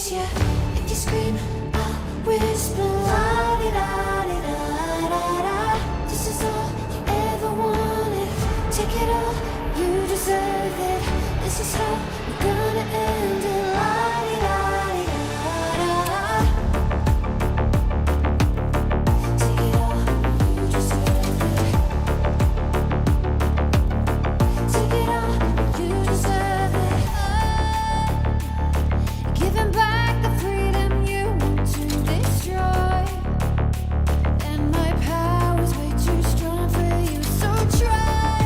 chase you. If you scream, I'll whisper. La-di-da-di-da-da-da. This is all you ever wanted. Take it all, you deserve it. This is how we're gonna end it. La-di-da-di-da-da-da. Take it all, you deserve it. Take it all, you deserve it. Giving back the freedom you want to destroy. And my power's way too strong for you, so try.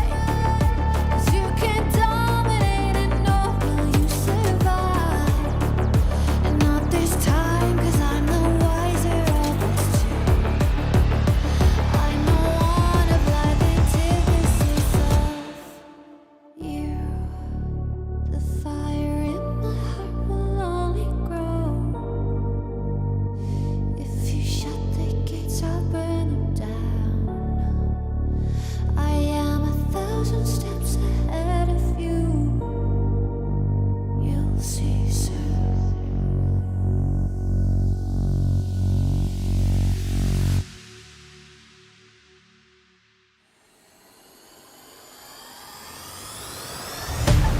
'Cause you can dominate and know will you survive. And not this time, 'cause I'm the wiser of us two. I'm the one of life antithesis of you. The fire in my heart will only grow. If you shut the gates, I'll burn them down. I am 1,000 steps ahead of you. You'll see soon.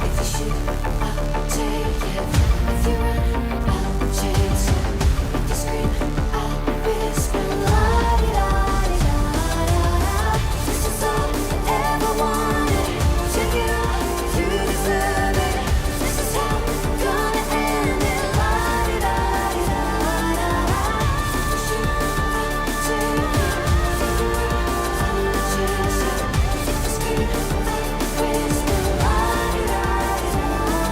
If you shoot, I'll take it. If you run, I'll chase you. If you scream, I'll whisper. La-di-da-di-da-da-da. This is all you ever wanted. Take it all, you deserve it. This is how we're gonna end it. La-di-da-di-da-da-da. If you shoot, I'll take it. If you run, I'll chase you. If you scream, I'll whisper. La-di-da-di-da-da.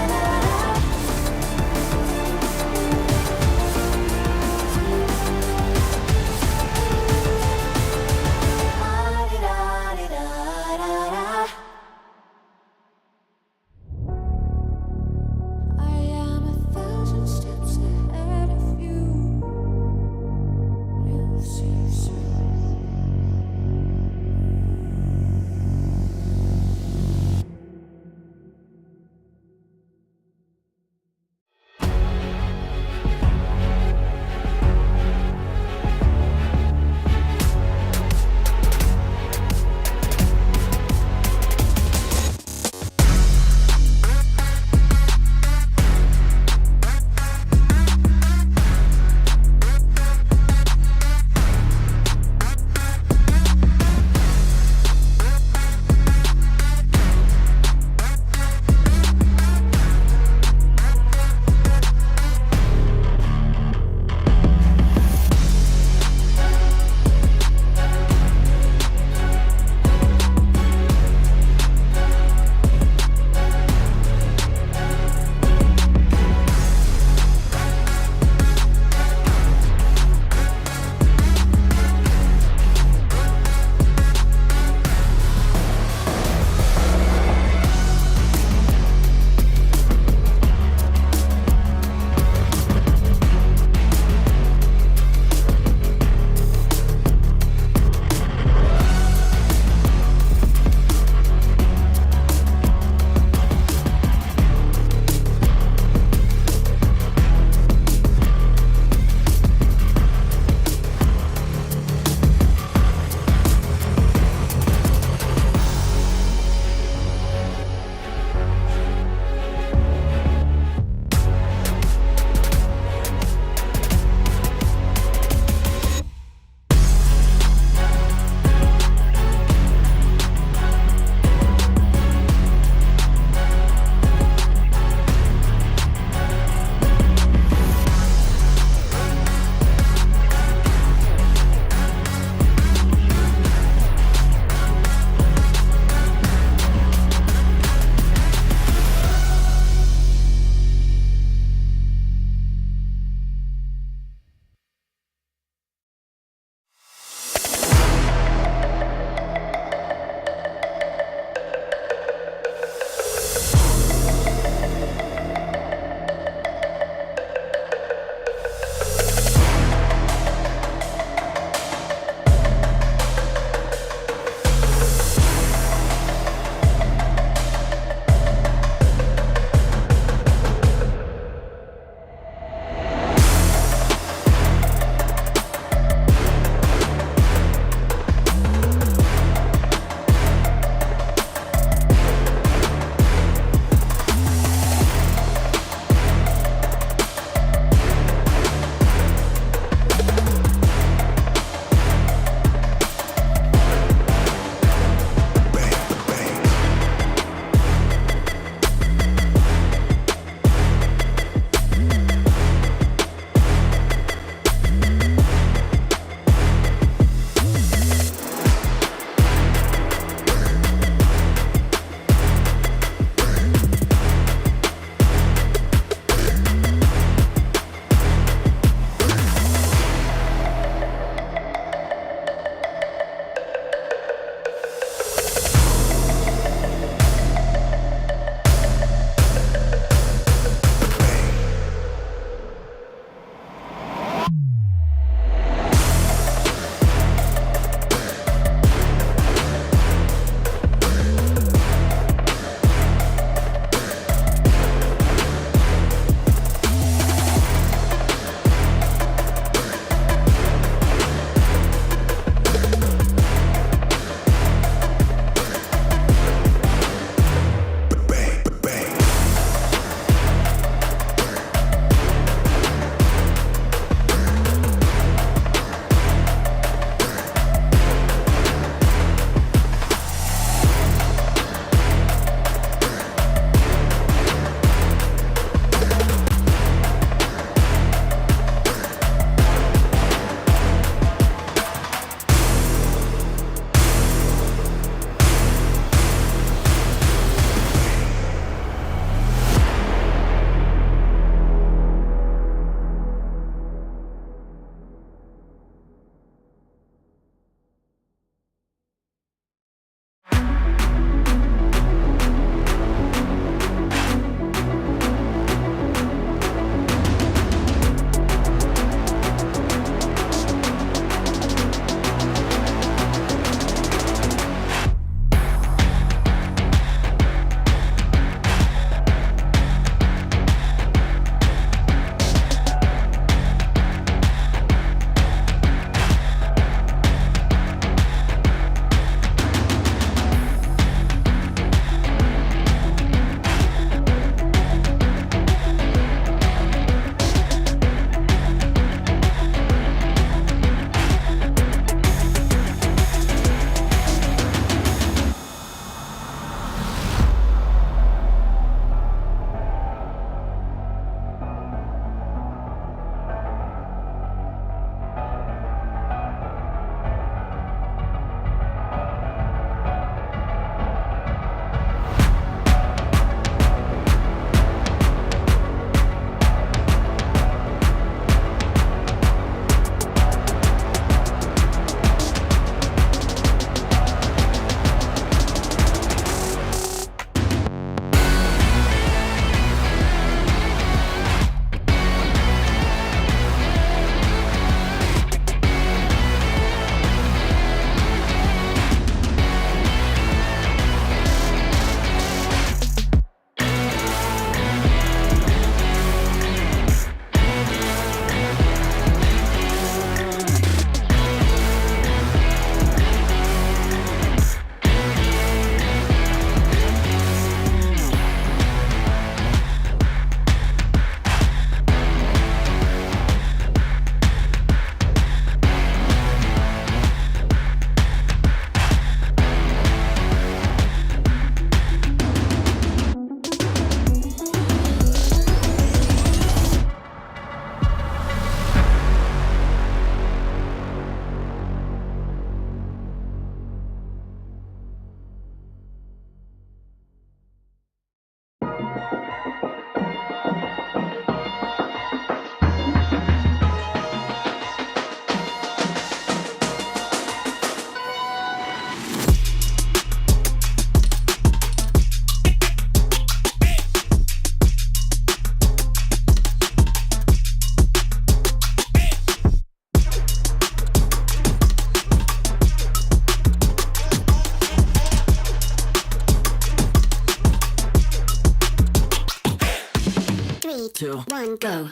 3, 2, 1, go.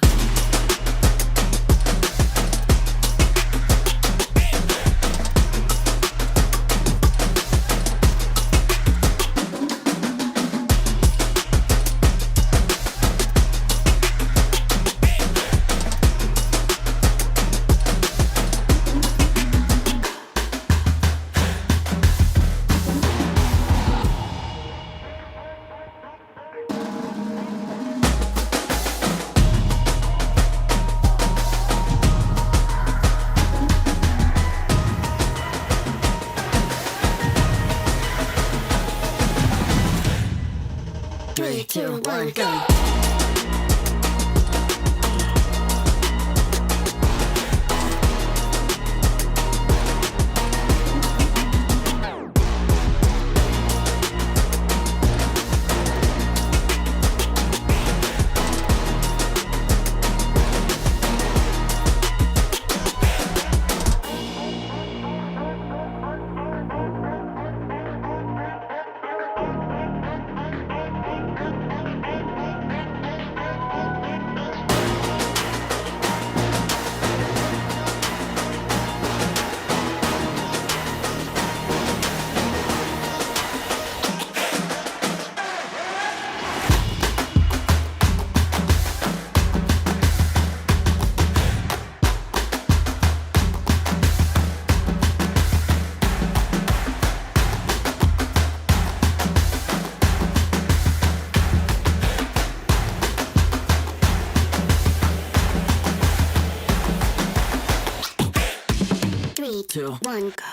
Three, two, one, go. Three, two, one, go.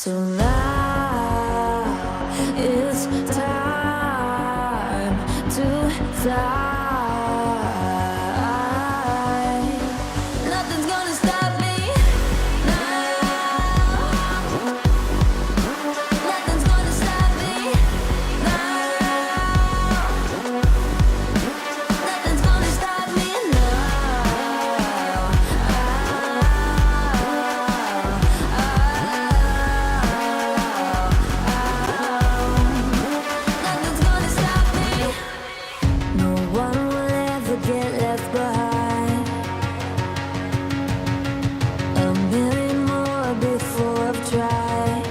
So now it's time to fly. Nothing's gonna stop me now. Nothing's gonna stop me now. Nothing's gonna stop me now. Nothing's gonna stop me. No one will ever get left behind. A million more before I've tried.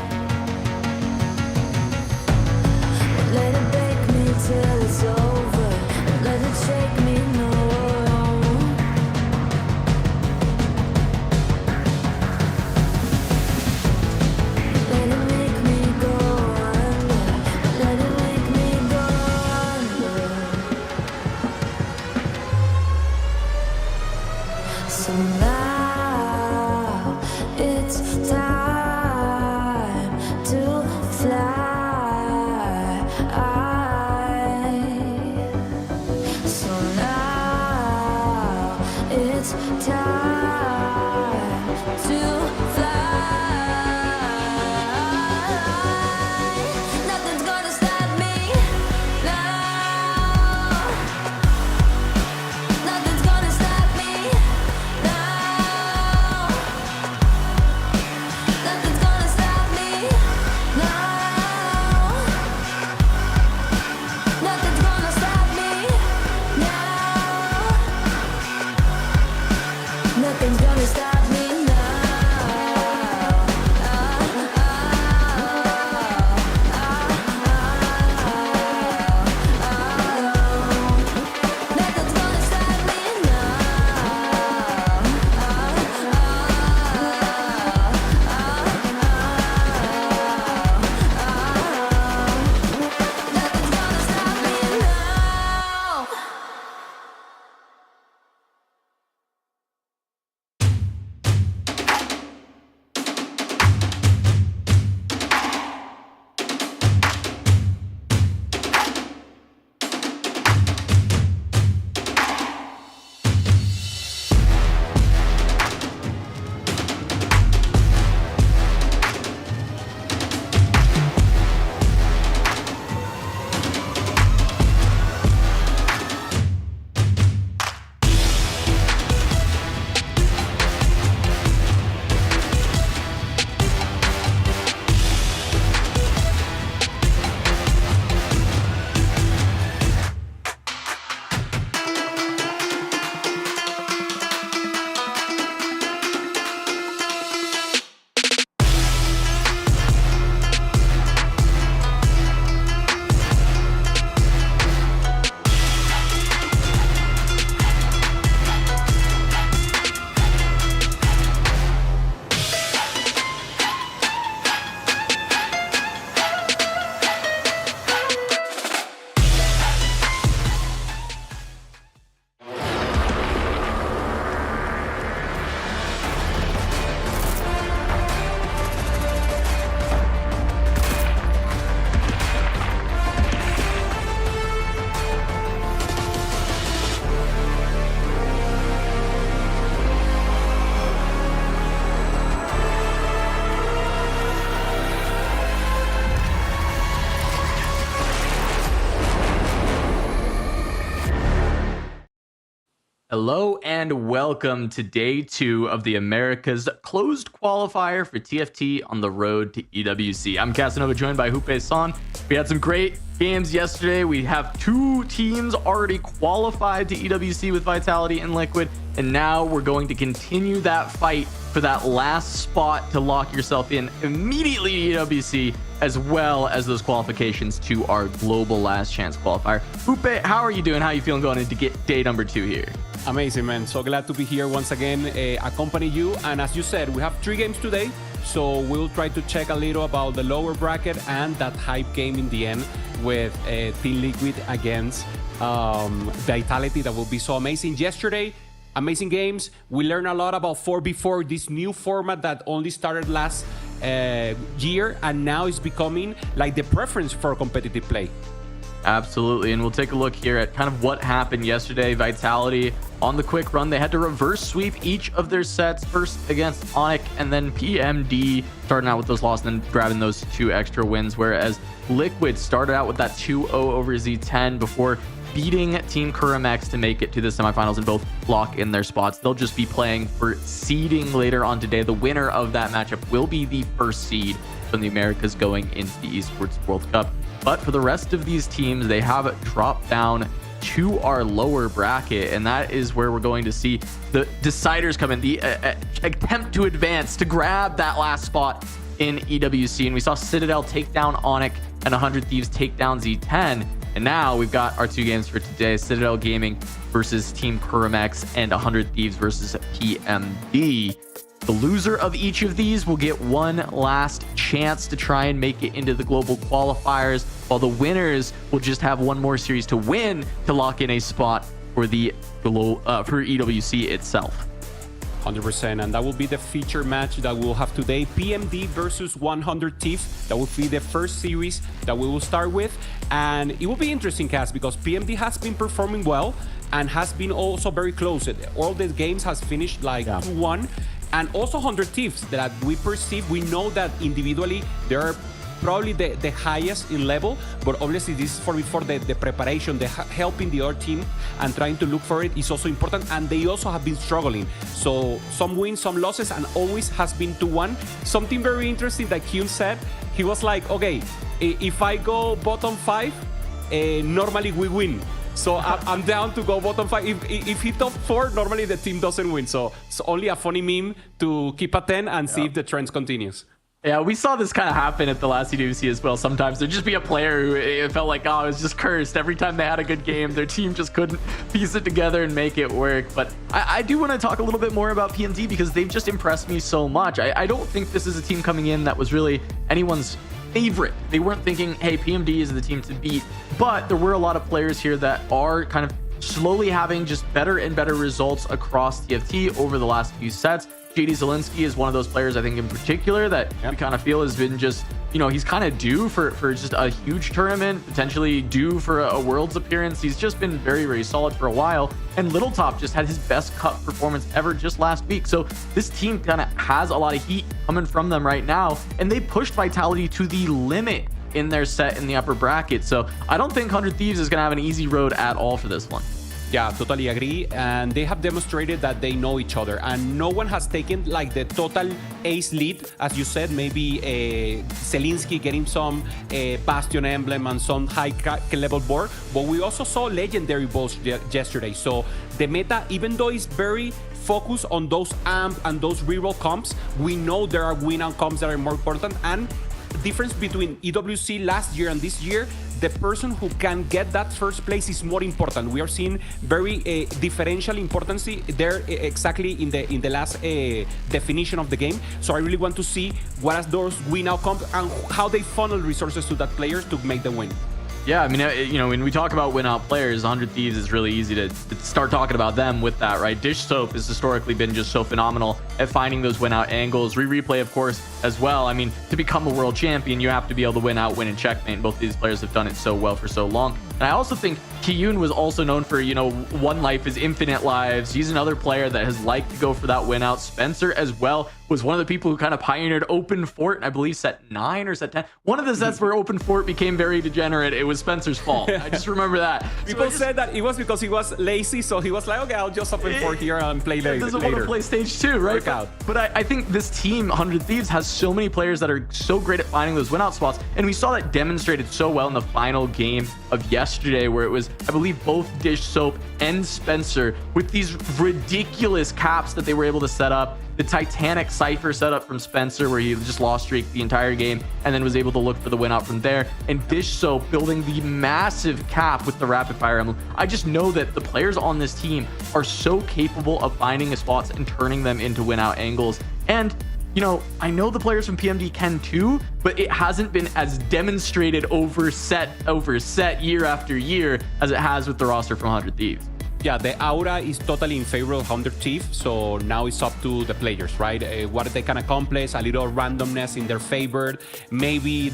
Let it break me till it's over. Let it shake me, no. Let it make me go under. Let it make me go under. So now it's time to fly. So now it's time to fly. Nothing's gonna stop me now. Nothing's gonna stop me now. Nothing's gonna stop me now. Nothing's gonna stop me now. Nothing's gonna stop me now. Nothing's gonna stop me Nothing's gonna stop me now. Hello and welcome to day 2 of the Americas closed qualifier for TFT on the road to EWC. I'm Casanova, joined by Hupe San. We had some great games yesterday. We have 2 teams already qualified to EWC with Vitality and Liquid, and now we're going to continue that fight for that last spot to lock yourself in immediately to EWC, as well as those qualifications to our global last chance qualifier. Hupe, how are you doing? How are you feeling going into day number 2 here? Amazing, man. So glad to be here once again, accompany you. And as you said, we have 3 games today. So we'll try to check a little about the lower bracket and that hype game in the end with Team Liquid against Vitality. That will be so amazing. Yesterday, amazing games. We learned a lot about 4v4, this new format that only started last year, and now it's becoming like the preference for competitive play. Absolutely. And we'll take a look here at kind of what happened yesterday. Vitality on the quick run. They had to reverse sweep each of their sets, first against Onyx and then PMD, starting out with those losses and then grabbing those 2 extra wins. Whereas Liquid started out with that 2-0 over Z10 before beating Team Climax to make it to the semifinals and both lock in their spots. They'll just be playing for seeding later on today. The winner of that matchup will be the first seed from the Americas going into the Esports World Cup. But for the rest of these teams, they have dropped down to our lower bracket, and that is where we're going to see the deciders come in, the attempt to advance, to grab that last spot in EWC. And we saw Citadel take down Onyx and 100 Thieves take down Z10. And now we've got our 2 games for today: Citadel Gaming versus Team Climax and 100 Thieves versus PMD. The loser of each of these will get one last chance to try and make it into the global qualifiers, while the winners will just have one more series to win to lock in a spot for the for EWC itself. 100%, and that will be the feature match that we'll have today. PMD versus 100 Thieves. That will be the first series that we will start with, and it will be interesting, Cass, because PMD has been performing well and has been also very close. All the games has finished like 2-1. And also 100 Thieves that we perceive, we know that individually they're probably the highest in level, but obviously this is for the preparation, the helping the other team and trying to look for it is also important, and they also have been struggling. So some wins, some losses, and always has been 2-1. Something very interesting that Hyun said, he was like, okay, if I go bottom 5, normally we win. So I'm down to go bottom 5. If he top 4, normally the team doesn't win. So it's only a funny meme to keep at 10 and see if the trend continues. Yeah, we saw this kind of happen at the last EWC as well. Sometimes there'd just be a player who it felt like, oh, it was just cursed. Every time they had a good game, their team just couldn't piece it together and make it work. But I do want to talk a little bit more about PMD because they've just impressed me so much. I don't think this is a team coming in that was really anyone's favorite. They weren't thinking, hey, PMD is the team to beat, but there were a lot of players here that are kind of slowly having just better and better results across TFT over the last few sets. JD Zielinski is one of those players, I think, in particular that we kind of feel has been just, you know, he's kind of due for just a huge tournament, potentially due for a Worlds appearance. He's just been very, very solid for a while. And Little Top just had his best cut performance ever just last week. So this team kind of has a lot of heat coming from them right now. And they pushed Vitality to the limit in their set in the upper bracket. So I don't think 100 Thieves is going to have an easy road at all for this one. Yeah, totally agree. And they have demonstrated that they know each other. And no one has taken like the total ace lead. As you said, maybe Zielinski getting some Bastion emblem and some high level board. But we also saw legendary balls yesterday. So the meta, even though it's very focused on those amp and those reroll comps, we know there are win and comps that are more important. And difference between EWC last year and this year, the person who can get that first place is more important. We are seeing very differential importance there exactly in the last definition of the game. So I really want to see what are those win outcomes and how they funnel resources to that players to make them win. Yeah, I mean, you know, when we talk about win-out players, 100 Thieves is really easy to start talking about them with that, right? Dish Soap has historically been just so phenomenal at finding those win-out angles. Replay, of course, as well. I mean, to become a world champion, you have to be able to win out, win, and checkmate. And both of these players have done it so well for so long. And I also think Kiyun was also known for, you know, one life is infinite lives. He's another player that has liked to go for that win out. Spencer as well was one of the people who kind of pioneered open fort, I believe set 9 or set 10. One of the sets where open fort became very degenerate, it was Spencer's fault. I just remember that. People said that it was because he was lazy, so he was like, okay, I'll just open fort here and play later. He doesn't want to play stage 2, right? But I think this team, 100 Thieves, has so many players that are so great at finding those win out spots. And we saw that demonstrated so well in the final game of yesterday, where it was, I believe, both Dish Soap and Spencer with these ridiculous caps that they were able to set up. The Titanic Cypher setup from Spencer, where he just lost streak the entire game and then was able to look for the win out from there. And Dish Soap building the massive cap with the rapid fire emblem. I just know that the players on this team are so capable of finding the spots and turning them into win out angles. And you know, I know the players from PMD can too, but it hasn't been as demonstrated over set year after year as it has with the roster from 100 Thieves. Yeah, the aura is totally in favor of 100 Thief, so now it's up to the players, right? What they can accomplish, a little randomness in their favor, maybe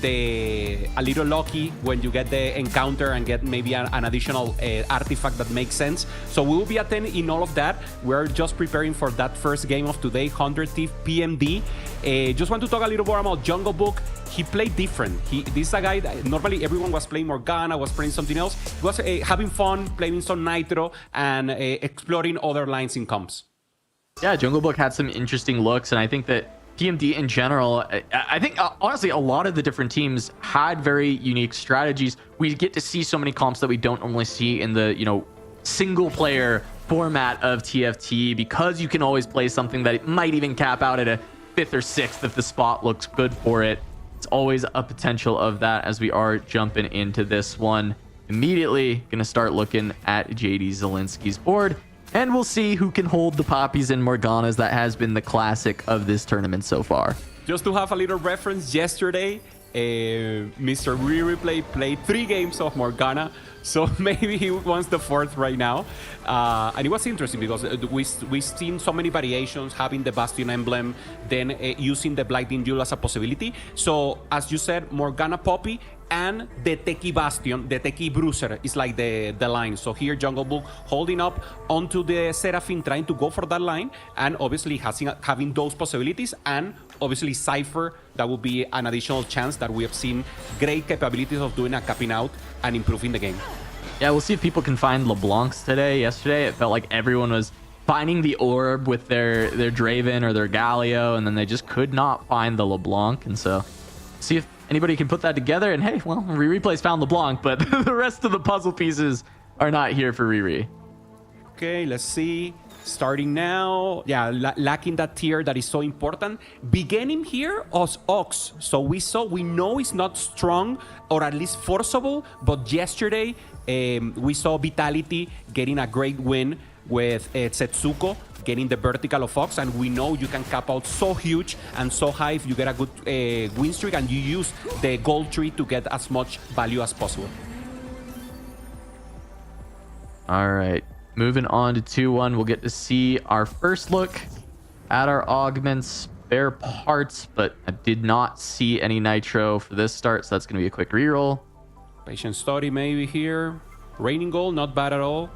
a little lucky when you get the encounter and get maybe an additional artifact that makes sense. So we will be attending in all of that. We're just preparing for that first game of today, 100 Thief PMD. Just want to talk a little more about Jungle Book. He played different. This is a guy that normally everyone was playing Morgana, was playing something else. He was having fun, playing some Nitro, and exploring other lines in comps. Yeah, Jungle Book had some interesting looks, and I think that PMD in general, I think honestly, a lot of the different teams had very unique strategies. We get to see so many comps that we don't normally see in the, single player format of TFT, because you can always play something that might even cap out at a 5th or 6th if the spot looks good for it. It's always a potential of that as we are jumping into this one. Immediately going to start looking at JD Zielinski's board, and we'll see who can hold the Poppies and Morganas. That has been the classic of this tournament so far. Just to have a little reference, yesterday, Mr. Replay played 3 games of Morgana, so maybe he wants the 4th right now. And it was interesting because we've seen so many variations, having the Bastion emblem, then using the Blighting Jewel as a possibility. So, as you said, Morgana Poppy and the Techie Bastion, the Techie Bruiser is like the line. So here Jungle Book holding up onto the Seraphine, trying to go for that line, and obviously having those possibilities, and obviously Cypher, that will be an additional chance that we have seen great capabilities of doing a capping out and improving the game. Yeah, we'll see if people can find LeBlancs today. Yesterday, it felt like everyone was finding the orb with their Draven or their Galio, and then they just could not find the LeBlanc. And so, see if anybody can put that together. And hey, well, Replay's found LeBlanc, but the rest of the puzzle pieces are not here for Riri. Okay, let's see. Starting now, yeah, lacking that tier that is so important. Beginning here as Ox. So we know it's not strong or at least forceable, but yesterday we saw Vitality getting a great win with Setsuko, getting the vertical of Ox, and we know you can cap out so huge and so high if you get a good win streak and you use the gold tree to get as much value as possible. All right. Moving on to 2-1, we'll get to see our first look at our augments, spare parts, but I did not see any Nitro for this start, so that's going to be a quick reroll. Patient Study maybe here. Raining Goal, not bad at all.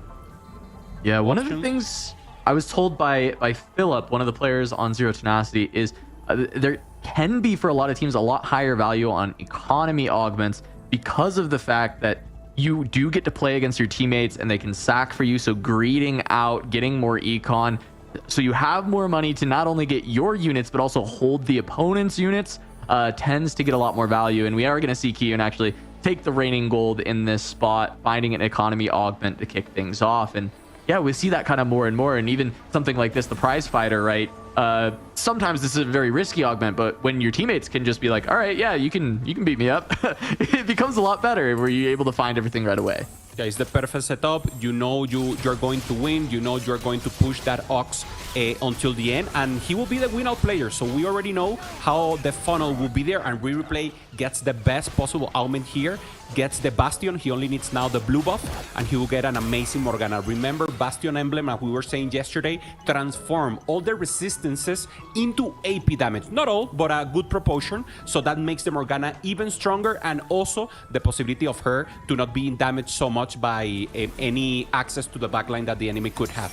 Yeah, one of the things I was told by Philip, one of the players on Zero Tenacity, is there can be, for a lot of teams, a lot higher value on economy augments because of the fact that you do get to play against your teammates and they can sack for you. So greeding out, getting more econ, so you have more money to not only get your units, but also hold the opponent's units, tends to get a lot more value. And we are going to see Kiyun actually take the Raining Gold in this spot, finding an economy augment to kick things off. And yeah, we see that kind of more and more. And even something like this, the Prize Fighter, right? Sometimes this is a very risky augment, but when your teammates can just be like, all right, yeah, you can beat me up, it becomes a lot better where you're able to find everything right away. Yeah, it's the perfect setup. You know you're going to win. You know you're going to push that Ox until the end, and he will be the win-out player. So we already know how the funnel will be there, and Replay gets the best possible augment here, gets the Bastion. He only needs now the blue buff, and he will get an amazing Morgana. Remember, Bastion emblem, as we were saying yesterday, transform all the resistances into AP damage. Not all, but a good proportion. So that makes the Morgana even stronger, and also the possibility of her to not being damaged so much by any access to the backline that the enemy could have.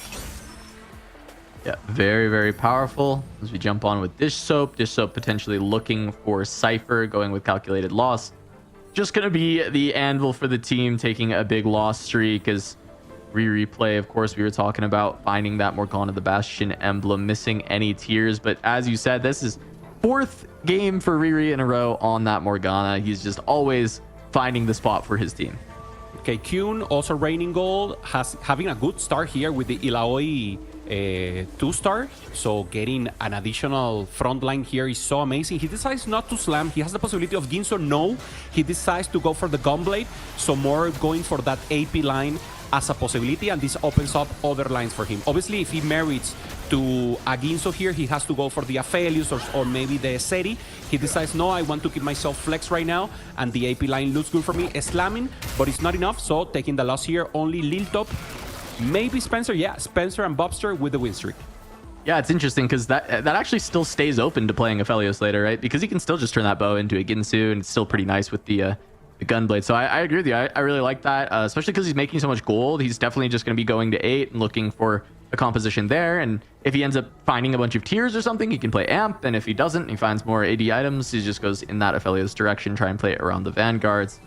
Yeah, very, very powerful. As we jump on with Dish Soap potentially looking for Cypher, going with Calculated Loss. Just going to be the anvil for the team, taking a big loss streak as Replay, of course, we were talking about finding that Morgana the Bastion emblem, missing any tiers. But as you said, this is 4th game for Riri in a row on that Morgana. He's just always finding the spot for his team. Okay, Kyun, also Raining Gold, having a good start here with the Ilaoi 2-star. So getting an additional front line here is so amazing. He decides not to slam. He has the possibility of Ginso. No, he decides to go for the Gunblade. So more going for that AP line as a possibility, and this opens up other lines for him. Obviously, if he merits to a Ginso here, he has to go for the Aphelios or maybe the Seri. He decides, no, I want to keep myself flex right now, and the AP line looks good for me. Slamming, but it's not enough, so taking the loss here. Only Lil Top Maybe Spencer. Yeah, Spencer and Bobster with the win streak. Yeah, it's interesting because that actually still stays open to playing Aphelios later, right? Because he can still just turn that bow into a Ginsu, and it's still pretty nice with the gunblade. So I agree with you. I really like that, especially because he's making so much gold. He's definitely just going to be going to 8 and looking for a composition there. And if he ends up finding a bunch of tiers or something, he can play Amp. And if he doesn't, he finds more AD items. He just goes in that Aphelios direction, try and play it around the Vanguards.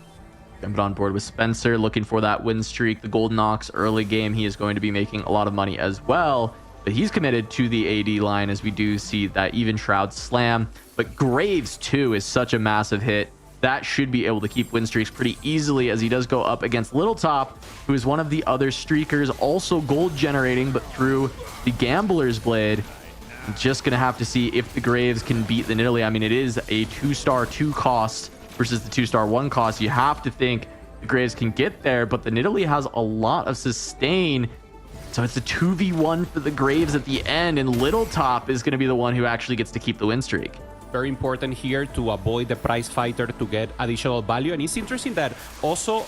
Jumping on board with Spencer, looking for that win streak. The Golden Ox early game, he is going to be making a lot of money as well. But he's committed to the AD line as we do see that even Shroud slam. But Graves too is such a massive hit. That should be able to keep win streaks pretty easily as he does go up against Little Top, who is one of the other streakers, also gold generating, but through the Gambler's Blade. Just going to have to see if the Graves can beat the Nidalee. I mean, it is a 2-star 2 cost versus the 2-star 1 cost. You have to think the Graves can get there, but the Nidalee has a lot of sustain. So it's a 2v1 for the Graves at the end, and Little Top is going to be the one who actually gets to keep the win streak. Very important here to avoid the prize fighter to get additional value. And it's interesting that also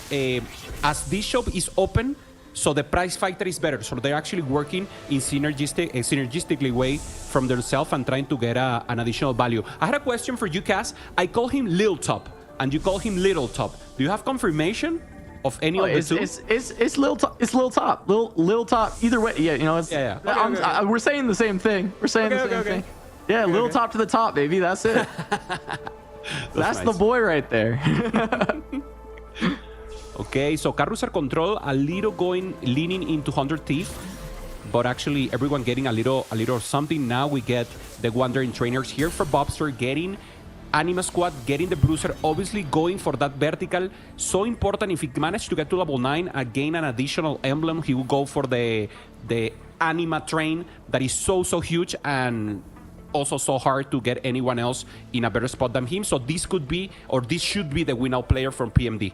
as this shop is open, so the prize fighter is better. So they're actually working in synergistically way from themselves and trying to get an additional value. I had a question for you, Cass. I call him Lil Top and you call him Little Top. Do you have confirmation of any of the two? It's Lil Top. It's Lil Top. Lil Top. Either way, yeah. You know, it's, yeah. Okay. We're saying the same thing. We're saying the same thing. Yeah, Lil Top to the top, baby. That's it. That's nice. The boy right there. Okay, so Carruser Control a little leaning into 100 Thief, but actually everyone getting a little something. Now we get the Wandering Trainers here for Bobster, getting Anima Squad, getting the Bruiser, obviously going for that vertical. So important. If he managed to get to level 9 and gain an additional emblem, he will go for the Anima Train that is so huge and also so hard to get anyone else in a better spot than him. So this could be, or this should be, the win-out player from PMD.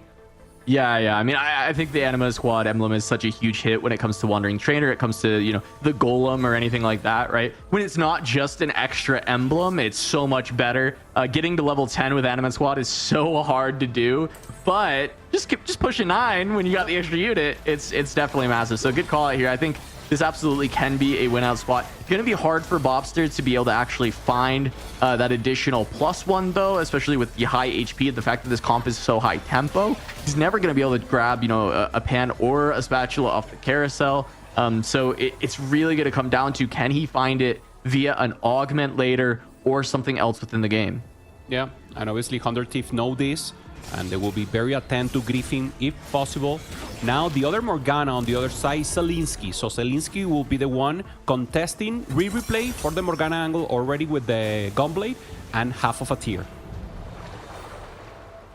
Yeah. I mean, I think the Anima Squad emblem is such a huge hit when it comes to Wandering Trainer. It comes to, you know, the Golem or anything like that, right? When it's not just an extra emblem, it's so much better. Getting to level 10 with Anima Squad is so hard to do, but just pushing 9 when you got the extra unit, it's definitely massive. So good call out here. I think this absolutely can be a win out spot. It's going to be hard for Bobster to be able to actually find that additional +1 though, especially with the high HP and the fact that this comp is so high tempo. He's never going to be able to grab, you know, a pan or a spatula off the carousel. So it's really going to come down to, can he find it via an augment later or something else within the game? Yeah, and obviously 100 Thief know this, and they will be very attentive to Griffin if possible. Now the other Morgana on the other side is Zelinsky. So Zelinsky will be the one contesting replay for the Morgana angle already with the Gunblade and half of a tier.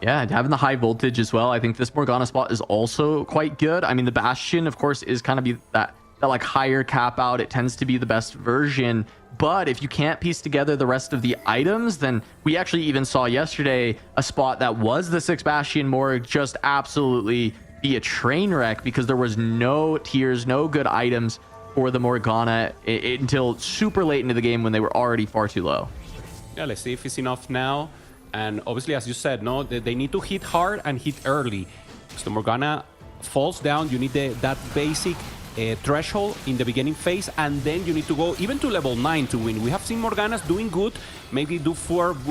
Yeah, having the high voltage as well. I think this Morgana spot is also quite good. I mean, the Bastion, of course, is kind of be that like higher cap out. It tends to be the best version. But if you can't piece together the rest of the items, then we actually even saw yesterday a spot that was the 6 Bastion Morg just absolutely be a train wreck because there was no tiers, no good items for the Morgana until super late into the game when they were already far too low. Yeah, let's see if it's enough now. And obviously, as you said, no, they need to hit hard and hit early. So the Morgana falls down. You need that basic threshold in the beginning phase, and then you need to go even to level 9 to win. We have seen Morganas doing good, maybe do 4th,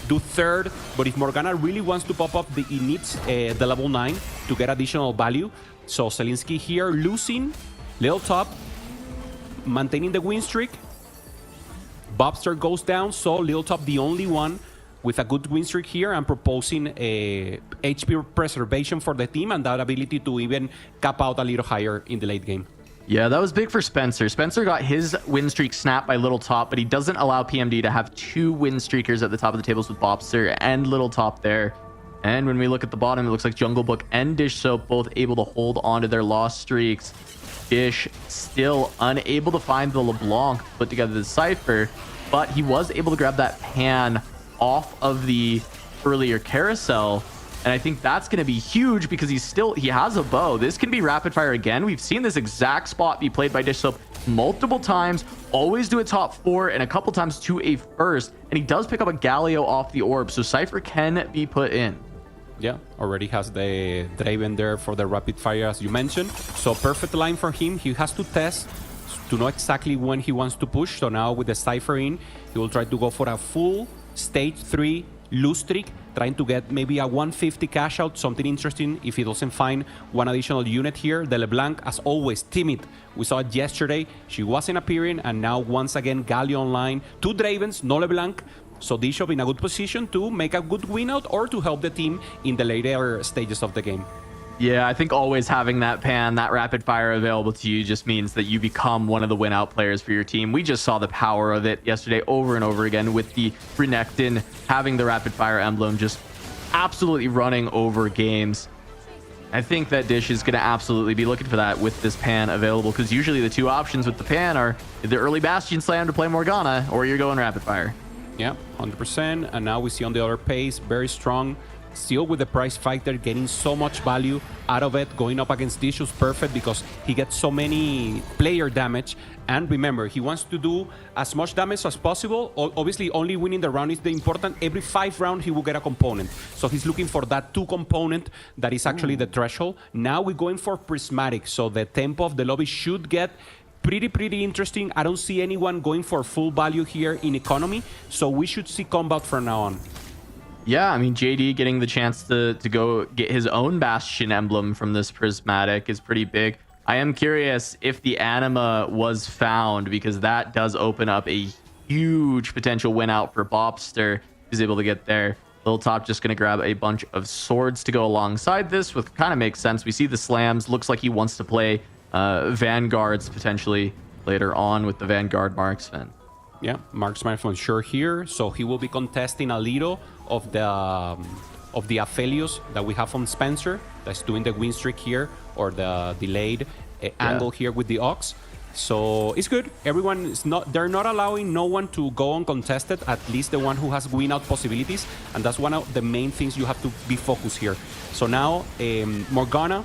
do 3rd, but if Morgana really wants to pop up, it needs the level 9 to get additional value. So Zelinsky here losing, Little Top maintaining the win streak. Bobster goes down, so Little Top the only one with a good win streak here and proposing a HP preservation for the team and that ability to even cap out a little higher in the late game. Yeah, that was big for Spencer. Spencer got his win streak snapped by Little Top, but he doesn't allow PMD to have 2 win streakers at the top of the tables with Bobster and Little Top there. And when we look at the bottom, it looks like Jungle Book and Dish Soap both able to hold on to their lost streaks. Dish still unable to find the LeBlanc to put together the Cypher, but he was able to grab that pan off of the earlier carousel, and I think that's going to be huge because he has a bow. This can be rapid fire again. We've seen this exact spot be played by Dish Soap multiple times, always do a top 4 and a couple times to a first, and he does pick up a Galio off the orb, so Cypher can be put in. Yeah, already has the Draven there for the rapid fire, as you mentioned. So perfect line for him. He has to test to know exactly when he wants to push. So now with the Cypher in, he will try to go for a full stage 3 lose streak, trying to get maybe a 150 cash out, something interesting if he doesn't find one additional unit here. The LeBlanc, as always, timid. We saw it yesterday. She wasn't appearing, and now once again, Galio online. 2 Dravens, no LeBlanc. So Bishop in a good position to make a good win out or to help the team in the later stages of the game. Yeah, I think always having that pan, that rapid fire available to you just means that you become one of the win out players for your team. We just saw the power of it yesterday over and over again with the Renekton having the rapid fire emblem, just absolutely running over games. I think that Dish is going to absolutely be looking for that with this pan available, because usually the 2 options with the pan are the early Bastion Slam to play Morgana, or you're going rapid fire. Yeah, 100%. And now we see on the other pace, very strong. Still with the prize fighter, getting so much value out of it. Going up against Dishu's perfect because he gets so many player damage. And remember, he wants to do as much damage as possible. Obviously, only winning the round is the important. Every 5 rounds, he will get a component. So he's looking for that 2 component that is actually the threshold. Now we're going for Prismatic. So the tempo of the lobby should get pretty interesting. I don't see anyone going for full value here in economy. So we should see combat from now on. Yeah, I mean, JD getting the chance to go get his own Bastion emblem from this Prismatic is pretty big. I am curious if the Anima was found, because that does open up a huge potential win out for Bopster, who's able to get there. Little Top just going to grab a bunch of swords to go alongside this, which kind of makes sense. We see the slams. Looks like he wants to play Vanguards potentially later on with the Vanguard Marksman. Yeah, Marksman for sure here. So he will be contesting a little of the Aphelios that we have on Spencer, that's doing the win streak here, or the delayed angle here with the Ox. So it's good. Everyone is they're not allowing no one to go uncontested, at least the one who has win out possibilities, and that's one of the main things you have to be focused here. So now Morgana,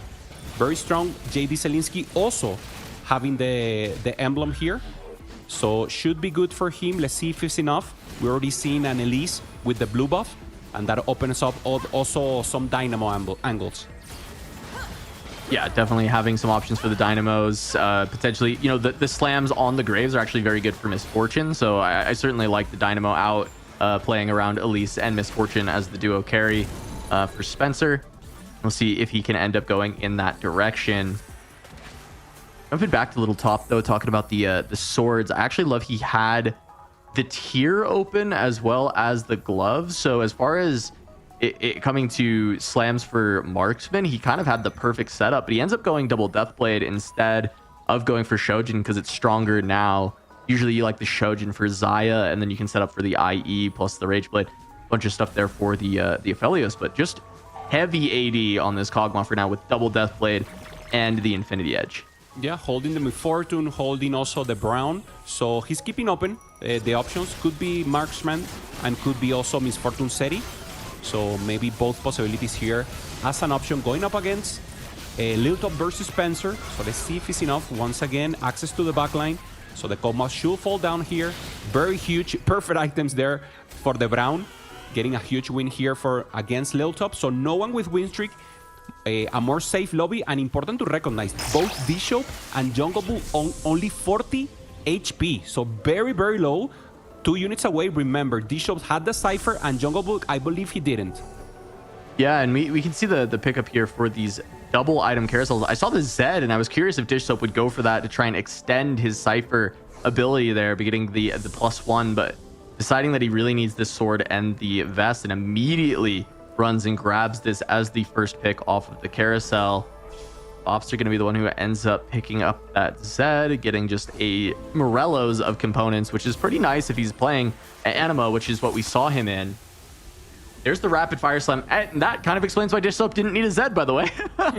very strong. JD Zelinsky also having the emblem here. So should be good for him. Let's see if it's enough. We're already seeing an Elise with the blue buff, and that opens up also some Dynamo angles. Yeah, definitely having some options for the Dynamos. Potentially, you know, the slams on the Graves are actually very good for Misfortune. So I certainly like the Dynamo out playing around Elise and Misfortune as the duo carry for Spencer. We'll see if he can end up going in that direction. Jumping back to Little Top, though, talking about the swords. I actually love he had the tier open as well as the gloves. So as far as it coming to slams for Marksman, he kind of had the perfect setup, but he ends up going double Deathblade instead of going for Shojin because it's stronger now. Usually you like the Shojin for Xayah, and then you can set up for the IE plus the Rageblade. A bunch of stuff there for the Aphelios, but just heavy AD on this Kog'Maw for now with double Deathblade and the Infinity Edge. Yeah, holding the Misfortune, holding also the Brown. So he's keeping open. The options could be Marksman and could be also Misfortune Seri. So maybe both possibilities here as an option going up against Lil Top versus Spencer. So let's see if it's enough. Once again, access to the backline. So the Kog'Maw should fall down here. Very huge, perfect items there for the Brown. Getting a huge win here against Lil Top. So no one with win streak. A more safe lobby, and important to recognize both Bishop and Jungle Bull on only 40 HP, so very low. 2 units away. Remember, Bishop had the Cypher and Jungle Bull, I believe he didn't. Yeah, and we can see the pickup here for these double item carousels. I saw the Zed, and I was curious if Dish Soap would go for that to try and extend his Cypher ability there, by getting the +1, but deciding that he really needs this sword and the vest, and immediately runs and grabs this as the first pick off of the carousel. Bopster going to be the one who ends up picking up that Zed, getting just a Morellos of components, which is pretty nice if he's playing Anima, which is what we saw him in. There's the rapid fire slam, and that kind of explains why Dish Soap didn't need a Zed, by the way.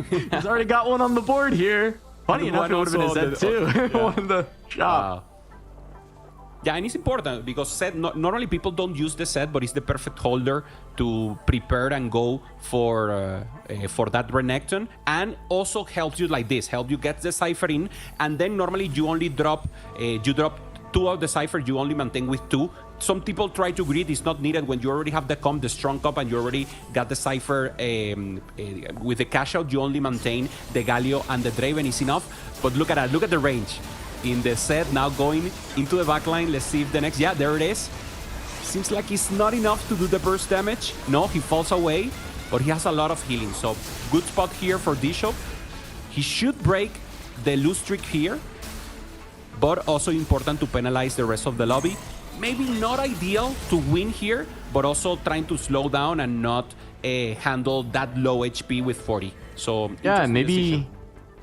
He's already got one on the board here. Funny enough, it would have been a Zed too. Yeah. One in the shop. Yeah, and it's important because Zed, not only people don't use the Zed, but it's the perfect holder to prepare and go for that Renekton, and also helps you like this, help you get the Cypher in, and then normally you only drop 2 of the Cypher, you only maintain with 2 some people try to greed. It's not needed when you already have the comp, the strong comp, and you already got the Cypher with the cash out. You only maintain the Galio and the Draven is enough. But look at that. Look at the range in the set. Now going into the backline. Let's see if the next. Yeah, there it is. Seems like it's not enough to do the burst damage. No, he falls away, but he has a lot of healing. So good spot here for Bishop. He should break the lose streak here, but also important to penalize the rest of the lobby. Maybe not ideal to win here, but also trying to slow down and not handle that low HP with 40. So yeah, maybe decision.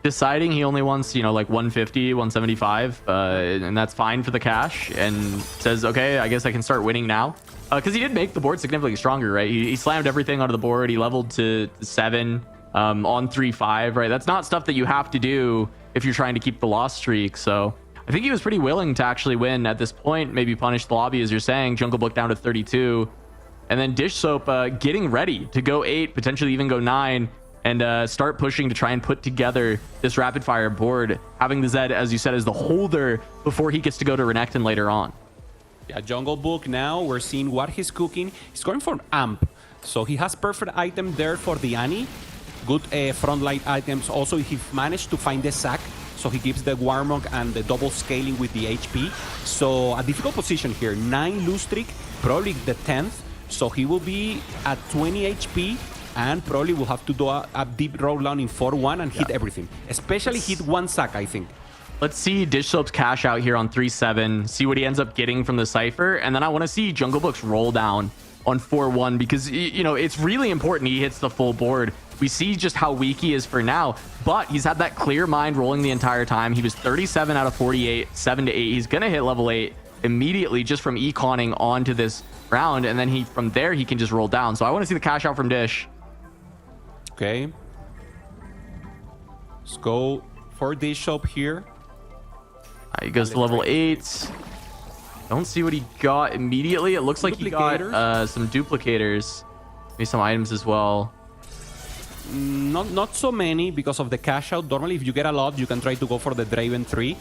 Deciding he only wants, you know, like 150, 175, and that's fine for the cash, and says, okay, I guess I can start winning now. Because he did make the board significantly stronger, right? He slammed everything onto the board. He leveled to 7 on 3-5, right? That's not stuff that you have to do if you're trying to keep the loss streak. So I think he was pretty willing to actually win at this point, maybe punish the lobby, as you're saying. Jungle Book down to 32. And then Dish Soap getting ready to go 8, potentially even go 9, and start pushing to try and put together this rapid fire board. Having the Zed, as you said, as the holder before he gets to go to Renekton later on. Yeah, Jungle Book now, we're seeing what he's cooking. He's going for Amp. So he has perfect item there for the Annie. Good frontline items. Also, he managed to find the sack. So he gives the Warmog and the double scaling with the HP. So a difficult position here. 9 lose streak, probably the 10th. So he will be at 20 HP and probably will have to do a deep roll down in 4-1 and hit everything. Especially hit 1 sack, I think. Let's see Dish Soap's cash out here on 3-7. See what he ends up getting from the Cypher. And then I want to see Jungle Book's roll down on 4-1 because, you know, it's really important he hits the full board. We see just how weak he is for now, but he's had that clear mind rolling the entire time. He was 37 out of 48, 7-8. He's going to hit level 8 immediately just from econing onto this round. And then from there, he can just roll down. So I want to see the cash out from Dish. Okay. Let's go for Dish Soap here. He goes to level 8. Don't see what he got immediately. It looks like he got some duplicators. Maybe some items as well. Not so many because of the cash out. Normally, if you get a lot, you can try to go for the Draven 3.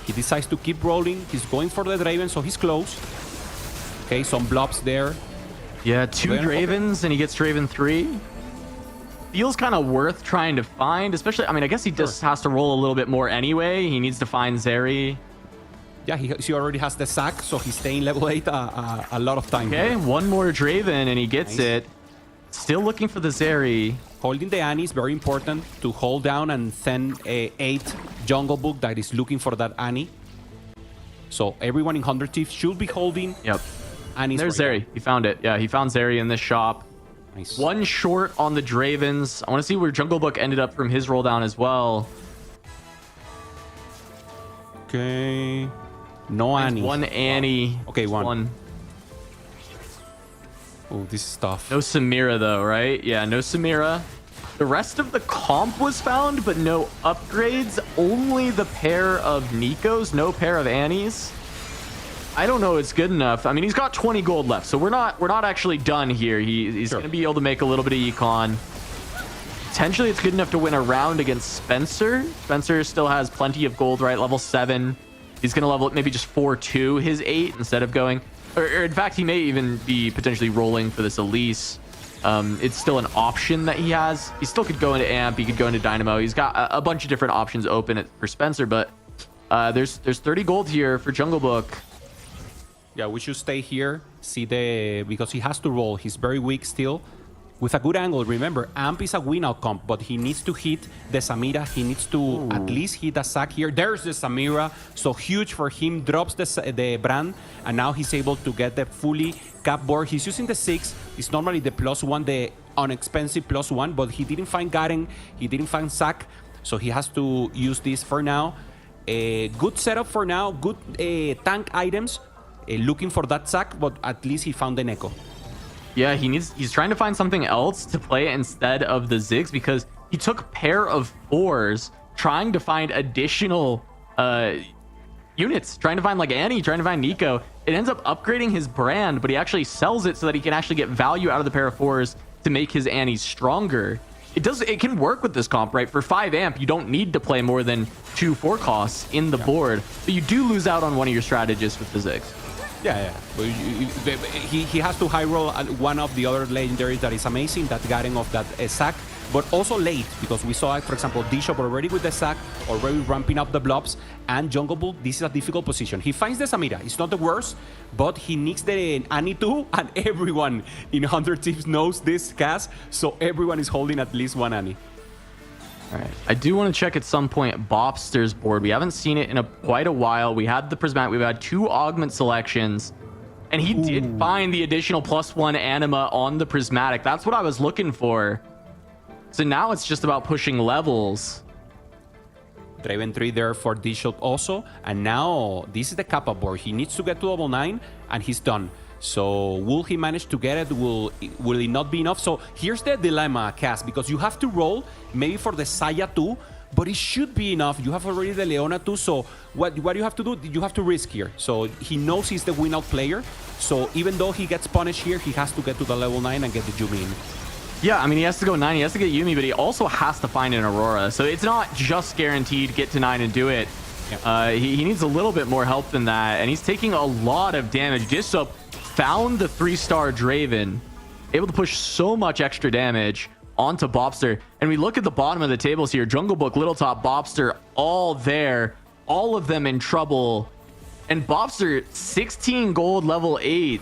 He decides to keep rolling. He's going for the Draven, so he's close. Okay, some blobs there. Yeah, 2 Dravens, and he gets Draven 3. Feels kind of worth trying to find, especially, I mean, I guess he just has to roll a little bit more anyway. He needs to find Zeri. Yeah, he already has the sack, so he's staying level 8 a lot of time. Okay, here. 1 more Draven, and he gets it. Still looking for the Zeri. Holding the Annie is very important to hold down and send 8 Jungle Book that is looking for that Annie. So everyone in 100 Thieves should be holding. Yep. Annie's there's Zeri. He found it. Yeah, he found Zeri in this shop. Nice. 1 short on the Dravens. I want to see where Jungle Book ended up from his roll down as well. Okay. No Annie. 1 Annie. Okay, 1. Oh, this is tough. No Samira though, right? Yeah, no Samira. The rest of the comp was found, but no upgrades. Only the pair of Nikos, no pair of Annies. I don't know it's good enough. I mean, he's got 20 gold left, so we're not actually done here. He's going to be able to make a little bit of econ. Potentially, it's good enough to win a round against Spencer. Spencer still has plenty of gold, right? Level 7. He's going to level maybe just 4-2 his 8 instead of going... Or in fact, he may even be potentially rolling for this Elise. It's still an option that he has. He still could go into Amp. He could go into Dynamo. He's got a bunch of different options open for Spencer, but there's 30 gold here for Jungle Book. Yeah, we should stay here, because he has to roll. He's very weak still. With a good angle, remember, Amp is a win-out comp, but he needs to hit the Samira. He needs to at least hit a sack here. There's the Samira, so huge for him. Drops the brand, and now he's able to get the fully cap board. He's using the 6. It's normally the +1, the unexpensive +1, but he didn't find Garen. He didn't find sack, so he has to use this for now. Good setup for now. Good tank items. Looking for that sack, but at least he found the Neko. Yeah, he's trying to find something else to play instead of the Ziggs because he took pair of 4s trying to find additional units, trying to find like Annie, trying to find Nico. It ends up upgrading his brand, but he actually sells it so that he can actually get value out of the pair of 4s to make his Annie stronger. It can work with this comp, right? For 5 amp, you don't need to play more than 2 4 costs in the board, but you do lose out on one of your strategists with the Ziggs. Yeah. But he has to high roll one of the other legendaries that is amazing, that getting off that sack, but also late, because we saw, for example, D-Shop already with the sack, already ramping up the blobs, and Jungle Bull, this is a difficult position. He finds the Samira. It's not the worst, but he needs the Annie too, and everyone in 100 Thieves knows this cast, so everyone is holding at least one Annie. All right. I do want to check at some point Bobster's board. We haven't seen it in quite a while. We had the Prismatic. We've had 2 augment selections. And he did find the additional +1 anima on the Prismatic. That's what I was looking for. So now it's just about pushing levels. Draven 3 there for D-Shot also. And now this is the Kappa board. He needs to get to level 9 and he's done. So will he manage to get it? Will it not be enough? So here's the dilemma, Cass, because you have to roll maybe for the Saya 2, but it should be enough. You have already the Leona 2, so what you have to do, you have to risk here. So he knows he's the win-out player, so even though he gets punished here, he has to get to the level 9 and get the Yumi in. Yeah, I mean, he has to go 9, he has to get Yumi, but he also has to find an Aurora. So it's not just guaranteed get to 9 and do it. Yeah. He needs a little bit more help than that, and he's taking a lot of damage. Disop found the 3-star Draven, able to push so much extra damage onto Bobster. And we look at the bottom of the tables here. Jungle Book, Little Top, Bobster, all there. All of them in trouble. And Bobster, 16 gold, level 8.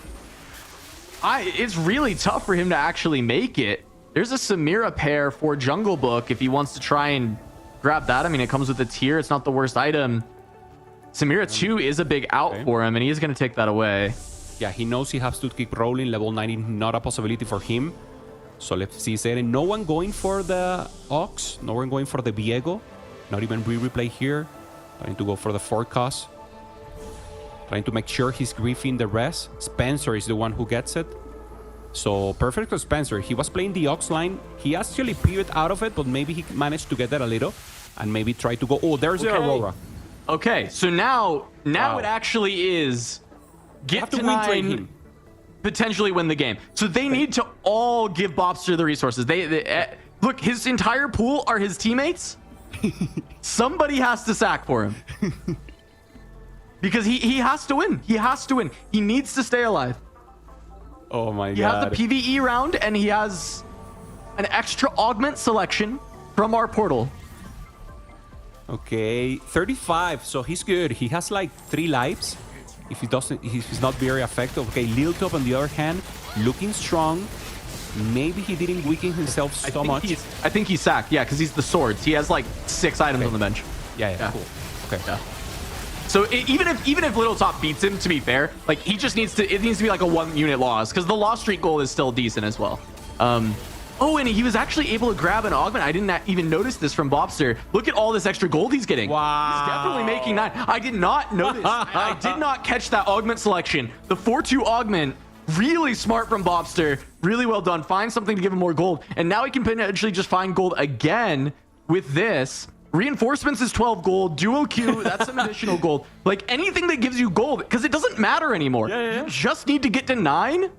It's really tough for him to actually make it. There's a Samira pair for Jungle Book if he wants to try and grab that. I mean, it comes with a tier. It's not the worst item. Samira 2 is a big out for him, and he is going to take that away. Yeah, he knows he has to keep rolling. Level 9 is not a possibility for him. So let's see, Zeren. No one going for the Ox. No one going for the Viego. Not even replay here. Trying to go for the forecast. Trying to make sure he's griefing the rest. Spencer is the one who gets it. So perfect for Spencer. He was playing the Ox line. He actually pivoted out of it, but maybe he managed to get that a little. And maybe try to go... Oh, there's the Aurora. Okay, so now it actually is... Get to 9, potentially win the game. So they need to all give Bobster the resources. Look, his entire pool are his teammates. Somebody has to sack for him. Because he has to win. He has to win. He needs to stay alive. Oh my God. He has the PvE round, and he has an extra augment selection from our portal. Okay, 35. So he's good. He has like 3 lives. If he's not very effective. Okay, Lil Top on the other hand, looking strong. Maybe he didn't weaken himself so much. I think he's sacked. Yeah, because he's the swords. He has like 6 items on the bench. Yeah, cool. Okay. Yeah. So even if Little Top beats him, to be fair, like he just needs to. It needs to be like a 1-unit loss because the loss streak goal is still decent as well. Oh, and he was actually able to grab an augment. I didn't even notice this from Bobster. Look at all this extra gold he's getting. Wow. He's definitely making that. I did not notice. I did not catch that augment selection. The 4-2 augment, really smart from Bobster. Really well done. Find something to give him more gold. And now he can potentially just find gold again with this. Reinforcements is 12 gold. Duo Q, that's some additional gold. Like anything that gives you gold, because it doesn't matter anymore. Yeah. You just need to get to 9.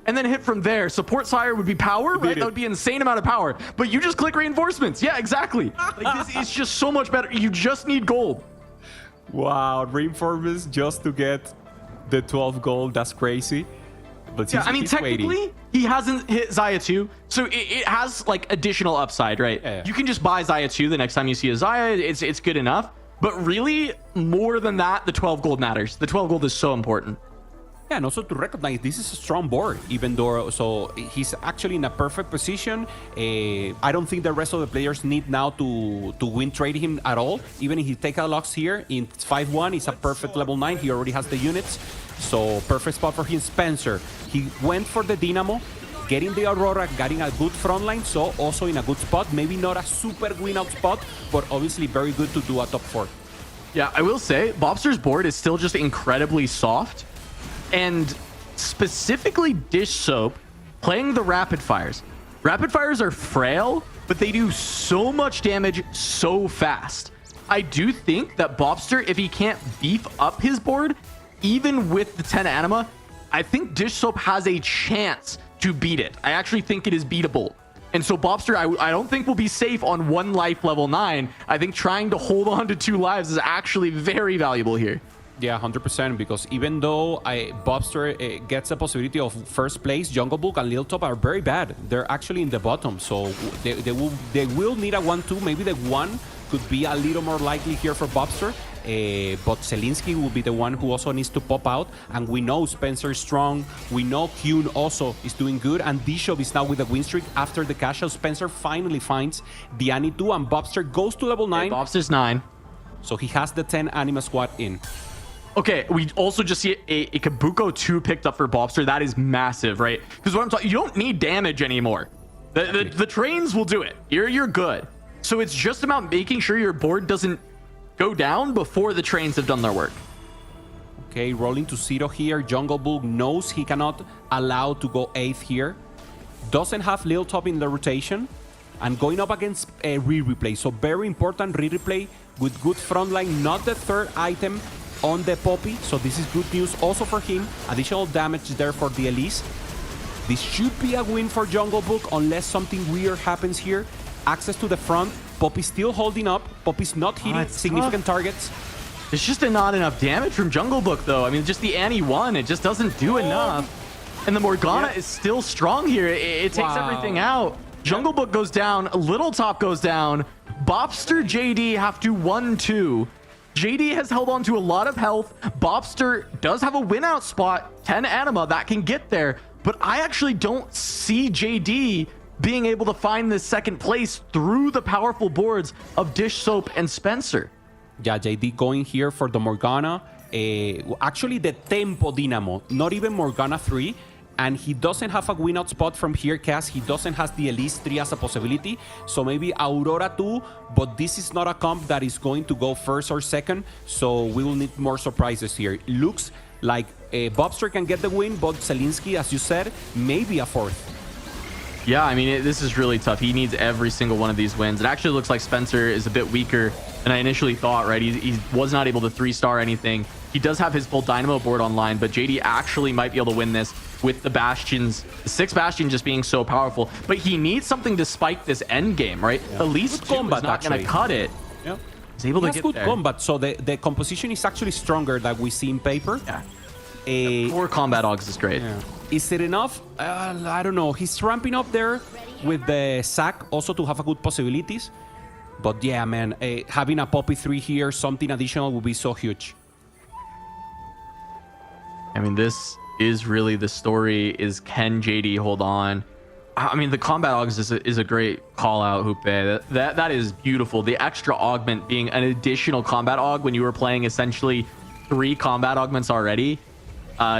And then hit from there. Support Sire would be power, right? That would be an insane amount of power. But you just click reinforcements. Yeah, exactly. Like this is just so much better. You just need gold. Wow, reinforcements just to get the 12 gold. That's crazy. But yeah, I mean, technically, he hasn't hit Xayah 2. So it has like additional upside, right? Yeah. You can just buy Xayah 2 the next time you see a Xayah. It's good enough. But really, more than that, the 12 gold matters. The 12 gold is so important. Yeah, and also to recognize this is a strong board, even though so he's actually in a perfect position. I don't think the rest of the players need now to win trade him at all. Even if he take a loss here in 5-1, it's a perfect level 9. He already has the units, so perfect spot for him. Spencer, he went for the Dynamo, getting the Aurora, getting a good front line, so also in a good spot. Maybe not a super win-out spot, but obviously very good to do a top 4. Yeah, I will say, Bobster's board is still just incredibly soft. And specifically Dish Soap playing the Rapid Fires. Rapid Fires are frail, but they do so much damage so fast. I do think that Bobster, if he can't beef up his board, even with the 10 anima, I think Dish Soap has a chance to beat it. I actually think it is beatable. And so Bobster, I don't think will be safe on 1 life level 9. I think trying to hold on to 2 lives is actually very valuable here. Yeah, 100%. Because even though Bobster gets the possibility of first place, Jungle Book and Little Top are very bad. They're actually in the bottom, so they will need a 1-2. Maybe the 1 could be a little more likely here for Bobster. But Zelinsky will be the one who also needs to pop out. And we know Spencer is strong. We know Kyun also is doing good. And Bishop is now with a win streak after the cash out. Spencer finally finds the Annie 2, and Bobster goes to level 9. Bobster's 9. So he has the 10 Anima squad in. Okay, we also just see a Kabuko 2 picked up for Bobster. That is massive, right? Because what I'm talking, you don't need damage anymore. The trains will do it. You're good. So it's just about making sure your board doesn't go down before the trains have done their work. Okay, rolling to 0 here. Jungle Book knows he cannot allow to go 8th here. Doesn't have Lil Top in the rotation. And going up against a re-replay. So very important re-replay with good frontline. Not the third item on the Poppy. So this is good news also for him. Additional damage there for the Elise. This should be a win for Jungle Book unless something weird happens here. Access to the front. Poppy's still holding up. Poppy's not hitting significant targets. There's just not enough damage from Jungle Book, though. I mean, just the Annie 1, it just doesn't do enough. And the Morgana is still strong here. It takes everything out. Jungle Book goes down. Little Top goes down. Bobster, JD have to 1-2. JD has held on to a lot of health. Bobster does have a win out spot. 10 Anima, that can get there. But I actually don't see JD being able to find this second place through the powerful boards of Dish Soap and Spencer. Yeah, JD going here for the Morgana. Actually, the Tempo Dynamo, not even Morgana 3. And he doesn't have a win out spot from here, Cass. He doesn't have the Elise 3 as a possibility. So maybe Aurora 2, but this is not a comp that is going to go first or second. So we will need more surprises here. Looks like Bobster can get the win, but Zelinsky, as you said, maybe a 4th. Yeah, I mean, this is really tough. He needs every single one of these wins. It actually looks like Spencer is a bit weaker than I initially thought, right? He was not able to 3-star anything. He does have his full Dynamo board online, but JD actually might be able to win this with the Bastions, the 6 Bastion just being so powerful. But he needs something to spike this end game, right? Yeah. At least good combat is not going to cut it. Yeah. He's able to get good there. combat, so the composition is actually stronger than we see in paper. Yeah. 4 combat Augs is great. Yeah. Is it enough? I don't know. He's ramping up there with the sack also to have a good possibilities. But yeah, man, having a Poppy 3 here, something additional would be so huge. I mean, this is really the story, is can JD hold on? I mean, the combat Augs is a great call out, Hoope. That is beautiful. The extra augment being an additional combat aug when you were playing essentially 3 combat augments already.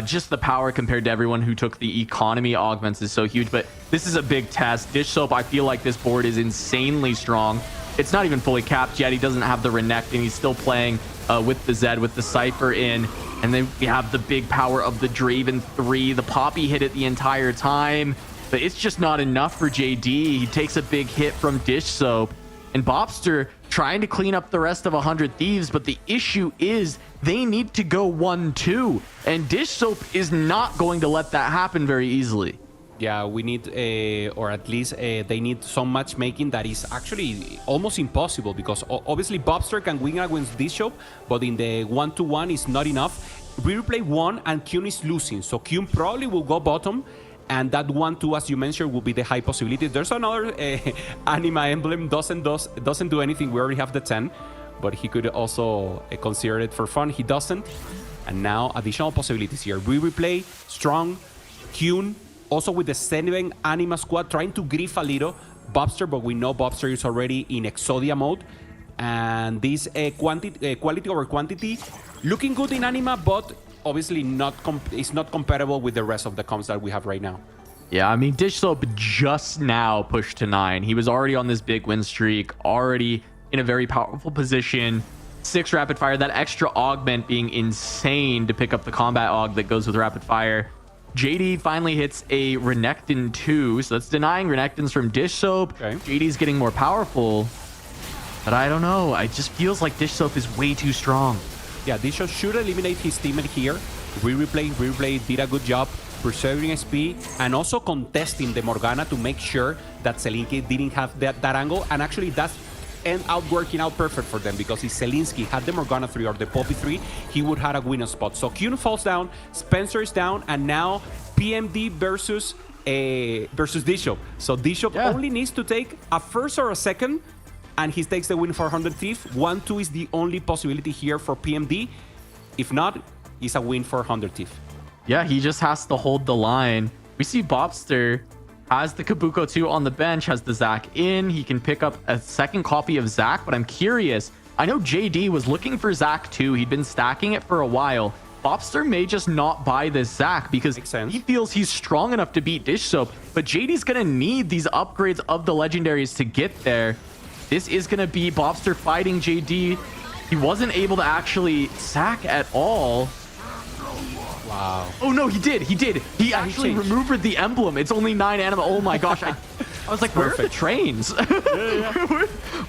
Just the power compared to everyone who took the economy augments is so huge. But this is a big test. Dish Soap, I feel like this board is insanely strong. It's not even fully capped yet. He doesn't have the Renekton, and he's still playing with the Zed, with the Cypher in. And then we have the big power of the Draven 3. The Poppy hit it the entire time. But it's just not enough for JD. He takes a big hit from Dish Soap. And Bobster trying to clean up the rest of 100 Thieves. But the issue is they need to go 1-2. And Dish Soap is not going to let that happen very easily. Yeah, we need, or at least they need some matchmaking that is actually almost impossible, because obviously Bobster can win against this shop, but in the 1-to-1 is not enough. Replay 1 and Kyun is losing, so Kyun probably will go bottom, and that 1-2, as you mentioned, will be the high possibility. There's another Anima emblem, doesn't do anything. We already have the 10, but he could also consider it for fun. He doesn't, and now additional possibilities here. Replay, strong, Kyun. Also with the 7 Anima squad trying to grief a little Bobster, but we know Bobster is already in Exodia mode. And this quality over quantity looking good in Anima, but obviously it's not comparable with the rest of the comps that we have right now. Yeah, I mean, Dish Soap just now pushed to 9. He was already on this big win streak, already in a very powerful position. 6 rapid fire, that extra augment being insane to pick up the combat aug that goes with rapid fire. JD finally hits a Renekton 2, so that's denying Renektons from Dish Soap. Okay. JD's getting more powerful, but I don't know. It just feels like Dish Soap is way too strong. Yeah, Dish Soap should eliminate his teammate here. Replay did a good job preserving SP and also contesting the Morgana to make sure that Zelinsky didn't have that angle. And actually, that's end out working out perfect for them because if Zelinsky had the Morgana 3 or the Poppy 3, he would have a winning spot. So Kyun falls down, Spencer is down, and now PMD versus Bishop. So Bishop only needs to take a first or a second, and he takes the win for 100 Thief. 1-2 is the only possibility here for PMD. If not, it's a win for 100 Thief. Yeah, he just has to hold the line. We see Bobster has the Kabuko 2 on the bench, has the Zac in. He can pick up a second copy of Zac, but I'm curious. I know JD was looking for Zac too. He'd been stacking it for a while. Bobster may just not buy this Zac because he feels he's strong enough to beat Dish Soap, but JD's going to need these upgrades of the legendaries to get there. This is going to be Bobster fighting JD. He wasn't able to actually sack at all. Wow. Oh, no, he did. He actually removed the emblem. It's only 9 anima. Oh, my gosh. I was like, where are the trains?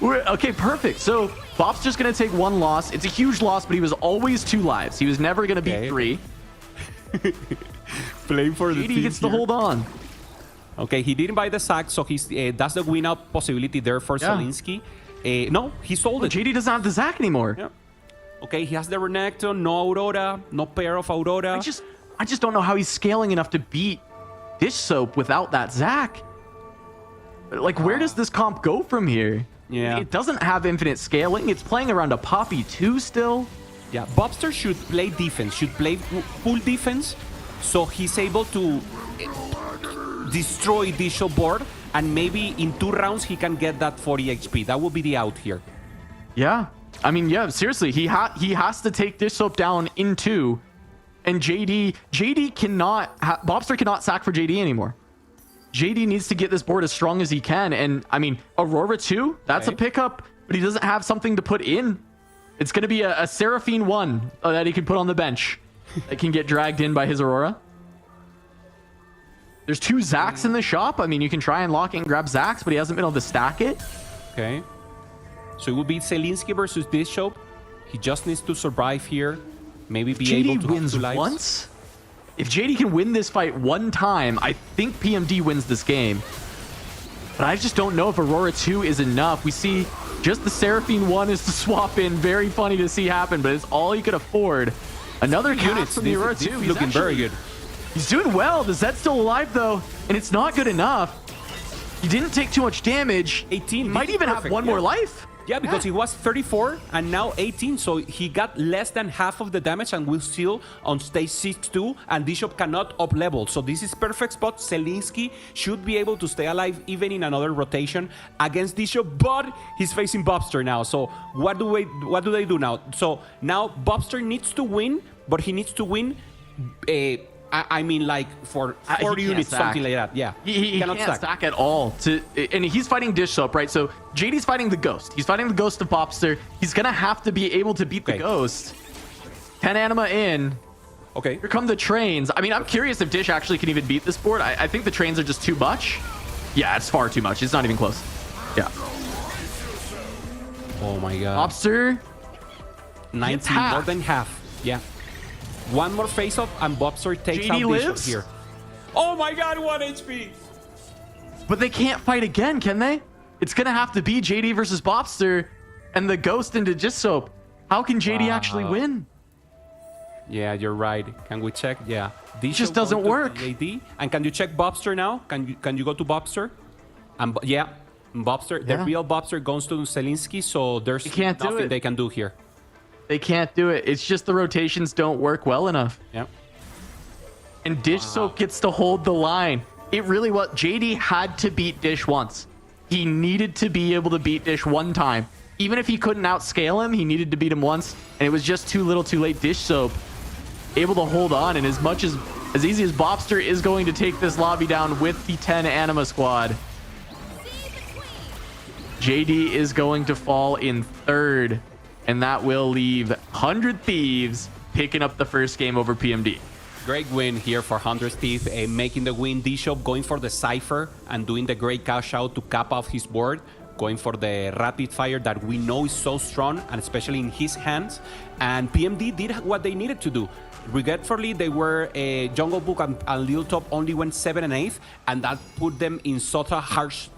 Okay, perfect. So Bob's just going to take 1 loss. It's a huge loss, but he was always 2 lives. He was never going to beat 3. Playing for the JD gets to hold on. Okay, he didn't buy the sack, so he's that's the win out possibility there for Zelinsky. No, he sold it. JD doesn't have the Zac anymore. Yeah. Okay, he has the Renekton, no Aurora, no pair of Aurora. I just don't know how he's scaling enough to beat Dish Soap without that Zac. Like, where does this comp go from here? Yeah. It doesn't have infinite scaling. It's playing around a Poppy 2 still. Yeah, Bobster should play defense, should play full defense, so he's able to destroy Dish Soap board, and maybe in 2 rounds he can get that 40 HP. That would be the out here. Yeah. I mean, yeah, seriously, he has to take Dish Soap down in 2, and JD cannot, Bobster cannot sack for JD anymore. JD needs to get this board as strong as he can, and I mean, Aurora 2, that's a pickup, but he doesn't have something to put in. It's going to be a Seraphine 1 that he can put on the bench that can get dragged in by his Aurora. There's 2 Zacs in the shop. I mean, you can try and lock in and grab Zacs, but he hasn't been able to stack it. Okay. So it will be Zelinsky versus Dish Soap. He just needs to survive here. Maybe be able to wins once. If JD can win this fight 1 time, I think PMD wins this game. But I just don't know if Aurora 2 is enough. We see just the Seraphine 1 is to swap in. Very funny to see happen, but it's all he could afford. Another unit from the Aurora 2. He's looking very good. He's doing well. The Zed's still alive, though, and it's not good enough. He didn't take too much damage. 18. He might even have 1 more life. Yeah, because he was 34 and now 18, so he got less than half of the damage and will still on stage 6-2, and Bishop cannot up level. So this is perfect spot. Zelinsky should be able to stay alive even in another rotation against Bishop, but he's facing Bobster now. So what do they do now? So now Bobster needs to win, but he needs to win I mean, like for 4 units, something like that. Yeah, he cannot stack at all. And he's fighting Dish Soap, right? So JD's fighting the Ghost. He's fighting the Ghost of Bobster. He's gonna have to be able to beat the Ghost. 10 anima in. Okay. Here come the trains. I mean, I'm curious if Dish actually can even beat this board. I think the trains are just too much. Yeah, it's far too much. It's not even close. Yeah. Oh my god. Bobster. 19, more than half. Yeah. 1 more face-off and Bobster takes out Bishop here. Oh my god, 1 HP! But they can't fight again, can they? It's gonna have to be JD versus Bobster and the Ghost into Dish Soap. How can JD actually win? Yeah, you're right. Can we check? Yeah. It just doesn't work. JD. And can you check Bobster now? Can you go to Bobster? And yeah, Bobster. The real Bobster goes to Zelinsky, so there's nothing they can do here. They can't do it. It's just the rotations don't work well enough. Yeah. And Dish Soap gets to hold the line. It really was. JD had to beat Dish once. He needed to be able to beat Dish 1 time. Even if he couldn't outscale him, he needed to beat him once. And it was just too little too late. Dish Soap able to hold on. And as much as easy as Bobster is going to take this lobby down with the 10 anima squad, JD is going to fall in 3rd. And that will leave 100 Thieves picking up the first game over PMD. Great win here for 100 Thieves, making the win. D-Shop going for the Cypher and doing the great cash out to cap off his board, going for the rapid fire that we know is so strong, and especially in his hands. And PMD did what they needed to do. Regretfully, they were Jungle Book and Lil Top only went 7 and 8, and that put them in such a harsh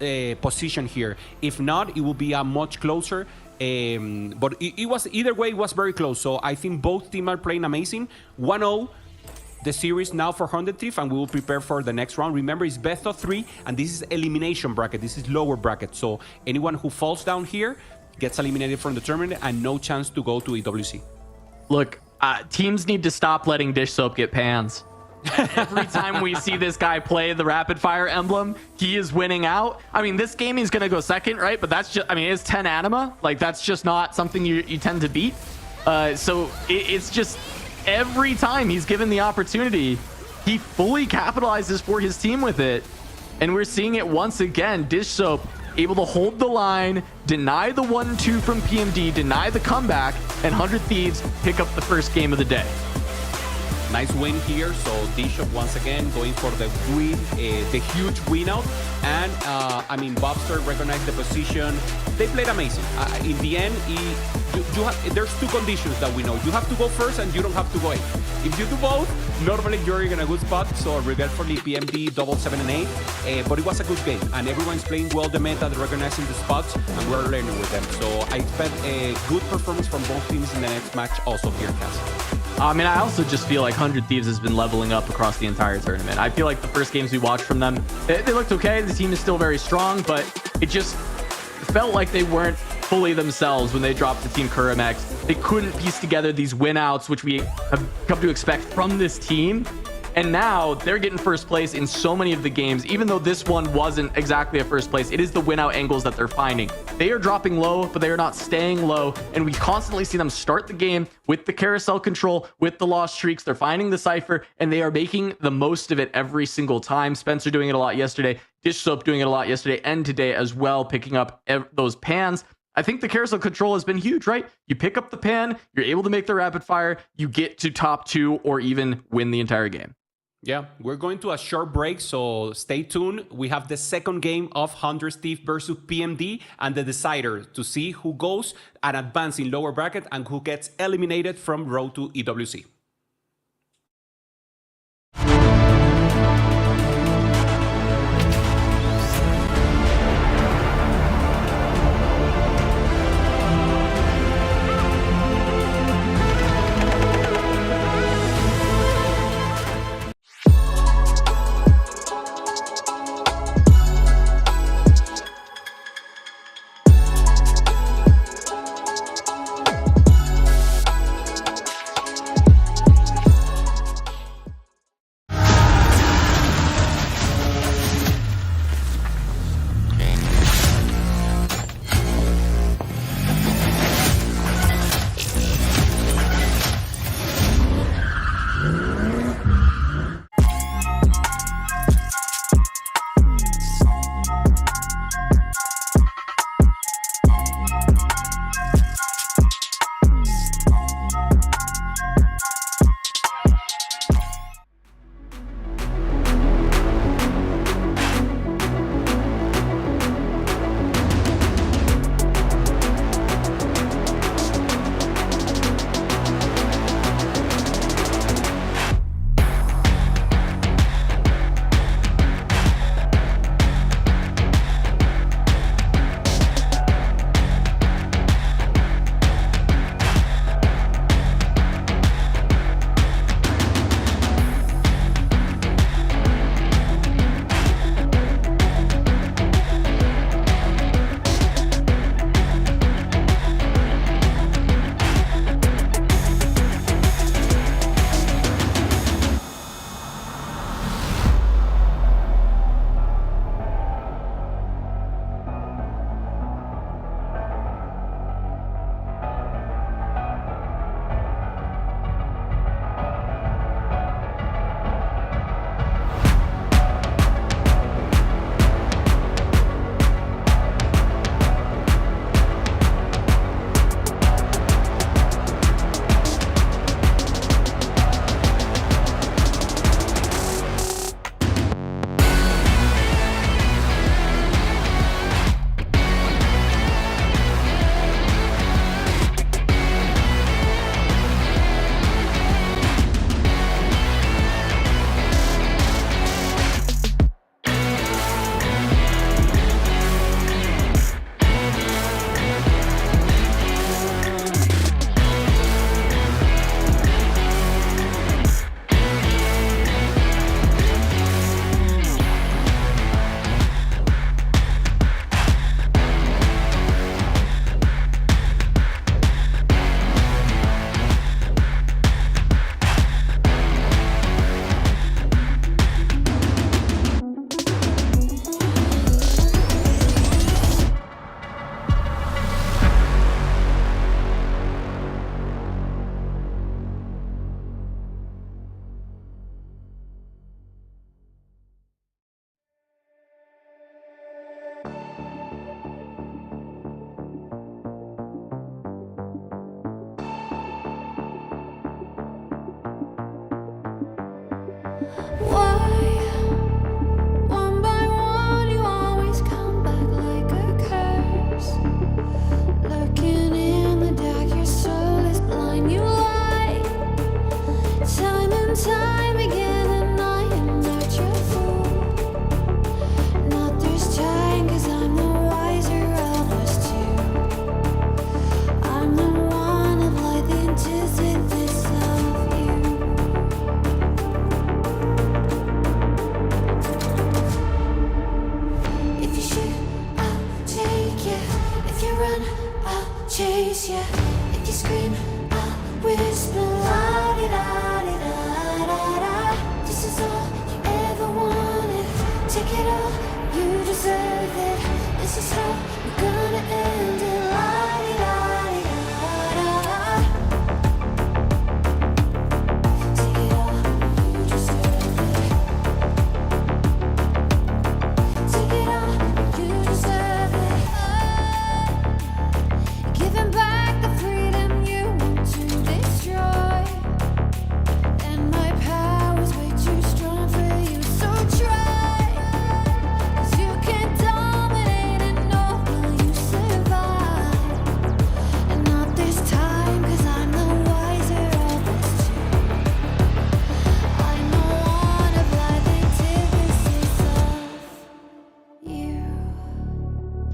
position here. If not, it would be a much closer. But it was either way, it was very close. So I think both teams are playing amazing. 1-0. The series now for 100 Thief, and we will prepare for the next round. Remember, it's best of 3, and this is elimination bracket. This is lower bracket. So anyone who falls down here gets eliminated from the tournament and no chance to go to EWC. Look, teams need to stop letting Dish Soap get pans. Every time we see this guy play the rapid fire emblem, he is winning out. I mean, this game he's going to go second, right? But that's just, I mean, it's 10 anima. Like, that's just not something you tend to beat. So it's just every time he's given the opportunity, he fully capitalizes for his team with it. And we're seeing it once again. Dish Soap able to hold the line, deny the 1-2 from PMD, deny the comeback, and 100 Thieves pick up the first game of the day. Nice win here. So Dishop once again going for the win, the huge win out. And I mean, Bobster recognized the position. They played amazing. In the end, there's two conditions that we know. You have to go first and you don't have to go 8. If you do both, normally you're in a good spot. So regretfully, PMD double 7 and 8. But it was a good game. And everyone's playing well the meta, they're recognizing the spots, and we're learning with them. So I expect a good performance from both teams in the next match also here, Cass. I mean, I also just feel like 100 Thieves has been leveling up across the entire tournament. I feel like the first games we watched from them, they looked okay. The team is still very strong, but it just felt like they weren't fully themselves when they dropped the Team Kurimex. They couldn't piece together these win outs, which we have come to expect from this team. And now they're getting first place in so many of the games. Even though this one wasn't exactly a first place, it is the win out angles that they're finding. They are dropping low, but they are not staying low. And we constantly see them start the game with the carousel control, with the lost streaks. They're finding the cipher, and they are making the most of it every single time. Spencer doing it a lot yesterday, Dish Soap doing it a lot yesterday and today as well, picking up those pans. I think the carousel control has been huge, right? You pick up the pan, you're able to make the rapid fire, you get to top 2 or even win the entire game. Yeah, we're going to a short break, so stay tuned. We have the second game of 100 Thief versus PMD and the decider to see who goes and advance in lower bracket and who gets eliminated from road to EWC. chase you. If you scream, I'll whisper la-di-da-di-da-da-da. This is all you ever wanted. Take it all, you deserve it. This is how we're gonna end it. La-di-da-di-da-da-da. Take it all, you deserve it. Take it all, you deserve it. Giving back the freedom you want to destroy. And my power's way too strong for you, so try. 'Cause you can't dominate and know will you survive. And not this time, 'cause I'm the wiser of this two. I know one of life antithesis of you.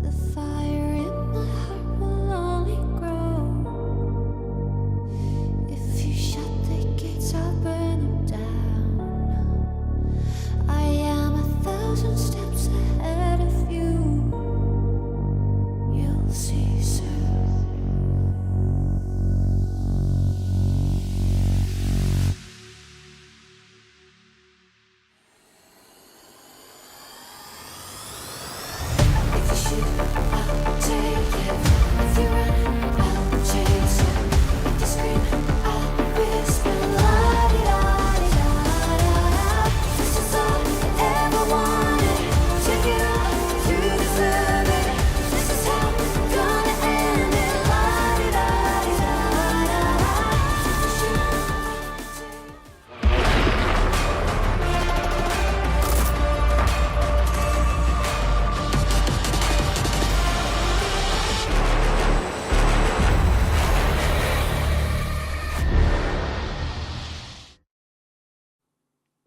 The fire in my heart will only grow. If you shut the gates, I'll burn them down. I am 1,000 steps ahead of you. You'll see soon. If you shoot, I'll take it. If you run, I'll chase you. If you scream, I'll whisper la-di-da-di-da-da-da. This is all you ever wanted. Take it all, you deserve it. This is how we're gonna end it. La-di-da-di-da-da-da. If you shoot, I'll take it.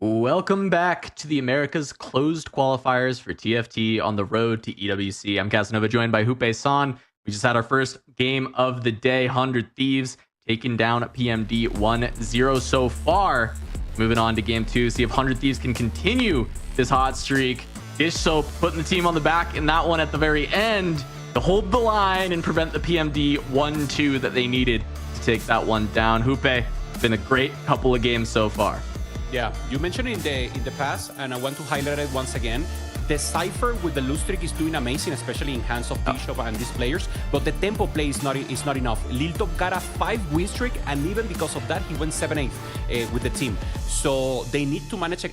Welcome back to the Americas closed qualifiers for TFT on the road to EWC. I'm Casanova, joined by Hupe-san. We just had our first game of the day, 100 Thieves, taking down PMD 1-0 so far. Moving on to game two, see if 100 Thieves can continue this hot streak. Dish Soap putting the team on the back in that one at the very end to hold the line and prevent the PMD 1-2 that they needed to take that one down. Hupe, it's been a great couple of games so far. Yeah, you mentioned in the past, and I want to highlight it once again. The Cypher with the loose streak is doing amazing, especially in hands of Bishop and these players, but the tempo play is not enough. Liltop got a 5-win streak, and even because of that, he went 7-8 with the team. So they need to manage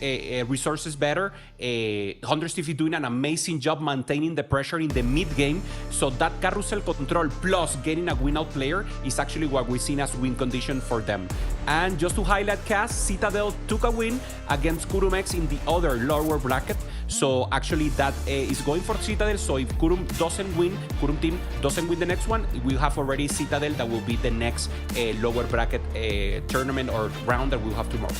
resources better. 100 Steve is doing an amazing job maintaining the pressure in the mid game, so that carousel control plus getting a win out player is actually what we've seen as win condition for them. And just to highlight, Cass, Citadel took a win against Kurumex in the other lower bracket. So actually that is going for Citadel. So if Kurum team doesn't win the next one, we'll have already Citadel that will be the next lower bracket tournament or round that we'll have tomorrow.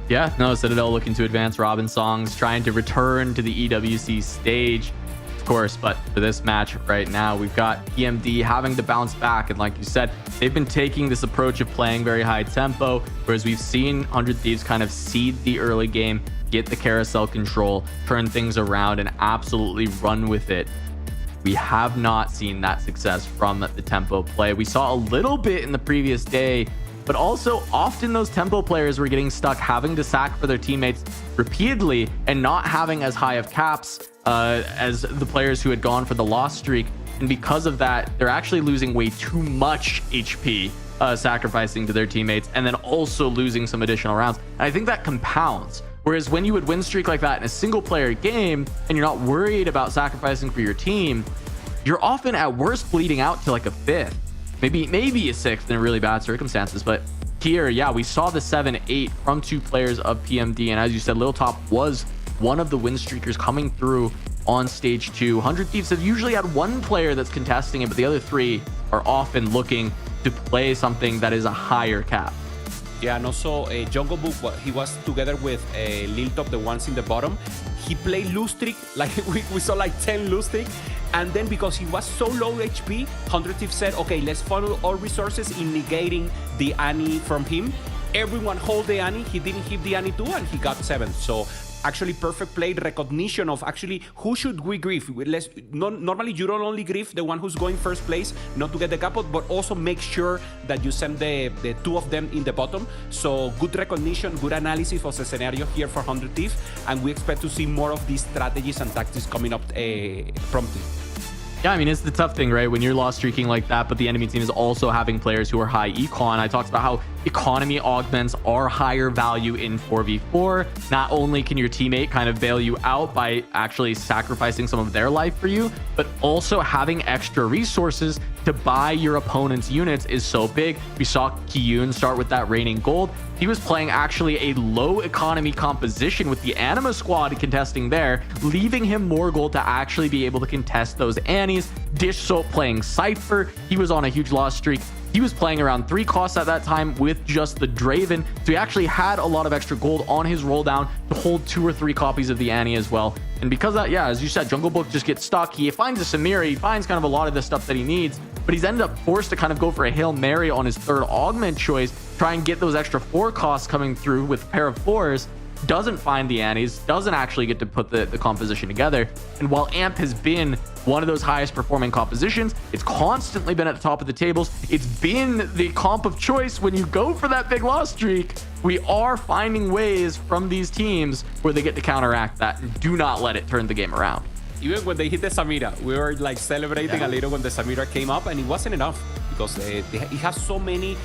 Yeah, no, Citadel looking to advance. Robin Songs trying to return to the EWC stage, of course. But for this match right now, we've got PMD having to bounce back. And like you said, they've been taking this approach of playing very high tempo, whereas we've seen 100 Thieves kind of seed the early game, get the carousel control, turn things around, and absolutely run with it. We have not seen that success from the tempo play. We saw a little bit in the previous day, but also often those tempo players were getting stuck having to sack for their teammates repeatedly and not having as high of caps as the players who had gone for the loss streak. And because of that, they're actually losing way too much HP, sacrificing to their teammates, and then also losing some additional rounds. And I think that compounds. Whereas when you would win streak like that in a single player game and you're not worried about sacrificing for your team, you're often at worst bleeding out to like a 5th, maybe a 6th in really bad circumstances. But here, yeah, we saw the 7-8 from 2 players of PMD. And as you said, Lil Top was one of the win streakers coming through on stage 2. 100 Thieves have usually had 1 player that's contesting it, but the other 3 are often looking to play something that is a higher cap. Yeah, and also Jungle Book, he was together with Lil Top, the ones in the bottom. He played loose streak, like we saw like 10 loose streak. And then because he was so low HP, 100 Thieves said, okay, let's funnel all resources in negating the Annie from him. Everyone hold the Annie. He didn't hit the Annie too, and he got 7th. So actually perfect play, recognition of actually who should we grief. Normally, you don't only grief the one who's going first place, not to get the capot, but also make sure that you send the two of them in the bottom. So good recognition, good analysis of the scenario here for 100 Thief, and we expect to see more of these strategies and tactics coming up promptly. Yeah, I mean, it's the tough thing, right? When you're lost streaking like that, but the enemy team is also having players who are high econ. I talked about how economy augments are higher value in 4v4. Not only can your teammate kind of bail you out by actually sacrificing some of their life for you, but also having extra resources to buy your opponent's units is so big. We saw Kiyun start with that reigning gold. He was playing actually a low economy composition with the Anima squad contesting there, leaving him more gold to actually be able to contest those Annies. Dish Soap playing Cypher. He was on a huge loss streak. He was playing around 3 costs at that time with just the Draven. So he actually had a lot of extra gold on his roll down to hold 2 or 3 copies of the Annie as well. And because of that, yeah, as you said, Jungle Book just gets stuck. He finds a Samira. He finds kind of a lot of the stuff that he needs, but he's ended up forced to kind of go for a Hail Mary on his 3rd augment choice, try and get those extra 4 costs coming through with a pair of 4s. Doesn't find the Annies, doesn't actually get to put the composition together. And while AMP has been one of those highest performing compositions, it's constantly been at the top of the tables. It's been the comp of choice when you go for that big loss streak. We are finding ways from these teams where they get to counteract that and do not let it turn the game around. Even when they hit the Samira, we were like celebrating a little when the Samira came up, and it wasn't enough because it has so many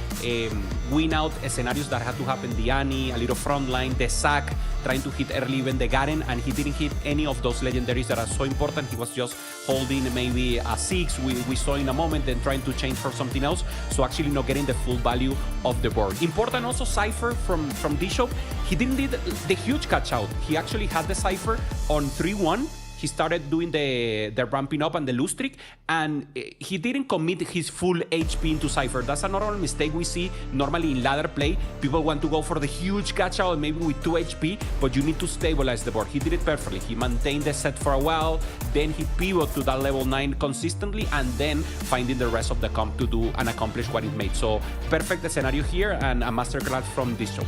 win out scenarios that had to happen. The Annie, a little front line, the Sack, trying to hit early even the Garen, and he didn't hit any of those legendaries that are so important. He was just holding maybe a 6 we saw in a moment, then trying to change for something else. So actually not getting the full value of the board. Important also Cypher from Dishop. He didn't need the huge catch out. He actually had the Cypher on 3-1. He started doing the ramping up and the lose streak, and he didn't commit his full HP into Cypher. That's a normal mistake we see normally in ladder play. People want to go for the huge catch out, maybe with 2 HP, but you need to stabilize the board. He did it perfectly. He maintained the set for a while, then he pivoted to that level 9 consistently, and then finding the rest of the comp to do and accomplish what it made. So perfect scenario here, and a masterclass from this show.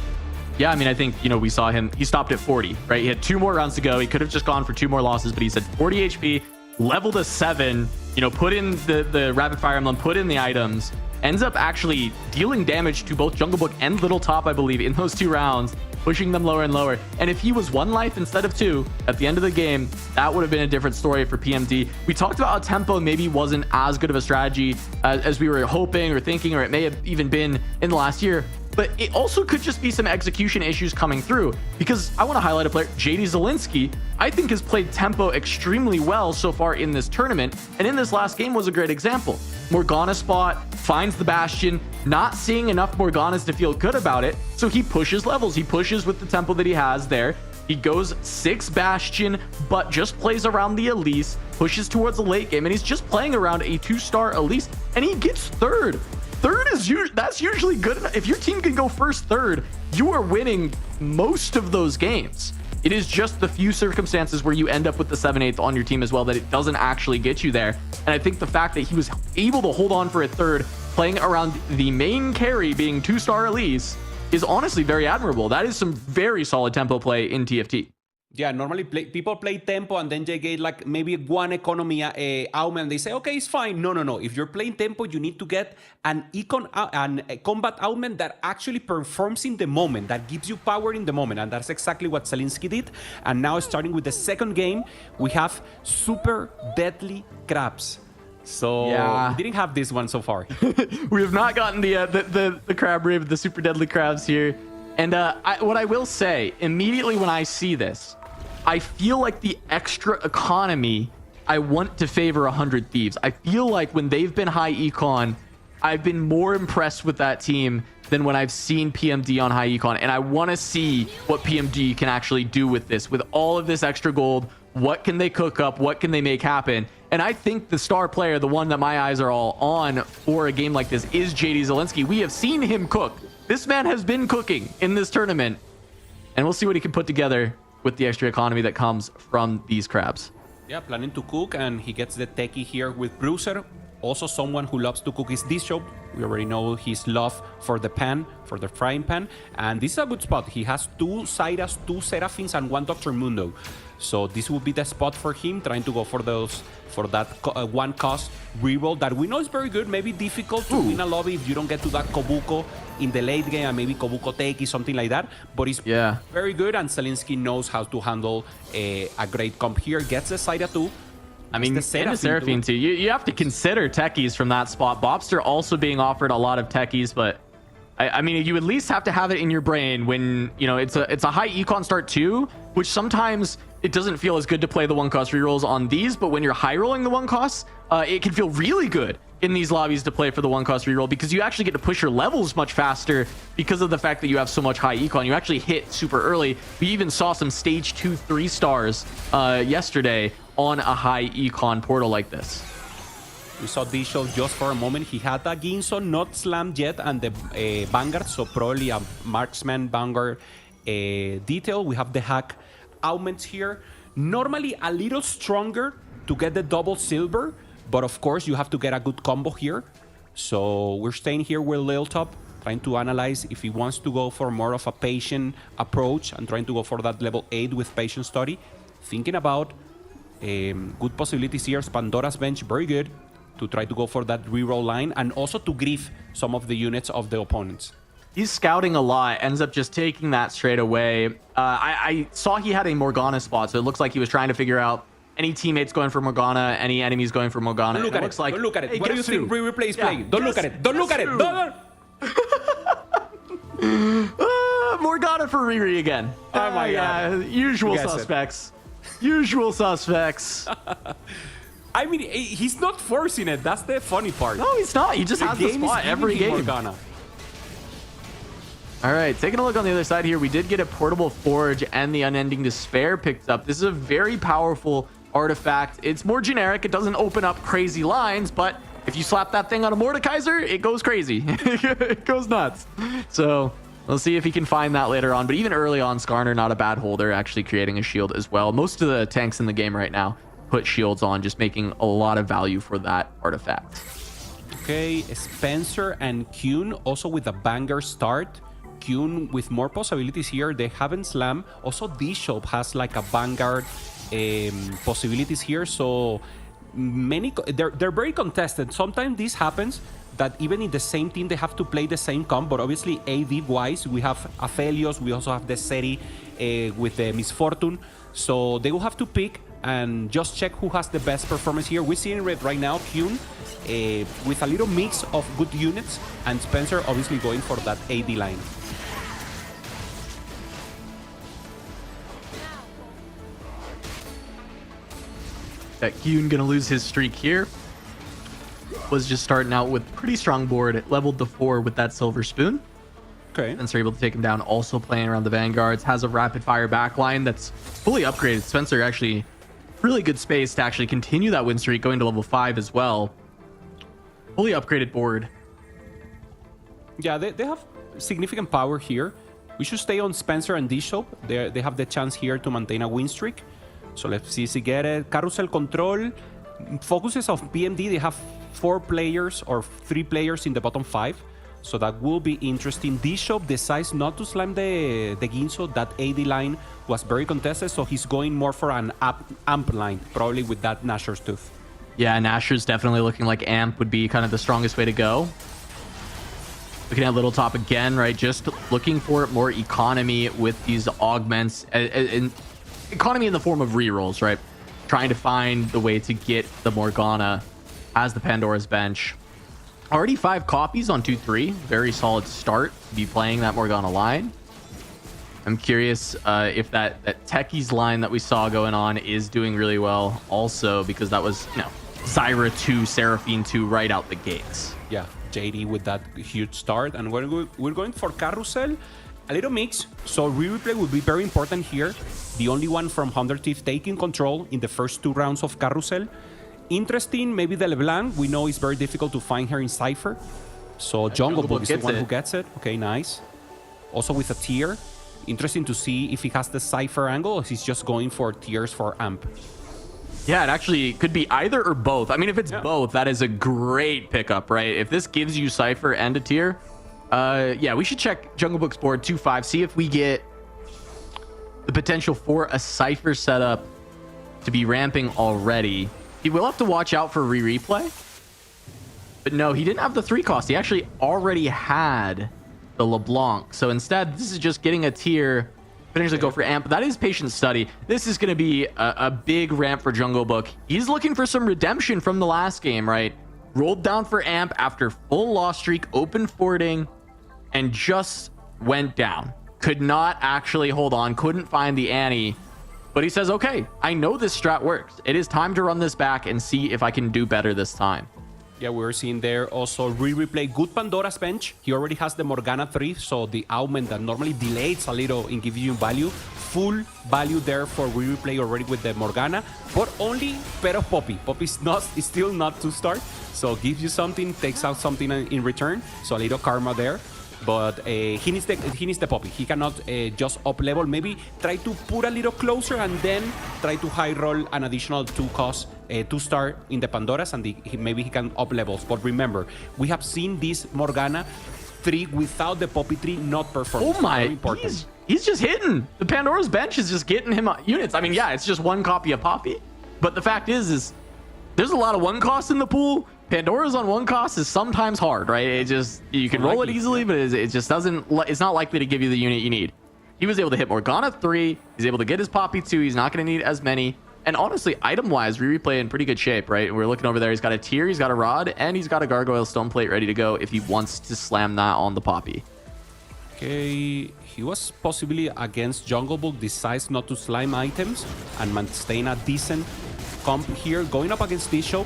Yeah, I mean, I think, we saw him, he stopped at 40, right? He had 2 more rounds to go. He could have just gone for 2 more losses, but he said 40 HP, level to 7, put in the rapid fire emblem, put in the items, ends up actually dealing damage to both Jungle Book and Little Top, I believe, in those 2 rounds, pushing them lower and lower. And if he was 1 life instead of 2 at the end of the game, that would have been a different story for PMD. We talked about how tempo maybe wasn't as good of a strategy as we were hoping or thinking, or it may have even been in the last year. But it also could just be some execution issues coming through, because I want to highlight a player, JD Zielinski, I think has played tempo extremely well so far in this tournament, and in this last game was a great example. Morgana spot, finds the Bastion, not seeing enough Morganas to feel good about it, so he pushes levels, he pushes with the tempo that he has there. He goes 6 Bastion, but just plays around the Elise, pushes towards the late game, and he's just playing around a 2-star Elise, and he gets 3rd. That's usually good enough. If your team can go first, 3rd, you are winning most of those games. It is just the few circumstances where you end up with the 7/8 on your team as well that it doesn't actually get you there. And I think the fact that he was able to hold on for a 3rd, playing around the main carry being 2-star Elise, is honestly very admirable. That is some very solid tempo play in TFT. Yeah, normally people play tempo and then they get like maybe 1 economy augment and they say, okay, it's fine. No. If you're playing tempo, you need to get a combat augment that actually performs in the moment, that gives you power in the moment. And that's exactly what Zielinski did. And now starting with the 2nd game, we have super deadly crabs. So yeah, we didn't have this one so far. We have not gotten the crab rib, the super deadly crabs here. And what I will say, immediately when I see this, I feel like the extra economy, I want to favor 100 Thieves. I feel like when they've been high econ, I've been more impressed with that team than when I've seen PMD on high econ. And I want to see what PMD can actually do with this. With all of this extra gold, what can they cook up? What can they make happen? And I think the star player, the one that my eyes are all on for a game like this, is JD Zielinski. We have seen him cook. This man has been cooking in this tournament. And we'll see what he can put together with the extra economy that comes from these crabs. Yeah, planning to cook, and he gets the techie here with Bruiser. Also, someone who loves to cook is Bishop. We already know his love for the pan, for the frying pan. And this is a good spot. He has 2 Zairas, 2 Seraphins, and 1 Dr. Mundo. So this will be the spot for him, trying to go for that 1 cost reroll that we know is very good. Maybe difficult to win a lobby if you don't get to that Kobuko in the late game, and maybe Kobuko Teiki, something like that. But it's very good, and Zelinsky knows how to handle a great comp here. Gets the Zaira 2. I mean, the Seraphine too. You have to consider techies from that spot. Bobster also being offered a lot of techies, but I mean, you at least have to have it in your brain when, you know, it's a high econ start too, which sometimes it doesn't feel as good to play the 1 cost rerolls on these, but when you're high rolling the 1 costs, it can feel really good in these lobbies to play for the 1 cost reroll, because you actually get to push your levels much faster because of the fact that you have so much high econ. You actually hit super early. We even saw some stage 2 3 stars yesterday on a high econ portal like this. We saw Disho just for a moment. He had a Ginso not slammed yet, and the Vanguard, so probably a marksman Vanguard detail. We have the hack augments here. Normally a little stronger to get the double silver, but of course you have to get a good combo here. So we're staying here with Lil Top, trying to analyze if he wants to go for more of a patient approach and trying to go for that level 8 with patient study. Thinking about good possibilities here. Pandora's Bench, very good to try to go for that reroll line and also to grief some of the units of the opponents. He's scouting a lot, ends up just taking that straight away. I saw he had a Morgana spot, so it looks like he was trying to figure out any teammates going for Morgana, any enemies going for Morgana. Don't look at it. Like, don't look at it. Hey, what do you think replay is playing? Don't look at it. Don't look at it. Morgana for Riri again. Oh my God. Usual suspects. Usual suspects. I mean, he's not forcing it. That's the funny part. No, he's not. He just has the spot every game. Morgana. All right, taking a look on the other side here, we did get a Portable Forge and the Unending Despair picked up. This is a very powerful artifact. It's more generic. It doesn't open up crazy lines, but if you slap that thing on a Mordekaiser, it goes crazy. It goes nuts. So we'll see if he can find that later on. But even early on, Skarner, not a bad holder, actually creating a shield as well. Most of the tanks in the game right now put shields on, just making a lot of value for that artifact. Okay, Spencer and Kuhn also with a banger start. Kuhn with more possibilities here. They haven't slammed. Also, Bishop has like a Vanguard possibilities here. So many, they're very contested. Sometimes this happens that even in the same team, they have to play the same comp. But obviously, AD-wise, we have Aphelios. We also have the Seri with the Misfortune. So they will have to pick and just check who has the best performance here. We're seeing it right now, Kuhn, with a little mix of good units, and Spencer obviously going for that AD line. That Kuhn gonna lose his streak here. Was just starting out with pretty strong board, leveled to 4 with that Silver Spoon. Okay. Spencer able to take him down, also playing around the Vanguards, has a rapid fire backline that's fully upgraded. Spencer actually really good space to actually continue that win streak, going to level 5 as well. Fully upgraded board. Yeah, they have significant power here. We should stay on Spencer and Bishop. They have the chance here to maintain a win streak. So let's see if they get it. Carousel control. Focuses of PMD, they have 4 players or 3 players in the bottom 5. So that will be interesting. Bishop decides not to slam the Ginso. That AD line was very contested, so he's going more for an amp line, probably with that Nashor's Tooth. Yeah, Nashor's definitely looking like amp would be kind of the strongest way to go. Looking at Little Top again, right? Just looking for more economy with these augments. And economy in the form of rerolls, right? Trying to find the way to get the Morgana as the Pandora's Bench. Already 5 copies on 2-3. Very solid start to be playing that Morgana line. I'm curious if that Techies line that we saw going on is doing really well also, because that was, you know, Zyra 2, Seraphine 2 right out the gates. Yeah, JD with that huge start. And we're going for Carousel. A little mix, so replay will be very important here. The only one from 100 Thief taking control in the first 2 rounds of Carousel. Interesting, maybe the LeBlanc. We know it's very difficult to find her in Cypher. So Jungle Book is the one who gets it. Okay, nice. Also with a tier. Interesting to see if he has the Cypher angle or he's just going for tiers for Amp. Yeah, it actually could be either or both. I mean, if it's both, that is a great pickup, right? If this gives you Cypher and a tier, yeah, we should check Jungle Book's board 2-5, see if we get the potential for a Cypher setup to be ramping already. He will have to watch out for replay. But no, he didn't have the 3 cost. He actually already had the LeBlanc. So instead, this is just getting a tier, potentially go for amp. That is patient study. This is going to be a big ramp for Jungle Book. He's looking for some redemption from the last game, right? Rolled down for amp after full loss streak, open forwarding, and just went down. Could not actually hold on, couldn't find the Annie. But he says, okay, I know this strat works. It is time to run this back and see if I can do better this time. Yeah, we're seeing there also replay good Pandora's bench. He already has the Morgana 3, so the augment that normally delays a little in giving you value. Full value there for replay already with the Morgana, but only pero Poppy. Poppy's still not 2-star, so gives you something, takes out something in return. So a little karma there. But he needs the Poppy. He cannot just up level. Maybe try to put a little closer and then try to high roll an additional 2-cost 2-star in the Pandoras, and maybe he can up levels. But remember, we have seen this Morgana 3 without the Poppy 3 not performing. Oh my, he's just hitting. The Pandora's bench is just getting him units. I mean, yeah, it's just 1 copy of Poppy. But the fact is there's a lot of 1 cost in the pool. Pandora's on 1 cost is sometimes hard, right? It just, you can roll it easily, but it just doesn't, it's not likely to give you the unit you need. He was able to hit Morgana 3. He's able to get his Poppy 2. He's not going to need as many. And honestly, item-wise, replay in pretty good shape, right? We're looking over there. He's got a tier, he's got a rod, and he's got a Gargoyle Stone Plate ready to go if he wants to slam that on the Poppy. Okay, he was possibly against Jungle Book, decides not to slime items and maintain a decent comp here. Going up against Bishop.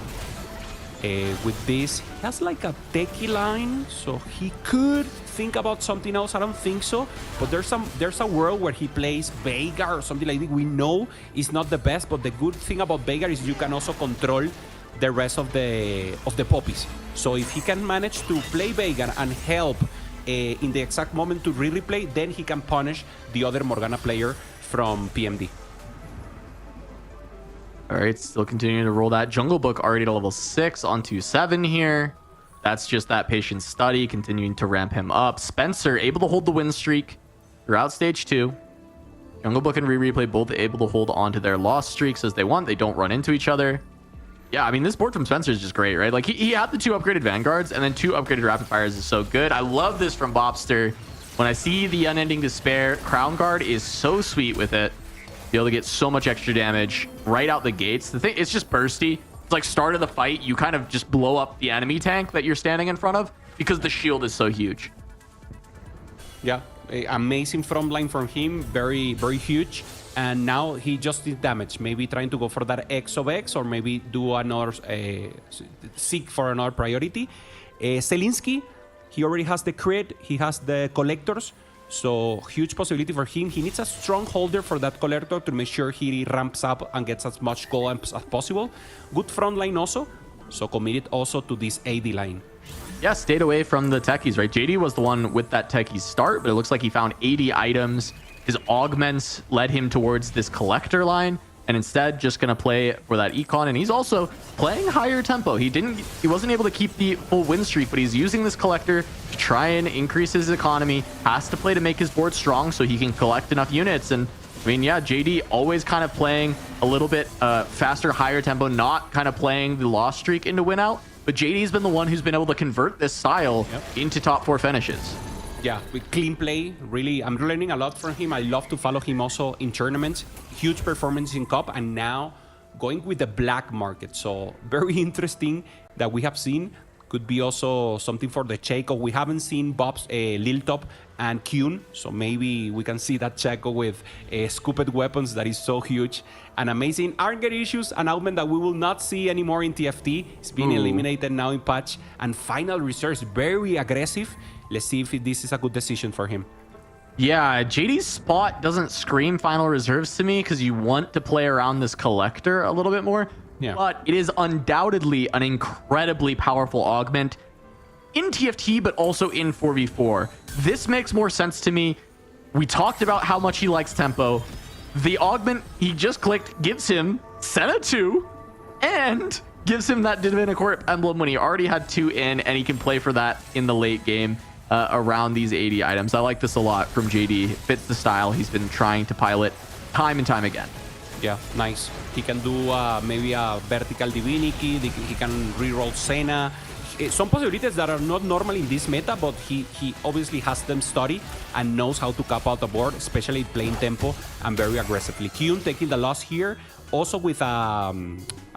With this, he has like a techie line, so he could think about something else. I don't think so, but there's a world where he plays Veigar or something like that. We know it's not the best, but the good thing about Veigar is you can also control the rest of the poppies. So if he can manage to play Veigar and help in the exact moment to replay, then he can punish the other Morgana player from PMD. All right, still continuing to roll that. Jungle Book already to level 6 on 2-7 here. That's just that patient study, continuing to ramp him up. Spencer able to hold the win streak throughout stage 2. Jungle Book and replay both able to hold on to their loss streaks as they want. They don't run into each other. Yeah, I mean, this board from Spencer is just great, right? Like, he had the 2 upgraded Vanguards and then 2 upgraded Rapid Fires is so good. I love this from Bobster. When I see the Unending Despair, Crown Guard is so sweet with it. Be able to get so much extra damage right out the gates. The thing, it's just bursty. It's like start of the fight, you kind of just blow up the enemy tank that you're standing in front of because the shield is so huge. Yeah, amazing front line from him, very, very huge. And now he just did damage. Maybe trying to go for that X of X or maybe do another, seek for another priority. Zelinsky, he already has the crit, he has the collectors. So huge possibility for him. He needs a strong holder for that collector to make sure he ramps up and gets as much gold as possible. Good front line also. So committed also to this AD line. Yeah, stayed away from the techies, right? JD was the one with that techie start, but it looks like he found 80 items. His augments led him towards this collector line. And instead, just going to play for that econ. And he's also playing higher tempo. He wasn't able to keep the full win streak, but he's using this collector to try and increase his economy. Has to play to make his board strong so he can collect enough units. And I mean, yeah, JD always kind of playing a little bit faster, higher tempo, not kind of playing the loss streak into win out. But JD's been the one who's been able to convert this style into top 4 finishes. Yeah, with clean play, really, I'm learning a lot from him. I love to follow him also in tournaments. Huge performance in Cup, and now going with the black market. So very interesting that we have seen. Could be also something for the Checo. We haven't seen Bob's Lil Top and Kyun, so maybe we can see that Checo with scooped weapons that is so huge and amazing. Anger issues, an augment that we will not see anymore in TFT. It's being eliminated now in patch. And final reserves, very aggressive. Let's see if this is a good decision for him. Yeah, JD's spot doesn't scream final reserves to me because you want to play around this collector a little bit more. Yeah. But it is undoubtedly an incredibly powerful augment in TFT, but also in 4v4. This makes more sense to me. We talked about how much he likes tempo. The augment he just clicked gives him Senna 2, and gives him that Divinicorp emblem when he already had 2 in, and he can play for that in the late game around these 80 items. I like this a lot from JD. It fits the style he's been trying to pilot time and time again. Yeah, nice. He can do maybe a vertical divinity. He can reroll Senna. Some possibilities that are not normally in this meta, but he obviously has them studied and knows how to cap out the board, especially playing tempo and very aggressively. Kyun taking the loss here, also with a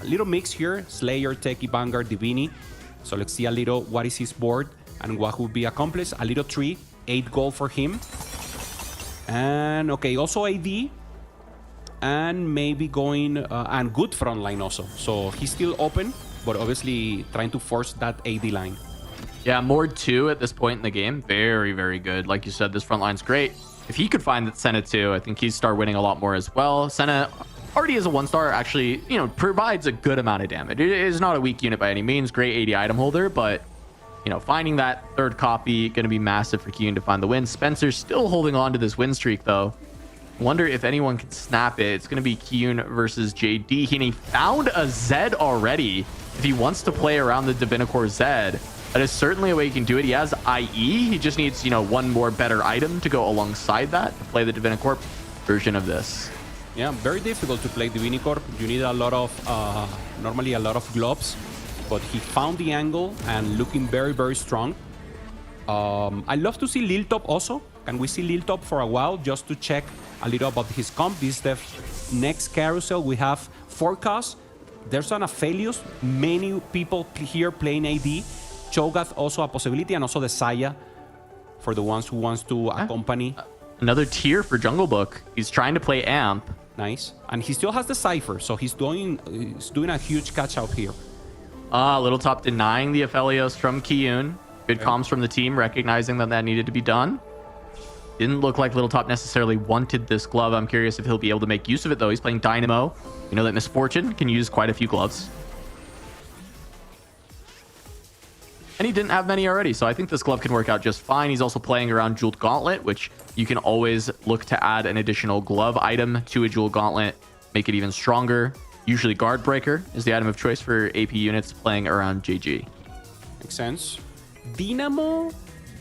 little mix here, Slayer, Techie, Vanguard, Divini. So let's see a little what is his board and what would be accomplished. A little 3, 8 gold for him. And okay, also AD. And maybe going, and good front line also. So he's still open, but obviously trying to force that AD line. Yeah, Mord 2 at this point in the game, very, very good. Like you said, this front line's great. If he could find that Senna 2, I think he'd start winning a lot more as well. Senna already is a 1-star, actually, you know, provides a good amount of damage. It is not a weak unit by any means, great 80 item holder, but, you know, finding that third copy, going to be massive for Kyun to find the win. Spencer's still holding on to this win streak, though. Wonder if anyone can snap it. It's going to be Kyun versus JD. He found a Zed already. If he wants to play around the Divinicorp Zed, that is certainly a way he can do it. He has IE. He just needs, you know, one more better item to go alongside that to play the Divinicorp version of this. Yeah, very difficult to play Divinicorp. You need a lot of, normally a lot of gloves, but he found the angle and looking very, very strong. I love to see Lil Top also. Can we see Lil Top for a while just to check a little about his comp? This is the next carousel. We have Forecast. There's an Aphelios. Many people here playing AD. Cho'Gath also a possibility, and also the Saya for the ones who wants to accompany. Another tier for Jungle Book. He's trying to play Amp. Nice. And he still has the Cypher, so he's doing a huge catch out here. Little Top denying the Aphelios from Kyun. Good comms from the team, recognizing that needed to be done. Didn't look like Little Top necessarily wanted this glove. I'm curious if he'll be able to make use of it, though. He's playing Dynamo. You know that Misfortune can use quite a few gloves. And he didn't have many already, so I think this glove can work out just fine. He's also playing around Jeweled Gauntlet, which you can always look to add an additional glove item to a Jeweled Gauntlet, make it even stronger. Usually Guard Breaker is the item of choice for AP units playing around JG. Makes sense. Dynamo,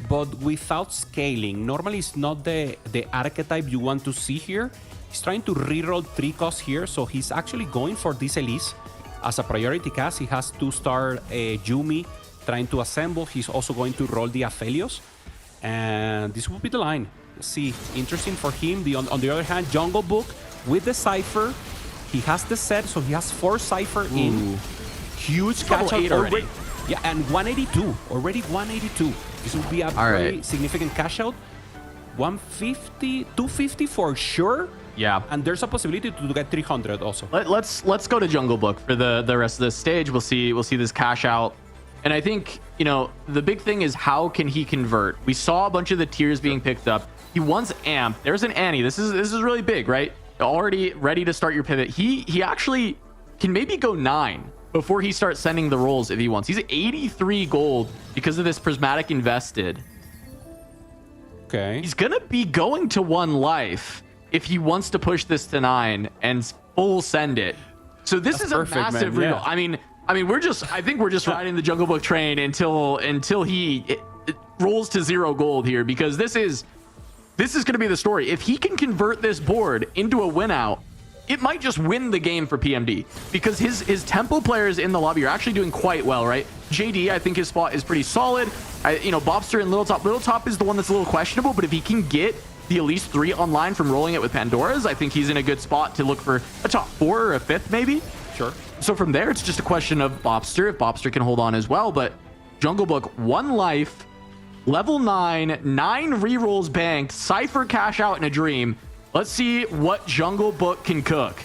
but without scaling. Normally it's not the archetype you want to see here. He's trying to reroll 3 costs here, so he's actually going for this Elise as a priority cast. He has 2-star Yumi trying to assemble. He's also going to roll the Aphelios, and this will be the line. Let's see, interesting for him. On the other hand, Jungle Book with the Cypher. He has the set, so he has 4 Cypher in. Huge catch out already. Yeah, and 182. Already 182. This will be a very significant cash out. 150, 250 for sure. Yeah. And there's a possibility to get 300 also. Let's go to Jungle Book for the rest of this stage. We'll see this cash out. And I think, you know, the big thing is how can he convert? We saw a bunch of the tiers being picked up. He wants Amp. There's an Annie. This is really big, right? Already ready to start your pivot. He actually can maybe go 9 before he starts sending the rolls if he wants. He's 83 gold because of this Prismatic invested. Okay. He's gonna be going to 1 life if he wants to push this to 9 and full send it. So this is perfect, a massive reroll. Yeah. I mean, I think we're just riding the Jungle Book train until he rolls to 0 gold here, because this is going to be the story. If he can convert this board into a win out, it might just win the game for PMD, because his tempo players in the lobby are actually doing quite well, right? JD, I think his spot is pretty solid. You know, Bobster and Little Top is the one that's a little questionable, but if he can get the Elise 3 online from rolling it with Pandora's, I think he's in a good spot to look for a top 4 or a 5th maybe. Sure. So from there, it's just a question of Bobster, if Bobster can hold on as well. But Jungle Book, 1 life, level 9, 9 rerolls banked, Cypher cash out in a dream. Let's see what Jungle Book can cook.